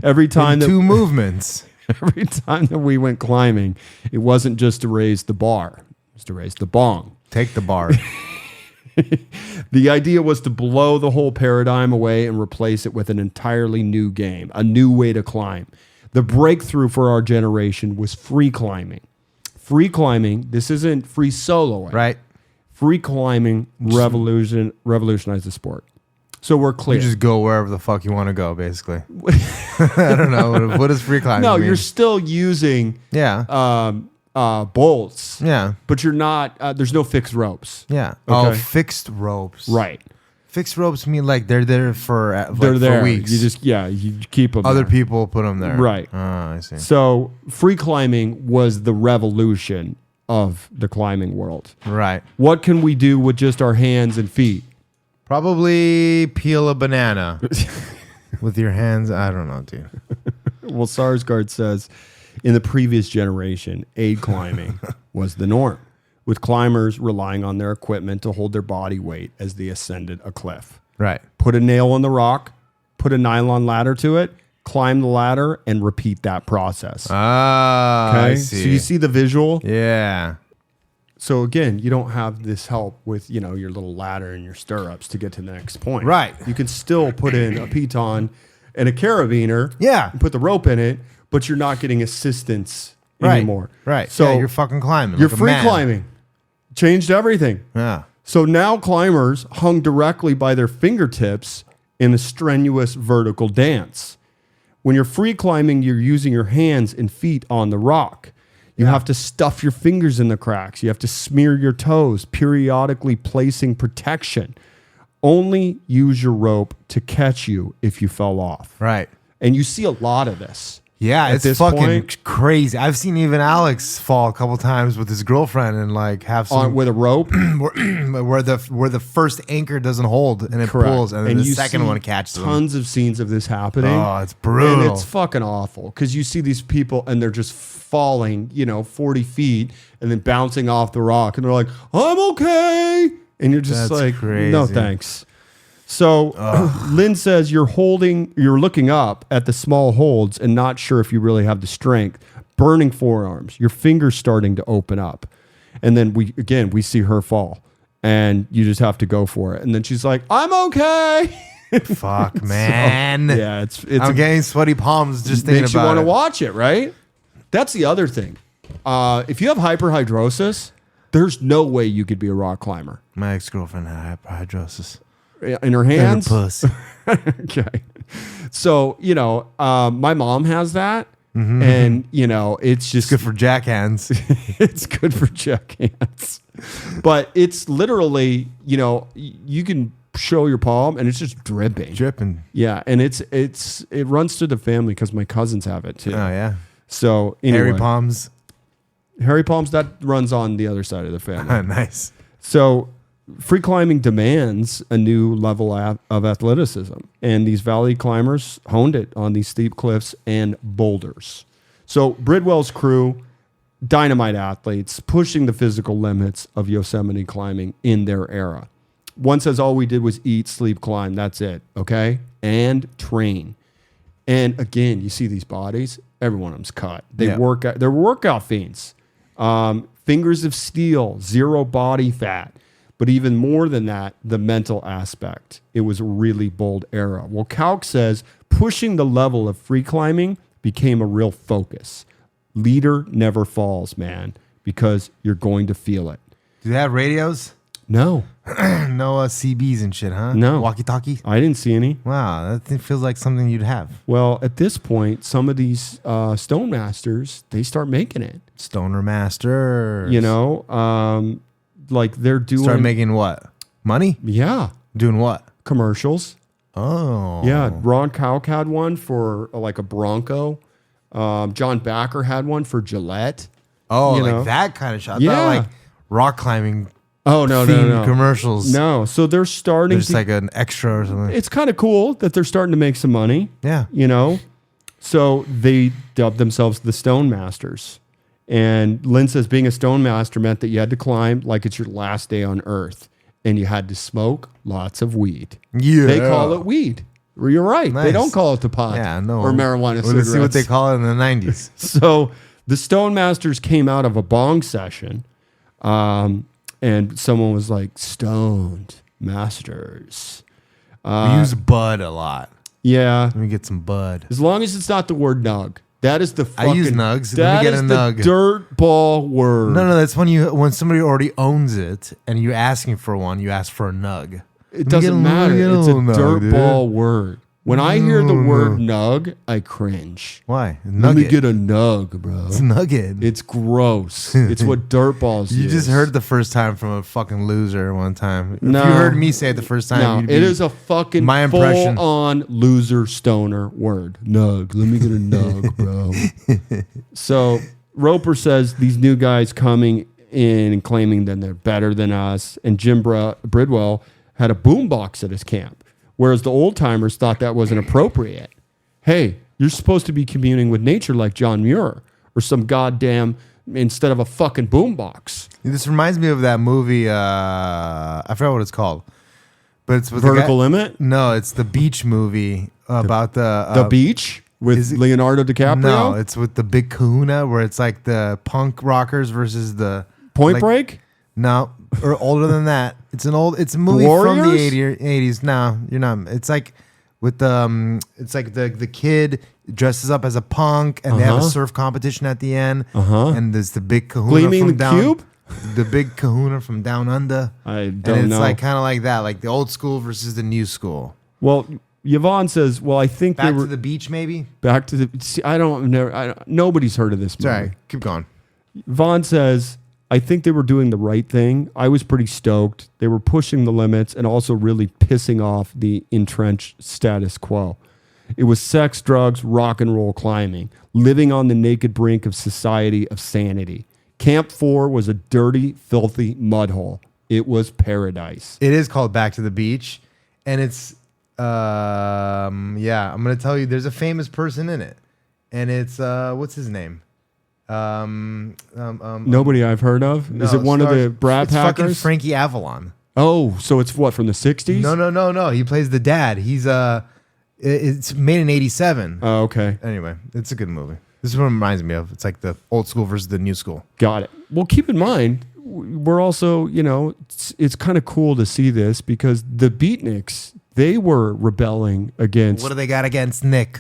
Every time two movements. Every time that we went climbing, it wasn't just to raise the bar. It was to raise the bong. Take the bar. The idea was to blow the whole paradigm away and replace it with an entirely new game, a new way to climb. The breakthrough for our generation was free climbing. Free climbing, this isn't free soloing. Right. Free climbing revolutionized the sport. So we're clear. You just go wherever the fuck you want to go, basically. I don't know. What does free climbing mean? You're still using bolts. Yeah. But you're not. There's no fixed ropes. Yeah. Okay. Oh, fixed ropes. Right. Fixed ropes mean like they're there for They're there. for weeks. You just you keep them. Other there. people put them there. Right. Oh, I see. So free climbing was the revolution of the climbing world. Right. What can we do with just our hands and feet? Probably peel a banana with your hands. I don't know, dude. Well, Sarsgaard says in the previous generation, aid climbing was the norm, with climbers relying on their equipment to hold their body weight as they ascended a cliff. Right. Put a nail in the rock, put a nylon ladder to it, climb the ladder, and repeat that process. Ah, Okay? I see. So you see the visual? Yeah. So again, you don't have this help with, your little ladder and your stirrups to get to the next point. Right. You can still put in a piton and a carabiner. Yeah. And put the rope in it, but you're not getting assistance anymore. Right. So yeah, you're fucking climbing. you're like a free man. climbing. Changed everything. Yeah. So now climbers hung directly by their fingertips in a strenuous vertical dance. When you're free climbing, you're using your hands and feet on the rock. You have to stuff your fingers in the cracks. You have to smear your toes, periodically placing protection. Only use your rope to catch you if you fell off. Right. And you see a lot of this. Yeah, At it's this fucking point- crazy. I've seen even Alex fall a couple times with his girlfriend and like have some With a rope. where the first anchor doesn't hold and it Correct. pulls and then the you second see one catches them. tons of scenes of this happening. Oh, it's brutal. And it's fucking awful because you see these people and they're just falling, 40 feet and then bouncing off the rock. And they're like, I'm okay. And you're just That's like, crazy. no thanks. So Lynn says you're looking up at the small holds and not sure if you really have the strength. Burning forearms, your fingers starting to open up. And then we see her fall and you just have to go for it. And then she's like, I'm okay. Fuck, man. Yeah, it's I'm getting sweaty palms just thinking makes you about want to it. watch it, right? That's the other thing. If you have hyperhidrosis, there's no way you could be a rock climber. My ex-girlfriend had hyperhidrosis. In her hands? pussy. Okay. So, my mom has that. Mm-hmm. And, it's just Good for jack hands. it's good for jack hands. But it's literally, you can show your palm and it's just dripping. Dripping. Yeah. And it runs through the family because my cousins have it too. Oh, yeah. So anyway, Hairy palms. hairy palms, that runs on the other side of the family. Nice. So free climbing demands a new level of athleticism. And these valley climbers honed it on these steep cliffs and boulders. So Bridwell's crew, dynamite athletes, pushing the physical limits of Yosemite climbing in their era. One says all we did was eat, sleep, climb. That's it. Okay. And train. And again, you see these bodies, every one of them's cut. They're workout fiends. Fingers of steel, zero body fat. But even more than that, the mental aspect. It was a really bold era. Well, Kalk says pushing the level of free climbing became a real focus. Leader never falls, man, because you're going to feel it. Do they have radios? No, No CBs and shit, huh? No. Walkie-talkie? I didn't see any. Wow, that thing feels like something you'd have. Well, at this point, some of these stone masters, they start making it. Stoner Masters. Like they're doing. Start making what? Money? Yeah, Doing what? commercials. Oh. Yeah, Ron Kalk had one for like a Bronco. John Backer had one for Gillette. Oh, You like know? that kind of shit. I Yeah. thought like rock climbing Oh no, themed commercials. No, so they're starting. They're just like an extra or something. It's kind of cool that they're starting to make some money. Yeah. So they dubbed themselves the Stone Masters. And Lynn says being a Stone Master meant that you had to climb like it's your last day on Earth, and you had to smoke lots of weed. Yeah. They call it weed. You're right. They Nice. don't call it the pot. Yeah, no. Or marijuana Let's cigarettes. see what they call it in the 90s. So the Stone Masters came out of a bong session, and someone was like, "Stoned Masters." We use bud a lot. Yeah, Let me get some bud. as long as it's not the word nug. That is the fucking. I use nugs. Let me That get is a the nug. dirt ball word. No, that's when somebody already owns it and you're asking for one, you ask for a nug. It doesn't matter. It's a dirt ball word. When I hear the word nug, I cringe. Why? Let me get a nug, bro. It's nugget. It's gross. It's what dirtballs You use. just heard the first time from a fucking loser one time. No. If you heard me say it the first time, No, you'd it be, is a fucking my impression. full-on loser stoner word. Nug. Let me get a nug, bro. So Roper says these new guys coming in and claiming that they're better than us, and Jim Bridwell had a boombox at his camp. Whereas the old timers thought that wasn't appropriate. Hey, you're supposed to be communing with nature like John Muir or some goddamn, instead of a fucking boombox. This reminds me of that movie. I forgot what it's called, but it's with Vertical Limit? No, it's the beach movie about The Beach with it- Leonardo DiCaprio? No, it's with the Big Kahuna, where it's like the punk rockers versus the Point like- Break? No, or older than that. It's a movie from the Warriors? 80s. No, you're not. It's like with the it's like the kid dresses up as a punk, and they have a surf competition at the end. And there's the Big Kahuna Gleaming from the down. Cube? The Big Kahuna from down under. I don't and it's know. like kind of like that, like the old school versus the new school. Well, Yvonne says, well, I think Back they to were the beach, maybe. back to the. See, nobody's heard of this movie. Sorry, keep going. Vaughn says, I think they were doing the right thing. I was pretty stoked. They were pushing the limits and also really pissing off the entrenched status quo. It was sex, drugs, rock and roll climbing, living on the naked brink of society of sanity. Camp 4 was a dirty, filthy mud hole. It was paradise. It is called Back to the Beach, and it's I'm gonna tell you. There's a famous person in it, and it's what's his name? Nobody I've heard of. Is No, it one of the Brad It's fucking Packers? Frankie Avalon. Oh, so it's what, from the 60s? No. He plays the dad. He's it's made in '87. Oh, okay. Anyway, it's a good movie. This is what it reminds me of. It's like the old school versus the new school. Got it. Well, keep in mind, we're also, it's kind of cool to see this because the Beatniks, they were rebelling against What do they got against Nick?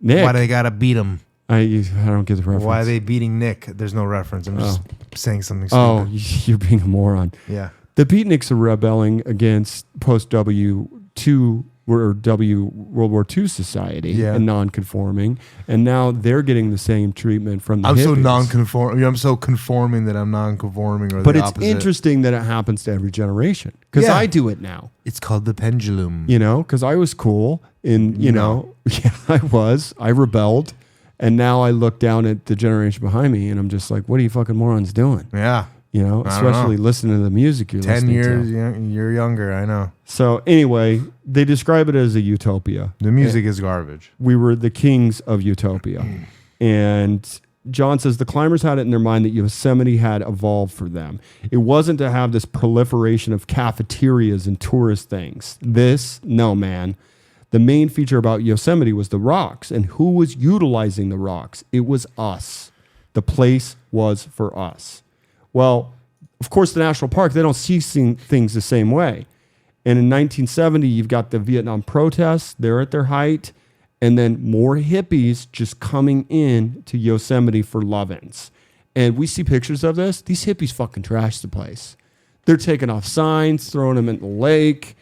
Nick. Why do they gotta beat him? I don't get the reference. Why are they beating Nick? There's no reference. I'm just saying something Oh, stupid. you're being a moron. Yeah. The Beatniks are rebelling against post W2 or World War II society and non-conforming, and now they're getting the same treatment from the I'm so hippies. non-conforming. I'm so conforming that I'm non-conforming, or But the it's opposite. interesting that it happens to every generation because Yeah. I do it now. It's called the pendulum. Because I was cool and, yeah, I was. I rebelled. And now I look down at the generation behind me and I'm just like, what are you fucking morons doing? Yeah. I don't Especially know. listening to the music you're 10 listening years, to. you're younger. I know. So anyway, they describe it as a utopia. The music is garbage. We were the kings of utopia. And John says the climbers had it in their mind that Yosemite had evolved for them. It wasn't to have this proliferation of cafeterias and tourist things. No, man. The main feature about Yosemite was the rocks. And who was utilizing the rocks? It was us. The place was for us. Well, of course, the national park, they don't see things the same way. And in 1970, you've got the Vietnam protests. They're at their height. And then more hippies just coming in to Yosemite for love-ins. And we see pictures of this. These hippies fucking trash the place. They're taking off signs, throwing them in the lake.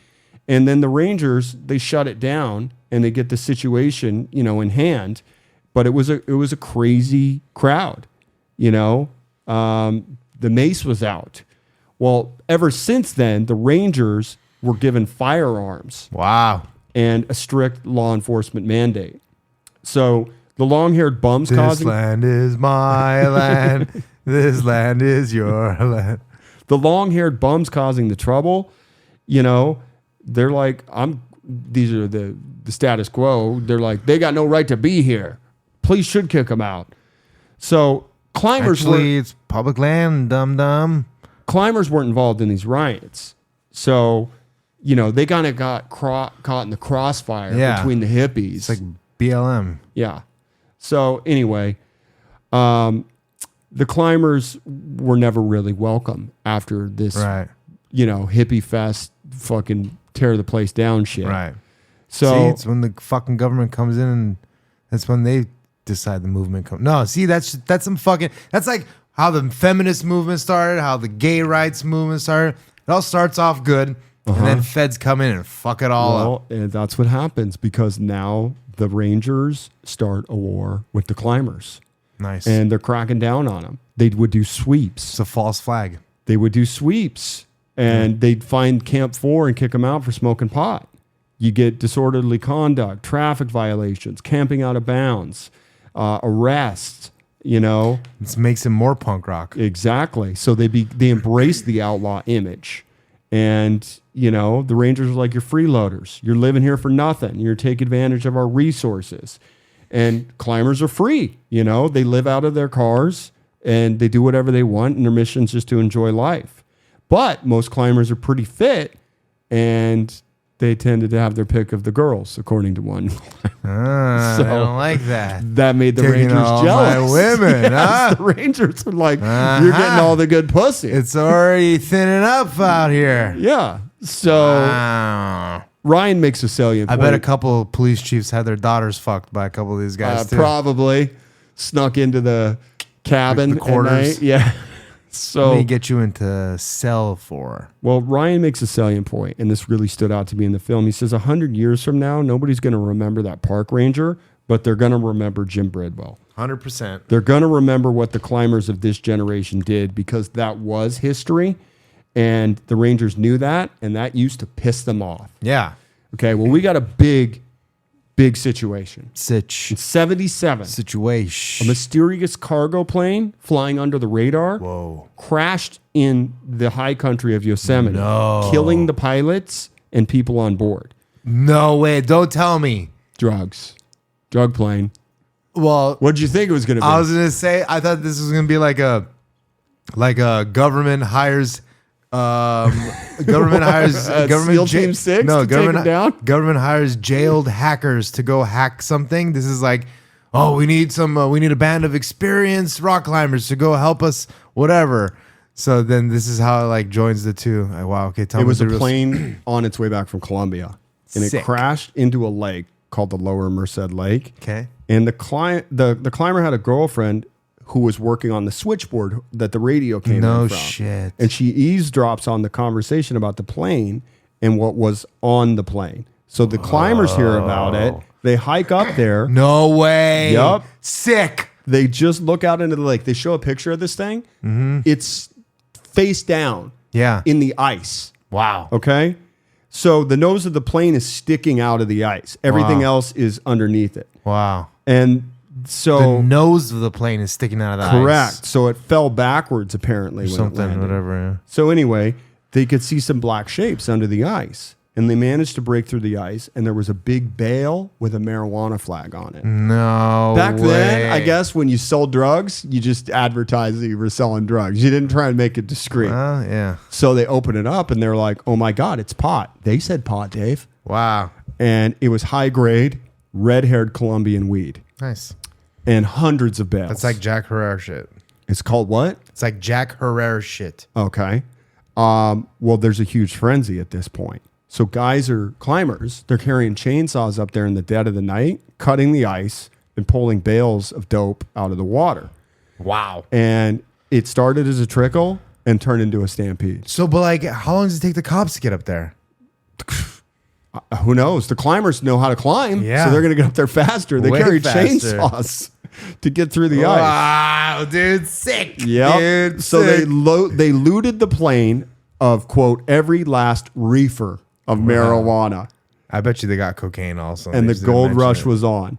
And then the Rangers, they shut it down and they get the situation, in hand. But it was a crazy crowd, The mace was out. Well, ever since then, the Rangers were given firearms. Wow. And a strict law enforcement mandate. So the long-haired bums This land is my land. This land is your land. The long-haired bums causing the trouble, they're like, these are the status quo. They're like, they got no right to be here. Police should kick them out. So climbers it's public land, dum-dum. Climbers weren't involved in these riots. So, they kind of got caught in the crossfire between the hippies. It's like BLM. Yeah. So anyway, the climbers were never really welcome after this, hippie fest, fucking tear the place down shit. Right. So see, it's when the fucking government comes in and that's when they decide the movement comes. No, see, that's some fucking, that's like how the feminist movement started, how the gay rights movement started. It all starts off good. And then feds come in and fuck it all up. And that's what happens because now the Rangers start a war with the climbers. Nice. And they're cracking down on them. They would do sweeps. It's a false flag. They would do sweeps. And they'd find Camp 4 and kick them out for smoking pot. You get disorderly conduct, traffic violations, camping out of bounds, arrests, you know. This makes him more punk rock. Exactly. So they embrace the outlaw image. And, you know, the Rangers are like, you're freeloaders. You're living here for nothing. You're taking advantage of our resources. And climbers are free. You know, they live out of their cars and they do whatever they want. And their mission is just to enjoy life. But most climbers are pretty fit and they tended to have their pick of the girls, according to one. I don't like that. That made the Taking Rangers all jealous. my women, Yes, huh? the Rangers are like, you're getting all the good pussy. It's already thinning up out here. Yeah. So Ryan makes a salient I point. bet a couple of police chiefs had their daughters fucked by a couple of these guys too. Probably snuck into the cabin The quarters. at night. Yeah. So Let me get you into cell 4. well, Ryan makes a salient point, and this really stood out to me in the film. He says 100 years from now, nobody's going to remember that park ranger, but they're going to remember Jim Bridwell. 100%. They're going to remember what the climbers of this generation did because that was history, and the Rangers knew that, and that used to piss them off. Yeah. Okay, well, we got a big situation. In 77, a Situation. mysterious cargo plane flying under the radar Whoa. crashed in the high country of Yosemite, No. killing the pilots and people on board. No way. Don't tell me. Drugs. Drug plane. Well, What did you think it was going to be? I was gonna say I thought this was gonna be like a government hires government hires government SEAL Team 6 no to take 'em down? government hires jailed hackers to go hack something. This is like, oh, we need a band of experienced rock climbers to go help us, whatever. So then this is how it like joins the two. Like, wow, okay, tell It me was the a real- plane on its way back from Colombia, and it Sick. crashed into a lake called the Lower Merced Lake. Okay. And the climber had a girlfriend who was working on the switchboard that the radio came No in from. shit. And she eavesdrops on the conversation about the plane and what was on the plane. So the climbers hear about it. They hike up there. No way. Yup. Sick. They just look out into the lake. They show a picture of this thing. It's face down Yeah. in the ice. Wow. Okay. So the nose of the plane is sticking out of the ice. Everything Wow. else is underneath it. Wow. And so The nose of the plane is sticking out of the correct. ice. So it fell backwards apparently. When it Something, landed. whatever. Yeah. So anyway, they could see some black shapes under the ice. And they managed to break through the ice. And there was a big bale with a marijuana flag on it. No. Back way. then, I guess when you sold drugs, you just advertised that you were selling drugs. You didn't try and make it discreet. Yeah. So they open it up and they're like, oh my God, it's pot. They said pot, Dave. Wow. And it was high grade, red haired Colombian weed Nice. and hundreds of bales. That's like Jack Herrera shit. It's called what? It's like Jack Herrera shit. Okay. Well, there's a huge frenzy at this point. So guys are climbers. They're carrying chainsaws up there in the dead of the night, cutting the ice and pulling bales of dope out of the water. Wow. And it started as a trickle and turned into a stampede. So, but like, how long does it take the cops to get up there? Who knows? The climbers know how to climb, Yeah. so they're going to get up there faster. They Way carry faster. chainsaws to get through the ice. Wow, dude, sick. Yep. Dude, So they sick. they looted the plane of quote every last reefer of marijuana, I bet you they got cocaine also. and They the just didn't gold mention rush it. was on.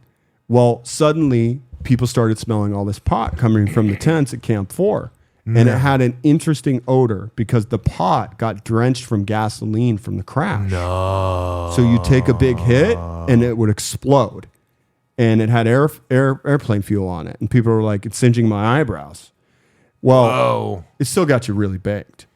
Well, suddenly people started smelling all this pot coming from the tents at Camp 4. And it had an interesting odor because the pot got drenched from gasoline from the crash. No. So you take a big hit and it would explode. And it had airplane fuel on it. And people were like, it's singeing my eyebrows. Well, Oh. it still got you really baked.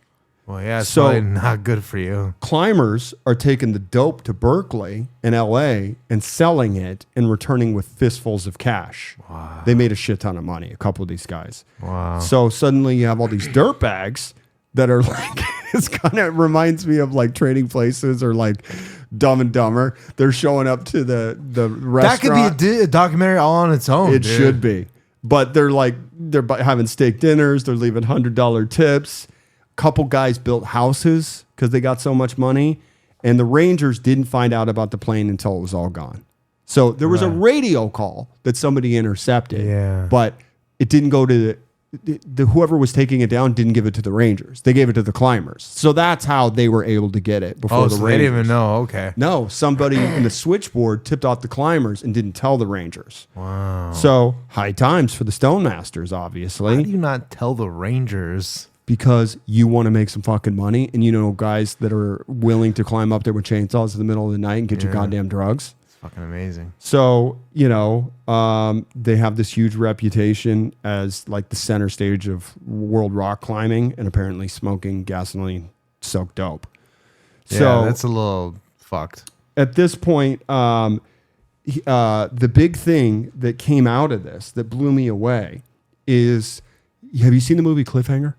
Well, yeah, it's So- probably not good for you. Climbers are taking the dope to Berkeley in LA and selling it and returning with fistfuls of cash. Wow. They made a shit ton of money, a couple of these guys. Wow. So suddenly you have all these dirt bags that are like, it's kind of reminds me of like Trading Places or like Dumb and Dumber. They're showing up to the That restaurant. could be a documentary all on its own. It dude. should be. But they're like, they're having steak dinners. They're leaving $100 tips. couple guys built houses because they got so much money, and the Rangers didn't find out about the plane until it was all gone. So there was a radio call that somebody intercepted, but it didn't go to the whoever was taking it down didn't give it to the Rangers. They gave it to the climbers. So that's how they were able to get it before the so Rangers. they didn't even know. Okay. No, somebody in the switchboard tipped off the climbers and didn't tell the Rangers. Wow. So high times for the Stone Masters, obviously. Why do you not tell the Rangers? Because you want to make some fucking money, and you know guys that are willing to climb up there with chainsaws in the middle of the night and get your goddamn drugs. It's fucking amazing. So, they have this huge reputation as like the center stage of world rock climbing, and apparently smoking gasoline-soaked dope. So that's a little fucked. At this point, the big thing that came out of this that blew me away is, have you seen the movie Cliffhanger?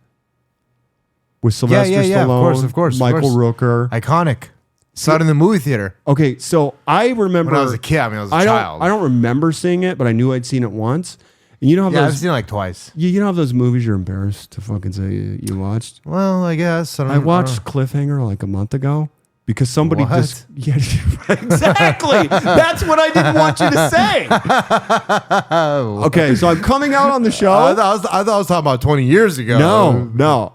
With Sylvester Stallone, of course, Michael Rooker. Iconic. Saw it in the movie theater. Okay, so I remember... When I was a kid, I was a child. I don't remember seeing it, but I knew I'd seen it once. And you know how I've seen it like twice. You know how those movies you're embarrassed to fucking say you watched? Well, I guess. I watched Cliffhanger like a month ago because somebody just... Yeah, exactly. That's what I didn't want you to say. Okay, so I'm coming out on the show. I thought I was talking about 20 years ago. No.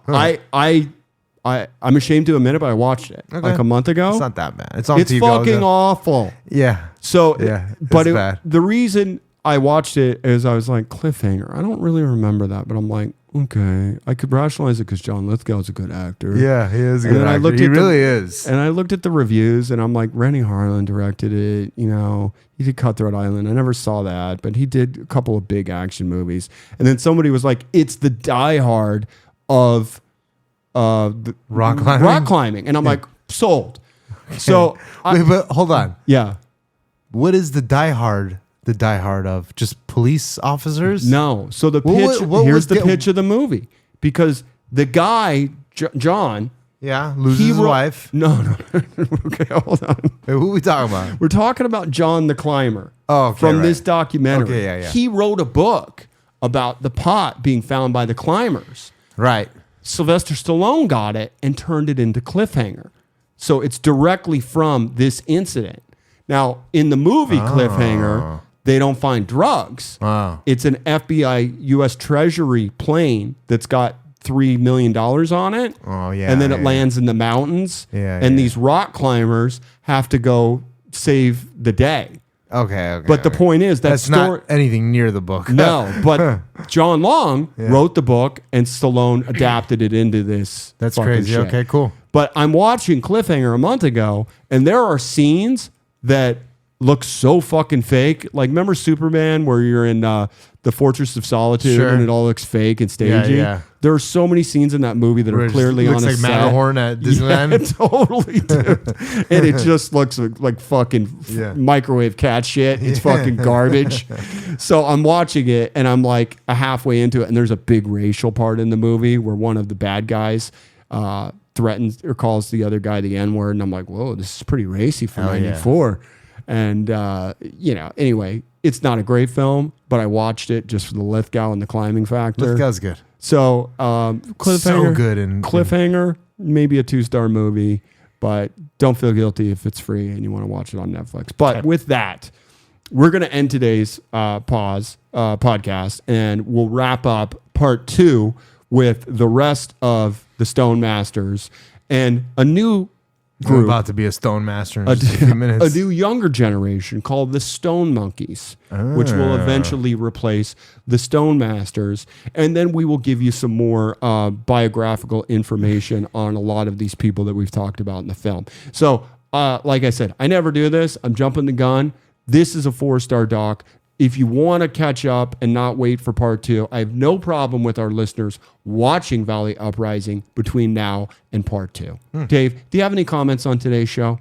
I'm ashamed to admit it, but I watched it like a month ago. It's not that bad. It's on It's TV. fucking awful. Yeah. So, it's bad. The reason I watched it is I was like, Cliffhanger. I don't really remember that, but I'm like, okay. I could rationalize it because John Lithgow is a good actor. Yeah, he is a good actor. He really is. And I looked at the reviews, and I'm like, Rennie Harlan directed it. He did Cutthroat Island. I never saw that, but he did a couple of big action movies. And then somebody was like, it's the Die Hard of the rock climbing. And I'm like, sold. So wait, but hold on. Yeah. What is the Die Hard of? Just police officers? No. So the pitch, here's the pitch of the movie. Because the guy, John... Yeah, loses his wife. No. Okay, hold on. Hey, who are we talking about? We're talking about John the Climber. Oh, okay, from this documentary. Okay, yeah. He wrote a book about the pot being found by the climbers. Right. Sylvester Stallone got it and turned it into Cliffhanger. So it's directly from this incident. Now, in the movie Cliffhanger, they don't find drugs. It's an FBI U.S. Treasury plane that's got $3 million on it. Oh, yeah. And then it lands in the mountains. And these rock climbers have to go save the day. Okay. But the point is that's not anything near the book. No, but John Long wrote the book and Stallone adapted it into this. That's crazy. Shit. Okay, cool. But I'm watching Cliffhanger a month ago, and there are scenes that look so fucking fake. Like, remember Superman where you're in the Fortress of Solitude and it all looks fake and stagey? Yeah. There are so many scenes in that movie that are clearly on a looks like set. Matterhorn at Disneyland. Yeah, totally, dude. And it just looks like fucking microwave cat shit. It's fucking garbage. So I'm watching it, and I'm like halfway into it, and there's a big racial part in the movie where one of the bad guys threatens or calls the other guy the N-word, and I'm like, whoa, this is pretty racy for 94. And, anyway, it's not a great film, but I watched it just for the Lithgow and the climbing factor. Lithgow's good. So, Cliffhanger. So good. Cliffhanger, maybe a 2-star movie, but don't feel guilty if it's free and you want to watch it on Netflix. But with that, we're going to end today's podcast, and we'll wrap up part 2 with the rest of the Stone Masters and a new group. We're about to be a Stone Master in just a few minutes. A new younger generation called the Stone Monkeys, which will eventually replace the Stone Masters. And then we will give you some more biographical information on a lot of these people that we've talked about in the film. So, like I said, I never do this. I'm jumping the gun. This is a 4-star doc. If you want to catch up and not wait for part 2, I have no problem with our listeners watching Valley Uprising between now and part 2. Dave, do you have any comments on today's show?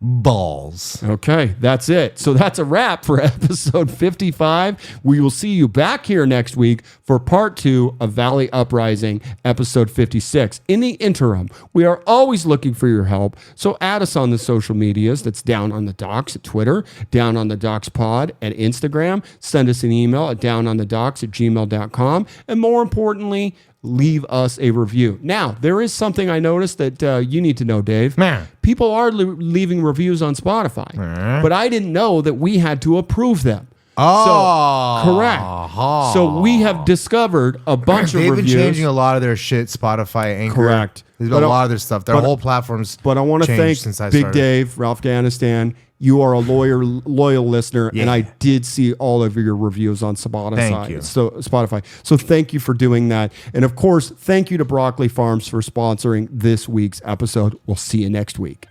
Balls. Okay, that's it. So that's a wrap for episode 55. We will see you back here next week for part 2 of Valley Uprising, episode 56. In the interim, we are always looking for your help. So add us on the social medias. That's Down on the Docks at Twitter, Down on the Docks Pod at Instagram. Send us an email at downonthedocs@gmail.com. And more importantly, leave us a review. Now, there is something I noticed that you need to know, Dave. Man. People are leaving reviews on Spotify, but I didn't know that we had to approve them. Oh, So, correct. So we have discovered a bunch of They've reviews. been changing a lot of their shit, Spotify, Anchor. Correct. There's been a lot of their stuff. Their whole platforms. But I want to thank since I Big started. Dave, Ralph Afghanistan. You are a loyal listener, and I did see all of your reviews on Spotify. Thank you. So Spotify. So thank you for doing that, and of course, thank you to Broccoli Farms for sponsoring this week's episode. We'll see you next week.